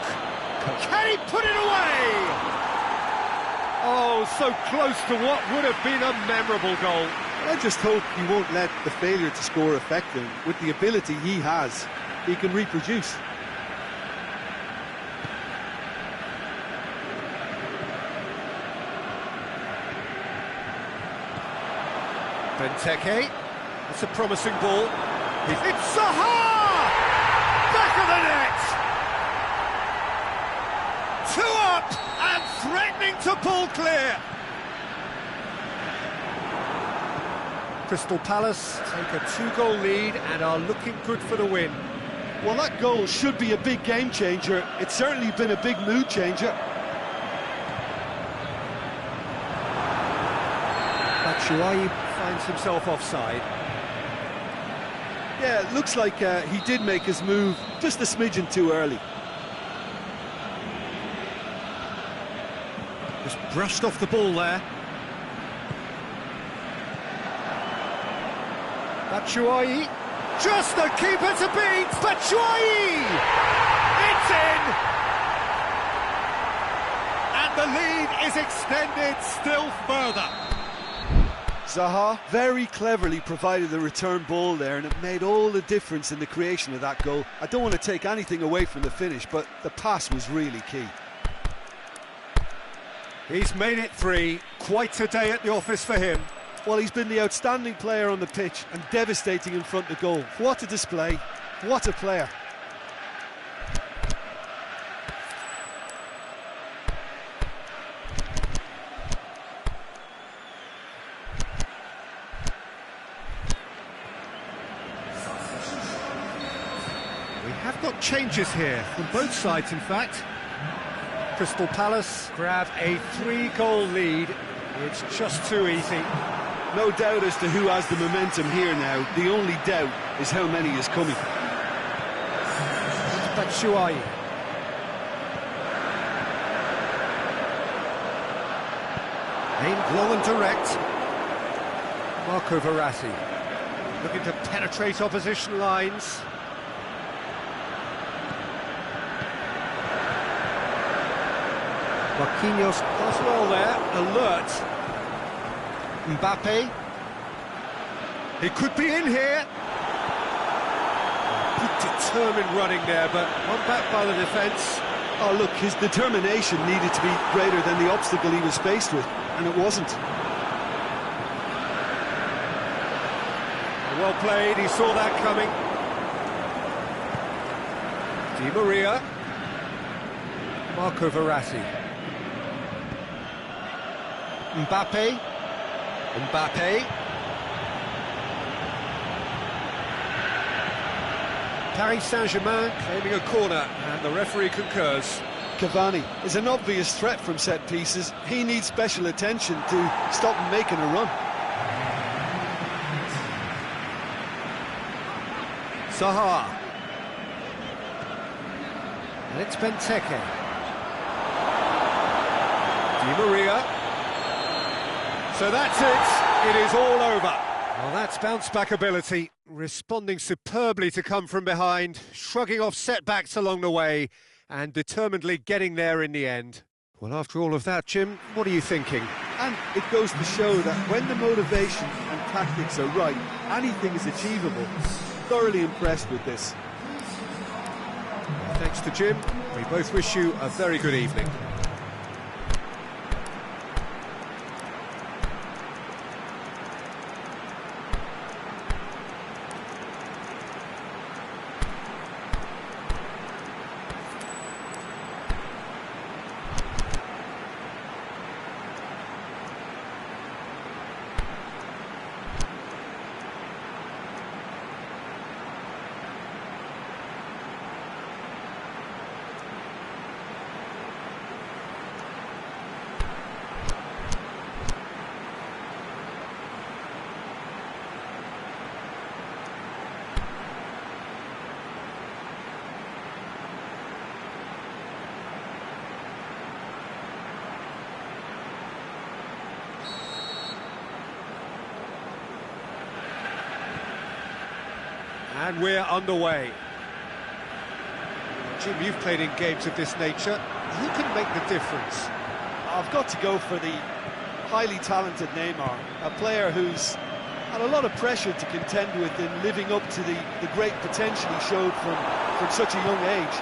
Can he put it away? Oh, so close to what would have been a memorable goal. I just hope he won't let the failure to score affect him. With the ability he has, he can reproduce. Benteke. It's a promising ball. It's Zaha! Back of the net! 2 up and threatening to pull clear. Crystal Palace take a 2-goal lead and are looking good for the win. Well, that goal should be a big game changer. It's certainly been a big mood changer. Batshuayi finds himself offside. Yeah, it looks like he did make his move just a smidgen too early. Just brushed off the ball there. Batshuayi, just the keeper to beat. Batshuayi, it's in, and the lead is extended still further. Zaha very cleverly provided the return ball there, and it made all the difference in the creation of that goal. I don't want to take anything away from the finish, but the pass was really key. He's made it 3, quite a day at the office for him. Well, he's been the outstanding player on the pitch and devastating in front of goal. What a display, what a player. We have got changes here, from both sides in fact. Crystal Palace grab a 3-goal lead. It's just too easy. No doubt as to who has the momentum here now. The only doubt is how many is coming. Batshuayi. Aimed long and direct. Marco Verratti looking to penetrate opposition lines. Marquinhos does well there, alert. Mbappe. He could be in here. Good determined running there, but one back by the defence. Oh, look, his determination needed to be greater than the obstacle he was faced with, and it wasn't. Well played, he saw that coming. Di Maria. Marco Verratti. Mbappe. Paris Saint-Germain claiming a corner, and the referee concurs. Cavani is an obvious threat from set pieces. He needs special attention to stop him making a run. Zaha. And it's Benteke. Di Maria. So that's it. It is all over. Well, that's bounce-back ability, responding superbly to come from behind, shrugging off setbacks along the way, and determinedly getting there in the end. Well, after all of that, Jim, what are you thinking? And it goes to show that when the motivation and tactics are right, anything is achievable. Thoroughly impressed with this. Thanks to Jim. We both wish you a very good evening. And we're underway. Jim, you've played in games of this nature. Who can make the difference? I've got to go for the highly talented Neymar, a player who's had a lot of pressure to contend with in living up to the great potential he showed from such a young age.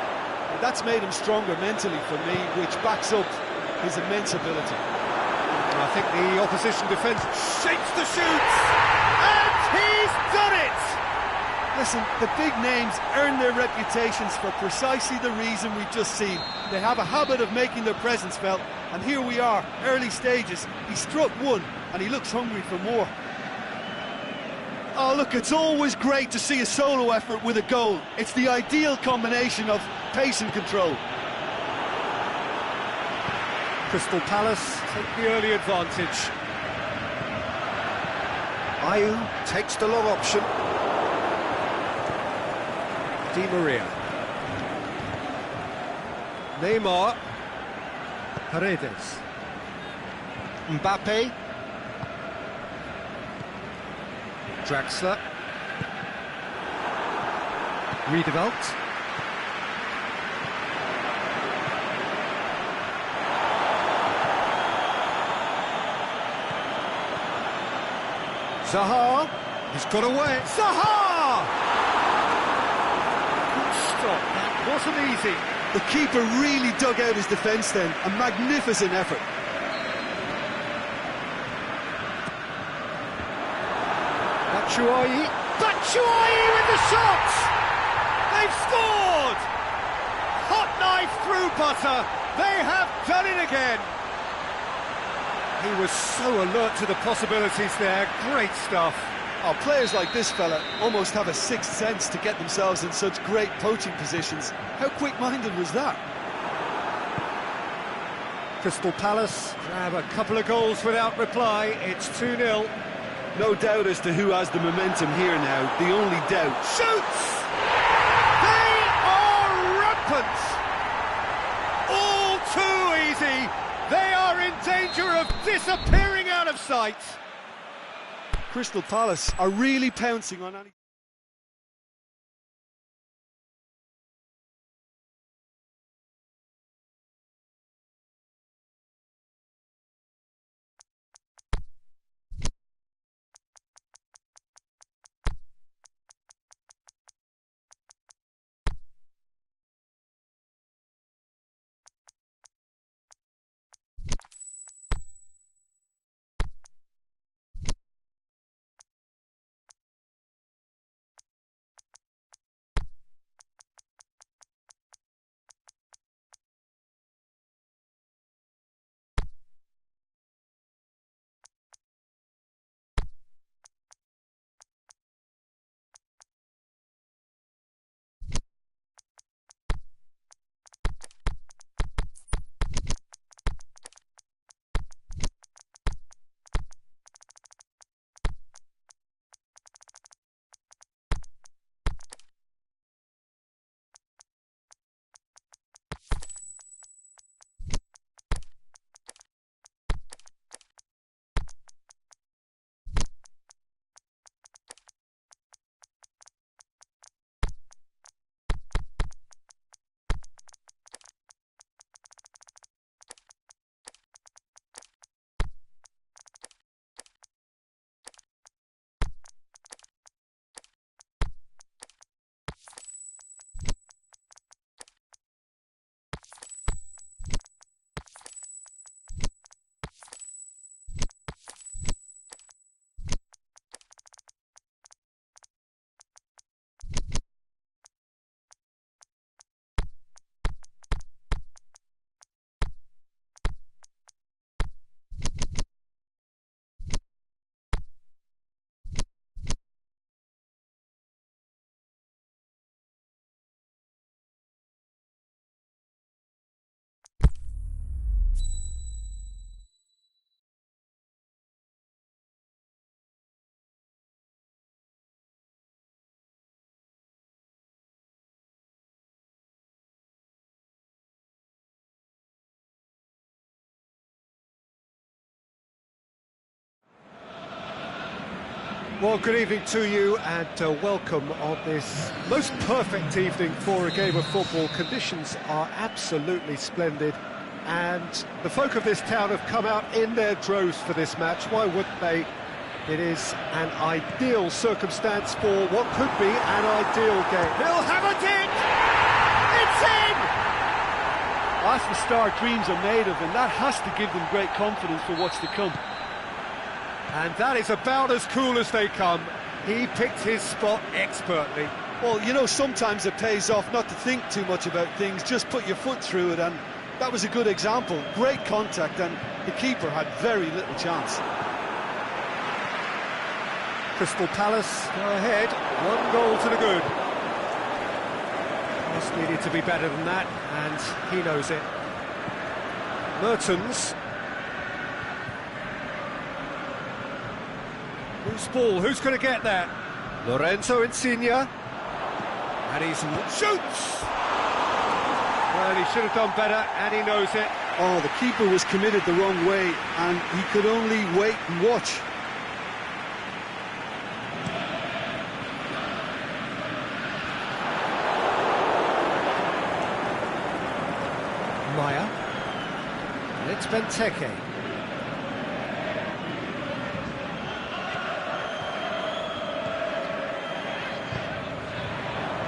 And that's made him stronger mentally for me, which backs up his immense ability. I think the opposition defence shakes the shoots, and he's done it! Listen, the big names earn their reputations for precisely the reason we've just seen. They have a habit of making their presence felt, and here we are, early stages. He struck one, and he looks hungry for more. Oh, look, it's always great to see a solo effort with a goal. It's the ideal combination of pace and control. Crystal Palace take the early advantage. Ayew takes the long option. Di Maria. Neymar. Paredes. Mbappe. Draxler. Riedewald. Zaha. He's got away. Zaha! Good stop. That wasn't easy. The keeper really dug out his defence then. A magnificent effort. Batshuayi. Batshuayi with the shot! They've scored! Hot knife through butter. They have done it again. He was so alert to the possibilities there. Great stuff. Oh, players like this fella almost have a sixth sense to get themselves in such great poaching positions. How quick-minded was that? Crystal Palace grab a couple of goals without reply. It's 2-0. No doubt as to who has the momentum here now. The only doubt. Shoots! They are rampant! All too easy! They are in danger of disappearing out of sight! Crystal Palace are really pouncing on any... Well, good evening to you and welcome on this most perfect evening for a game of football. Conditions are absolutely splendid and the folk of this town have come out in their droves for this match. Why wouldn't they? It is an ideal circumstance for what could be an ideal game. He'll have it! It's in! That's the start dreams are made of, and that has to give them great confidence for what's to come. And that is about as cool as they come. He picked his spot expertly. Well, you know, sometimes it pays off not to think too much about things, just put your foot through it, and that was a good example. Great contact, and the keeper had very little chance. Crystal Palace go ahead, 1 goal to the good. Just needed to be better than that, and he knows it. Mertens. Loose ball, who's going to get that? Lorenzo Insigne. And he shoots! Well, he should have done better, and he knows it. Oh, the keeper was committed the wrong way, and he could only wait and watch. Maya. And it's Benteke.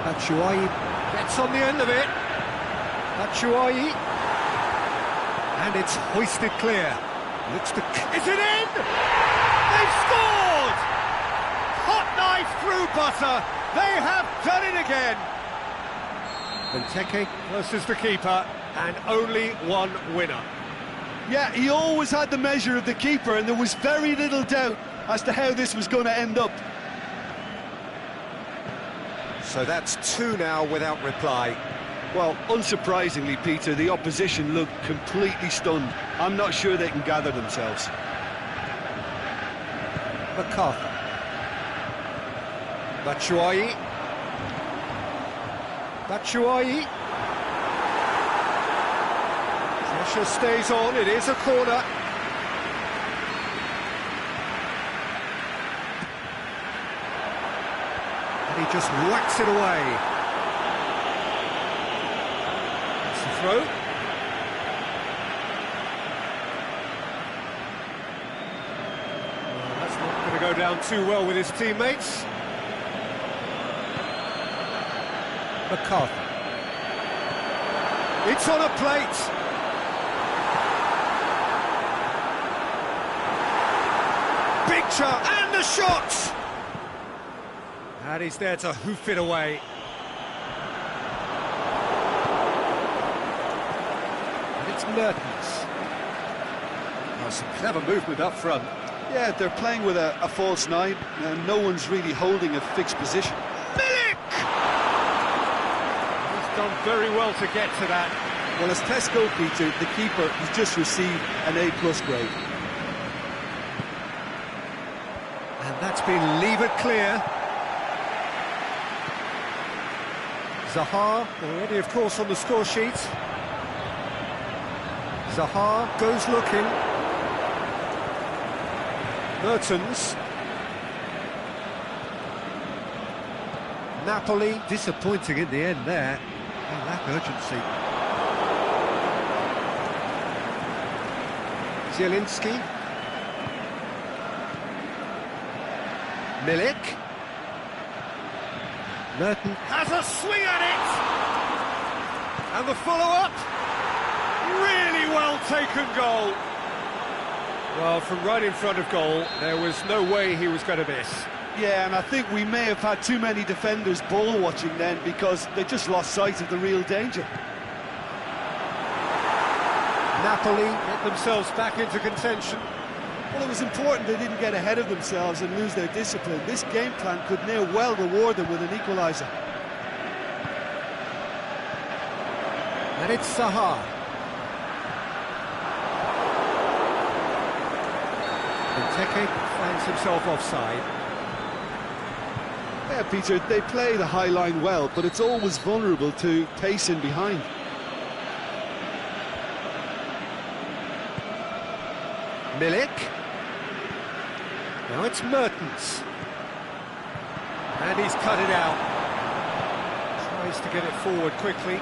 Batshuayi gets on the end of it. Batshuayi. And it's hoisted clear. Looks to... Is it in? They've scored! Hot knife through butter. They have done it again. Benteke versus the keeper, and only one winner. Yeah, he always had the measure of the keeper, and there was very little doubt as to how this was going to end up. So that's 2 now without reply. Well, unsurprisingly, Peter, the opposition looked completely stunned. I'm not sure they can gather themselves. MacArthur. Batshuayi. Batshuayi. Pressure stays on, it is a corner. And he just whacks it away. It's the throw. Well, that's not going to go down too well with his teammates. MacArthur. It's on a plate. Big shot and the shot. And he's there to hoof it away. And it's Mertens. Oh, some clever movement up front. Yeah, they're playing with a false 9, and no one's really holding a fixed position. Milik! He's done very well to get to that. Well, as tests go, Peter, the keeper has just received an A+ grade. And that's been levered clear. Zaha already, of course, on the score sheet. Zaha goes looking. Mertens. Napoli disappointing in the end there. They lack urgency. Zielinski. Milik. Mertens has a swing at it! And the follow-up, really well taken goal. Well, from right in front of goal, there was no way he was going to miss. Yeah, and I think we may have had too many defenders ball watching then, because they just lost sight of the real danger. Napoli get themselves back into contention. Well, it was important they didn't get ahead of themselves and lose their discipline. This game plan could near well reward them with an equaliser. And it's Zaha. Benteke finds himself offside. Yeah, Peter, they play the high line well, but it's always vulnerable to pace in behind. Milik. Now it's Mertens. And he's cut it out. Tries to get it forward quickly.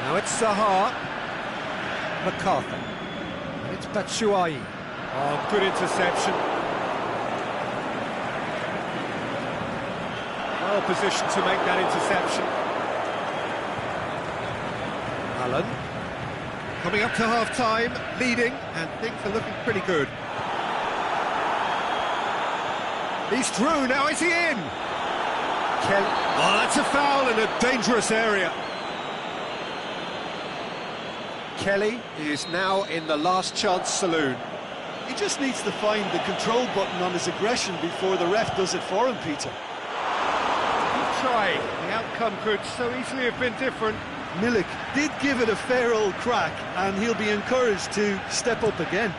Now it's Zaha. MacArthur. And it's Batshuayi. Oh, good interception. Well positioned to make that interception. Allen. Coming up to half-time, leading, and things are looking pretty good. He's through, now is he in? Kelly. Oh, that's a foul in a dangerous area. Kelly is now in the last chance saloon. He just needs to find the control button on his aggression before the ref does it for him, Peter. Good try. The outcome could so easily have been different. Milik did give it a fair old crack, and he'll be encouraged to step up again.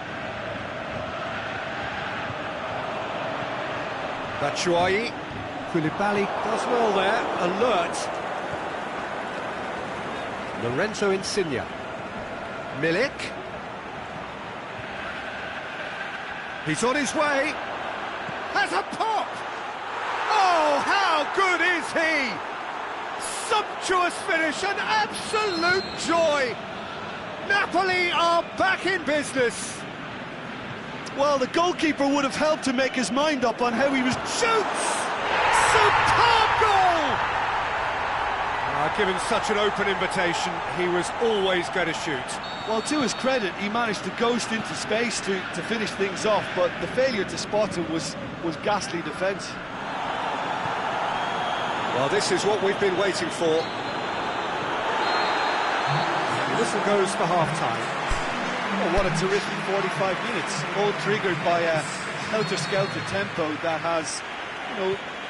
Batshuayi. Koulibaly does well there, alert. Lorenzo Insigne. Milik. He's on his way. Has a pop! Oh, how good is he! Sumptuous finish, an absolute joy! Napoli are back in business. Well, the goalkeeper would have helped to make his mind up on how he was... Shoots! Superb goal! Given such an open invitation, he was always going to shoot. Well, to his credit, he managed to ghost into space to finish things off, but the failure to spot him was ghastly defence. Well, this is what we've been waiting for. The whistle goes for half-time. Oh, what a terrific 45 minutes, all triggered by a helter-skelter tempo that has,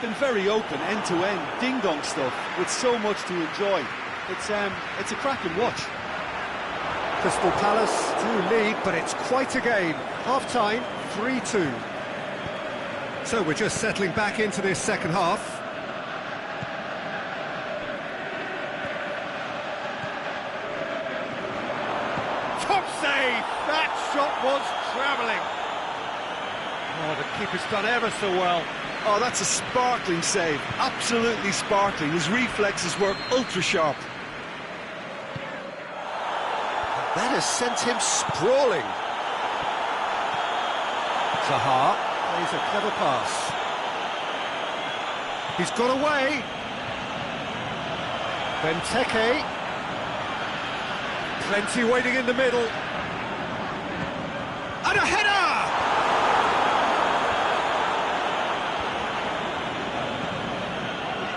been very open, end-to-end, ding-dong stuff, with so much to enjoy. It's a cracking watch. Crystal Palace do lead, but it's quite a game. Half-time, 3-2. So we're just settling back into this second half. Top save! That shot was travelling. Oh, the keeper's done ever so well. Oh, that's a sparkling save, absolutely sparkling. His reflexes were ultra-sharp. That has sent him sprawling. Zaha plays a clever pass. He's got away. Benteke. Plenty waiting in the middle. And a header!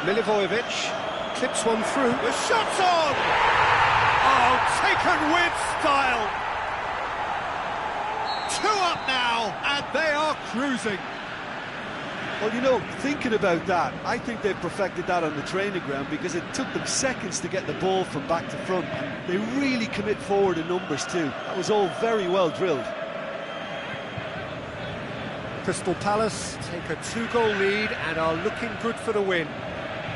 Milivojevic clips one through. The shot's on! Oh, taken with style! 2 up now, and they are cruising. Well, thinking about that, I think they've perfected that on the training ground because it took them seconds to get the ball from back to front, and they really commit forward in numbers too. That was all very well drilled. Crystal Palace take a 2-goal lead and are looking good for the win.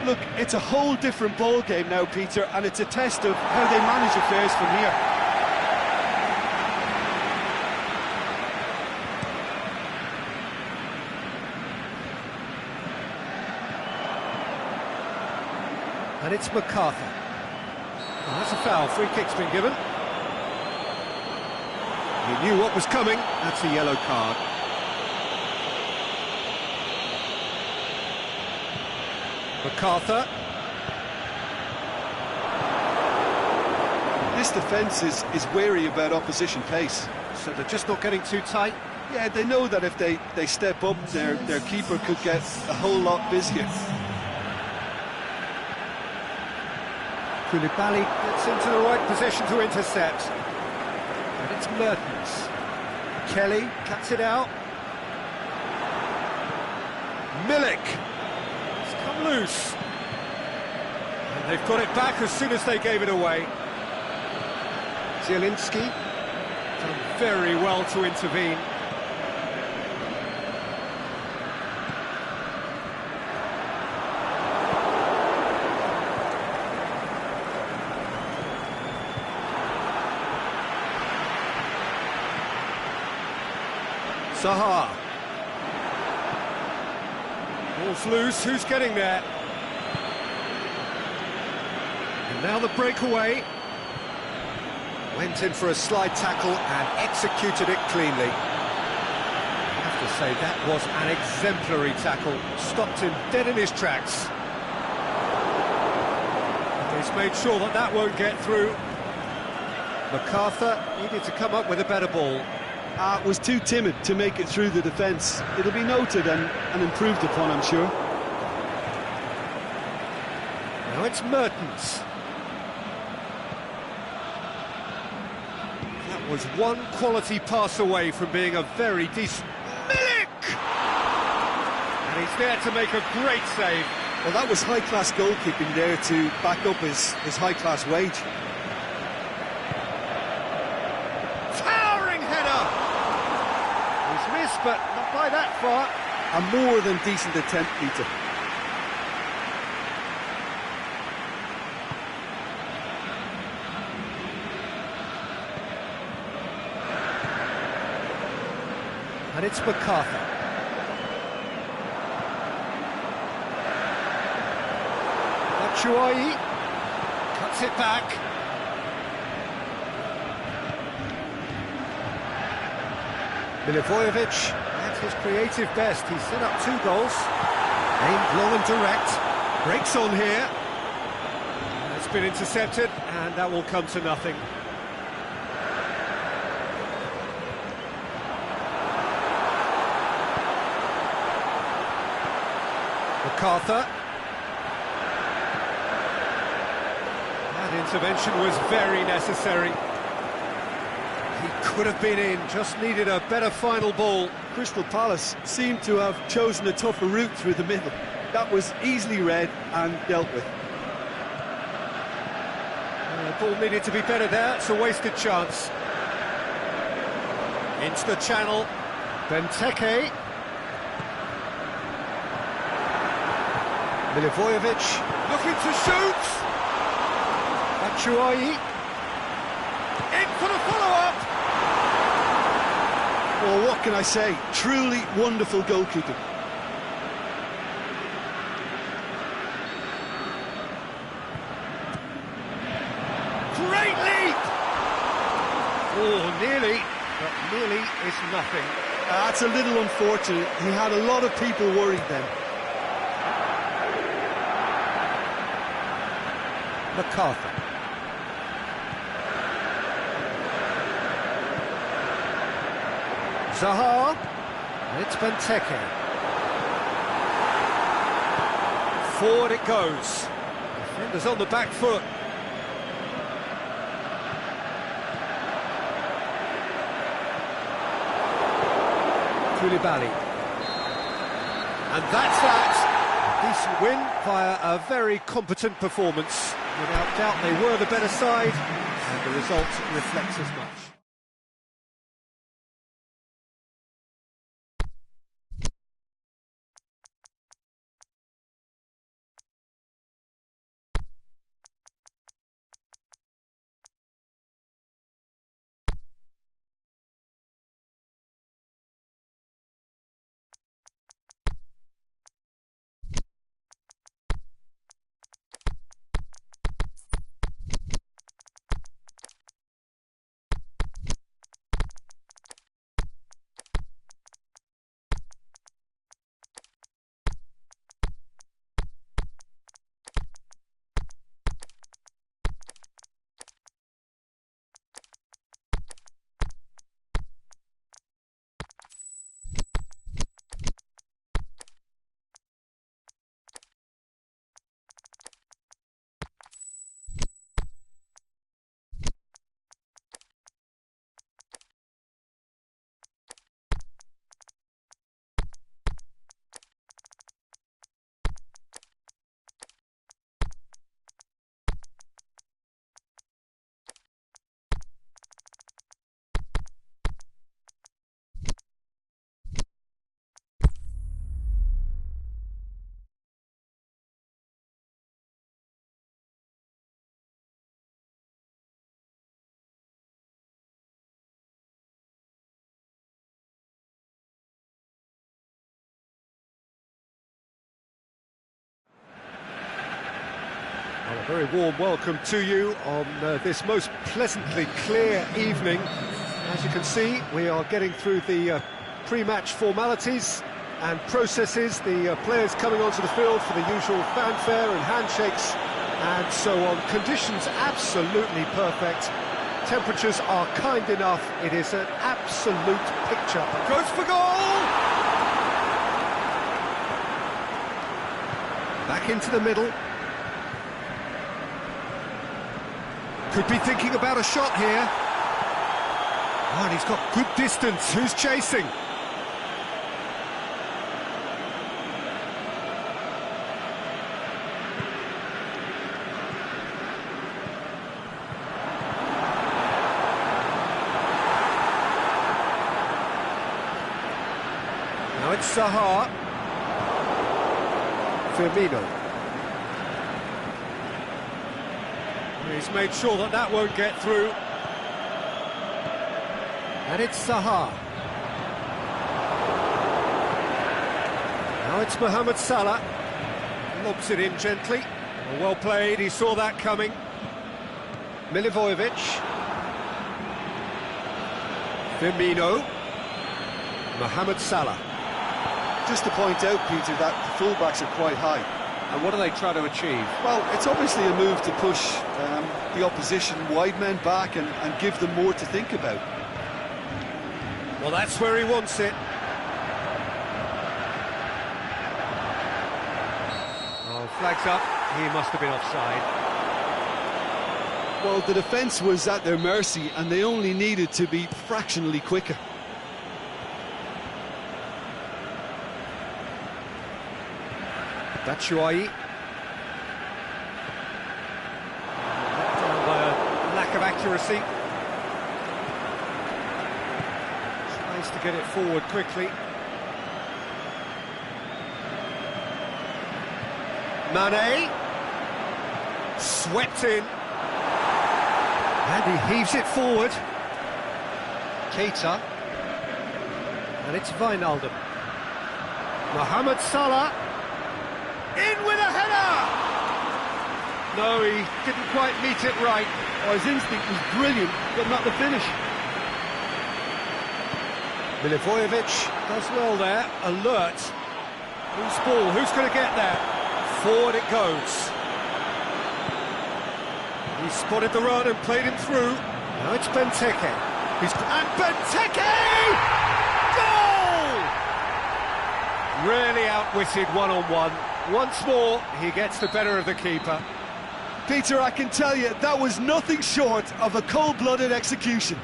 Look, it's a whole different ball game now, Peter, and it's a test of how they manage affairs from here. And it's MacArthur. Oh, that's a foul. Free kick's been given. He knew what was coming. That's a yellow card. MacArthur. This defence is wary about opposition pace. So they're just not getting too tight? Yeah, they know that if they step up, their keeper could get a whole lot busier. Koulibaly gets into the right position to intercept. And it's Mertens. Kelly cuts it out. Milik. Loose, and they've got it back as soon as they gave it away. Zielinski done very well to intervene. Zaha. Ball's loose, who's getting there? And now the breakaway. Went in for a slide tackle and executed it cleanly. I have to say, that was an exemplary tackle. Stopped him dead in his tracks. He's made sure that that won't get through. MacArthur needed to come up with a better ball. Was too timid to make it through the defence. It'll be noted and improved upon, I'm sure. Now it's Mertens. That was one quality pass away from being a very decent... Milik! And he's there to make a great save. Well, that was high-class goalkeeping there to back up his high-class wage. Towering header! He's missed, but not by that far. A more than decent attempt, Peter. And it's MacArthur. Batshuayi cuts it back. Milivojevic at his creative best. He set up 2 goals. Aimed long and direct. Breaks on here. It's been intercepted, and that will come to nothing. MacArthur. That intervention was very necessary. He could have been in, just needed a better final ball. Crystal Palace seemed to have chosen a tougher route through the middle. That was easily read and dealt with. The ball needed to be better there, it's a wasted chance. Into the channel, Benteke. Milivojevic looking to shoot. Batshuayi in for the follow-up. Well, what can I say? Truly wonderful goalkeeping. Great leap! Oh, nearly, but nearly is nothing. That's a little unfortunate. He had a lot of people worried then. MacArthur. Zaha. It's Benteke. Forward it goes. Defenders on the back foot. Koulibaly. And that's that. A decent win via a very competent performance. Without doubt, they were the better side, and the result reflects as much. A very warm welcome to you on this most pleasantly clear evening. As you can see, we are getting through the pre-match formalities and processes, the players coming onto the field for the usual fanfare and handshakes and so on. Conditions absolutely perfect. Temperatures are kind enough. It is an absolute picture. Goes for goal! Back into the middle. Could be thinking about a shot here. Oh, and he's got good distance. Who's chasing? Now it's Zaha. Firmino. He's made sure that that won't get through. And it's Zaha. Now it's Mohamed Salah. Lobs it in gently. Well played, he saw that coming. Milivojevic. Firmino. Mohamed Salah. Just to point out, Peter, that the fullbacks are quite high. And what do they try to achieve? Well, it's obviously a move to push the opposition wide men back and give them more to think about. Well, that's where he wants it. Oh, flags up. He must have been offside. Well, the defence was at their mercy and they only needed to be fractionally quicker. Batshuayi. Lack of accuracy. Tries to get it forward quickly. Mane. Swept in. And he heaves it forward. Keita. And it's Wijnaldum. Mohamed Salah. In with a header! No, he didn't quite meet it right. Oh, his instinct was brilliant, but not the finish. Milivojevic does well there, alert. Who's ball? Who's going to get there? Forward it goes. He spotted the run and played him through. Now it's Benteke. And Benteke! Goal! Really outwitted one-on-one. Once more, he gets the better of the keeper. Peter, I can tell you, that was nothing short of a cold-blooded execution.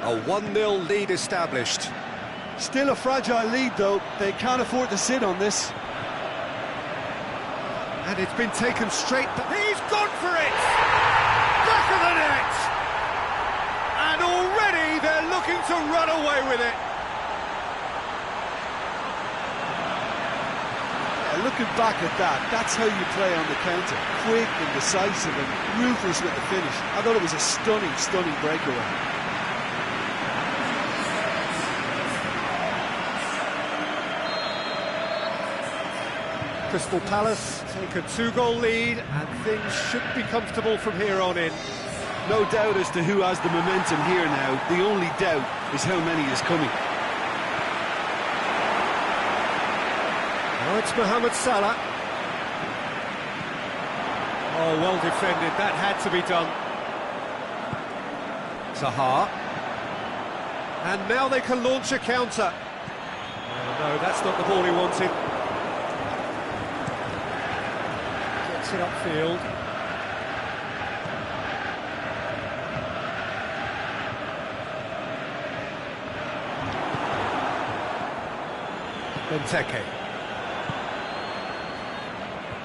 A 1-0 lead established. Still a fragile lead, though. They can't afford to sit on this. And it's been taken straight, but he's gone for it! Back of the net! And already they're looking to run away with it. Looking back at that, that's how you play on the counter. Quick and decisive and ruthless with the finish. I thought it was a stunning, stunning breakaway. Crystal Palace take a 2-goal lead and things should be comfortable from here on in. No doubt as to who has the momentum here now. The only doubt is how many is coming. Now it's Mohamed Salah. Oh, well defended. That had to be done. Zaha. And now they can launch a counter. Oh, no, that's not the ball he wanted. Gets it upfield. Benteke.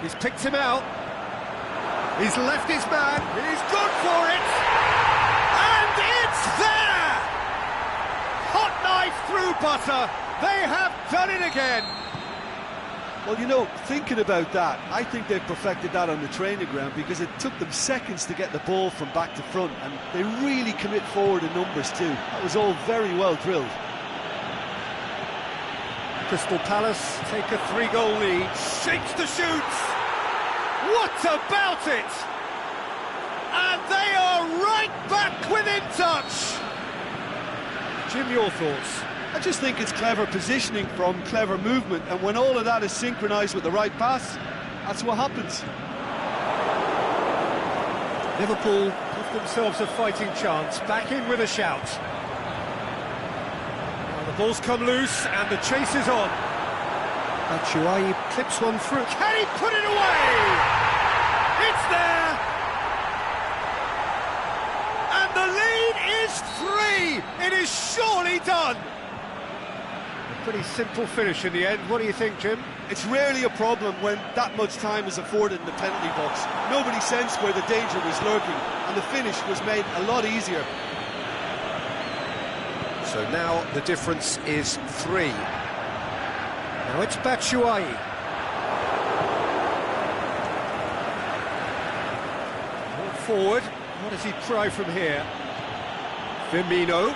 He's picked him out. He's left his man. He's gone for it. And it's there! Hot knife through butter. They have done it again. Well, you know, thinking about that, I think they've perfected that on the training ground because it took them seconds to get the ball from back to front, and they really commit forward in numbers too. That was all very well drilled. Crystal Palace take a 3-goal lead. Shakes to shoot. What about it? And they are right back within touch. Jim, your thoughts? I just think it's clever positioning from clever movement, and when all of that is synchronised with the right pass, that's what happens. Liverpool give themselves a fighting chance, back in with a shout. Now the ball's come loose and the chase is on. Batshuayi clips one through. Can he put it away? It's there! And the lead is 3! It is surely done! A pretty simple finish in the end. What do you think, Jim? It's rarely a problem when that much time is afforded in the penalty box. Nobody sensed where the danger was lurking, and the finish was made a lot easier. So now the difference is 3. Now it's Batshuayi. Forward. What does he try from here? Firmino.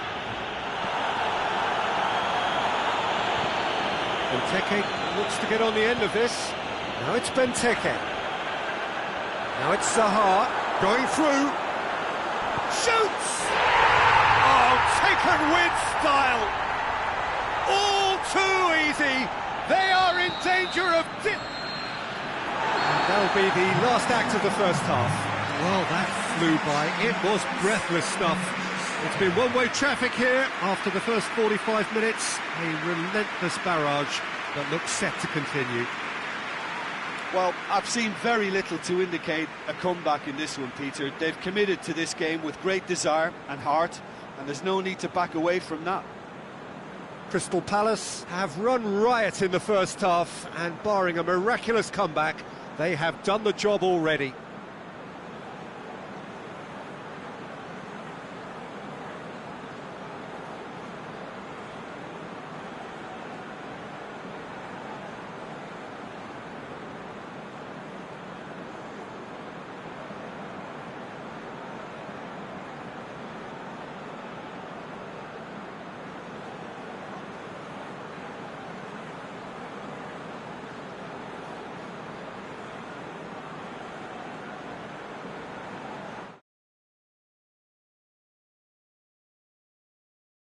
Benteke looks to get on the end of this. Now it's Benteke. Now it's Zaha going through. Shoots! Oh, taken with style. All too easy. They are in danger of... That'll be the last act of the first half. Well, that flew by. It was breathless stuff. It's been one-way traffic here after the first 45 minutes. A relentless barrage that looks set to continue. Well, I've seen very little to indicate a comeback in this one, Peter. They've committed to this game with great desire and heart, and there's no need to back away from that. Crystal Palace have run riot in the first half, and barring a miraculous comeback, they have done the job already.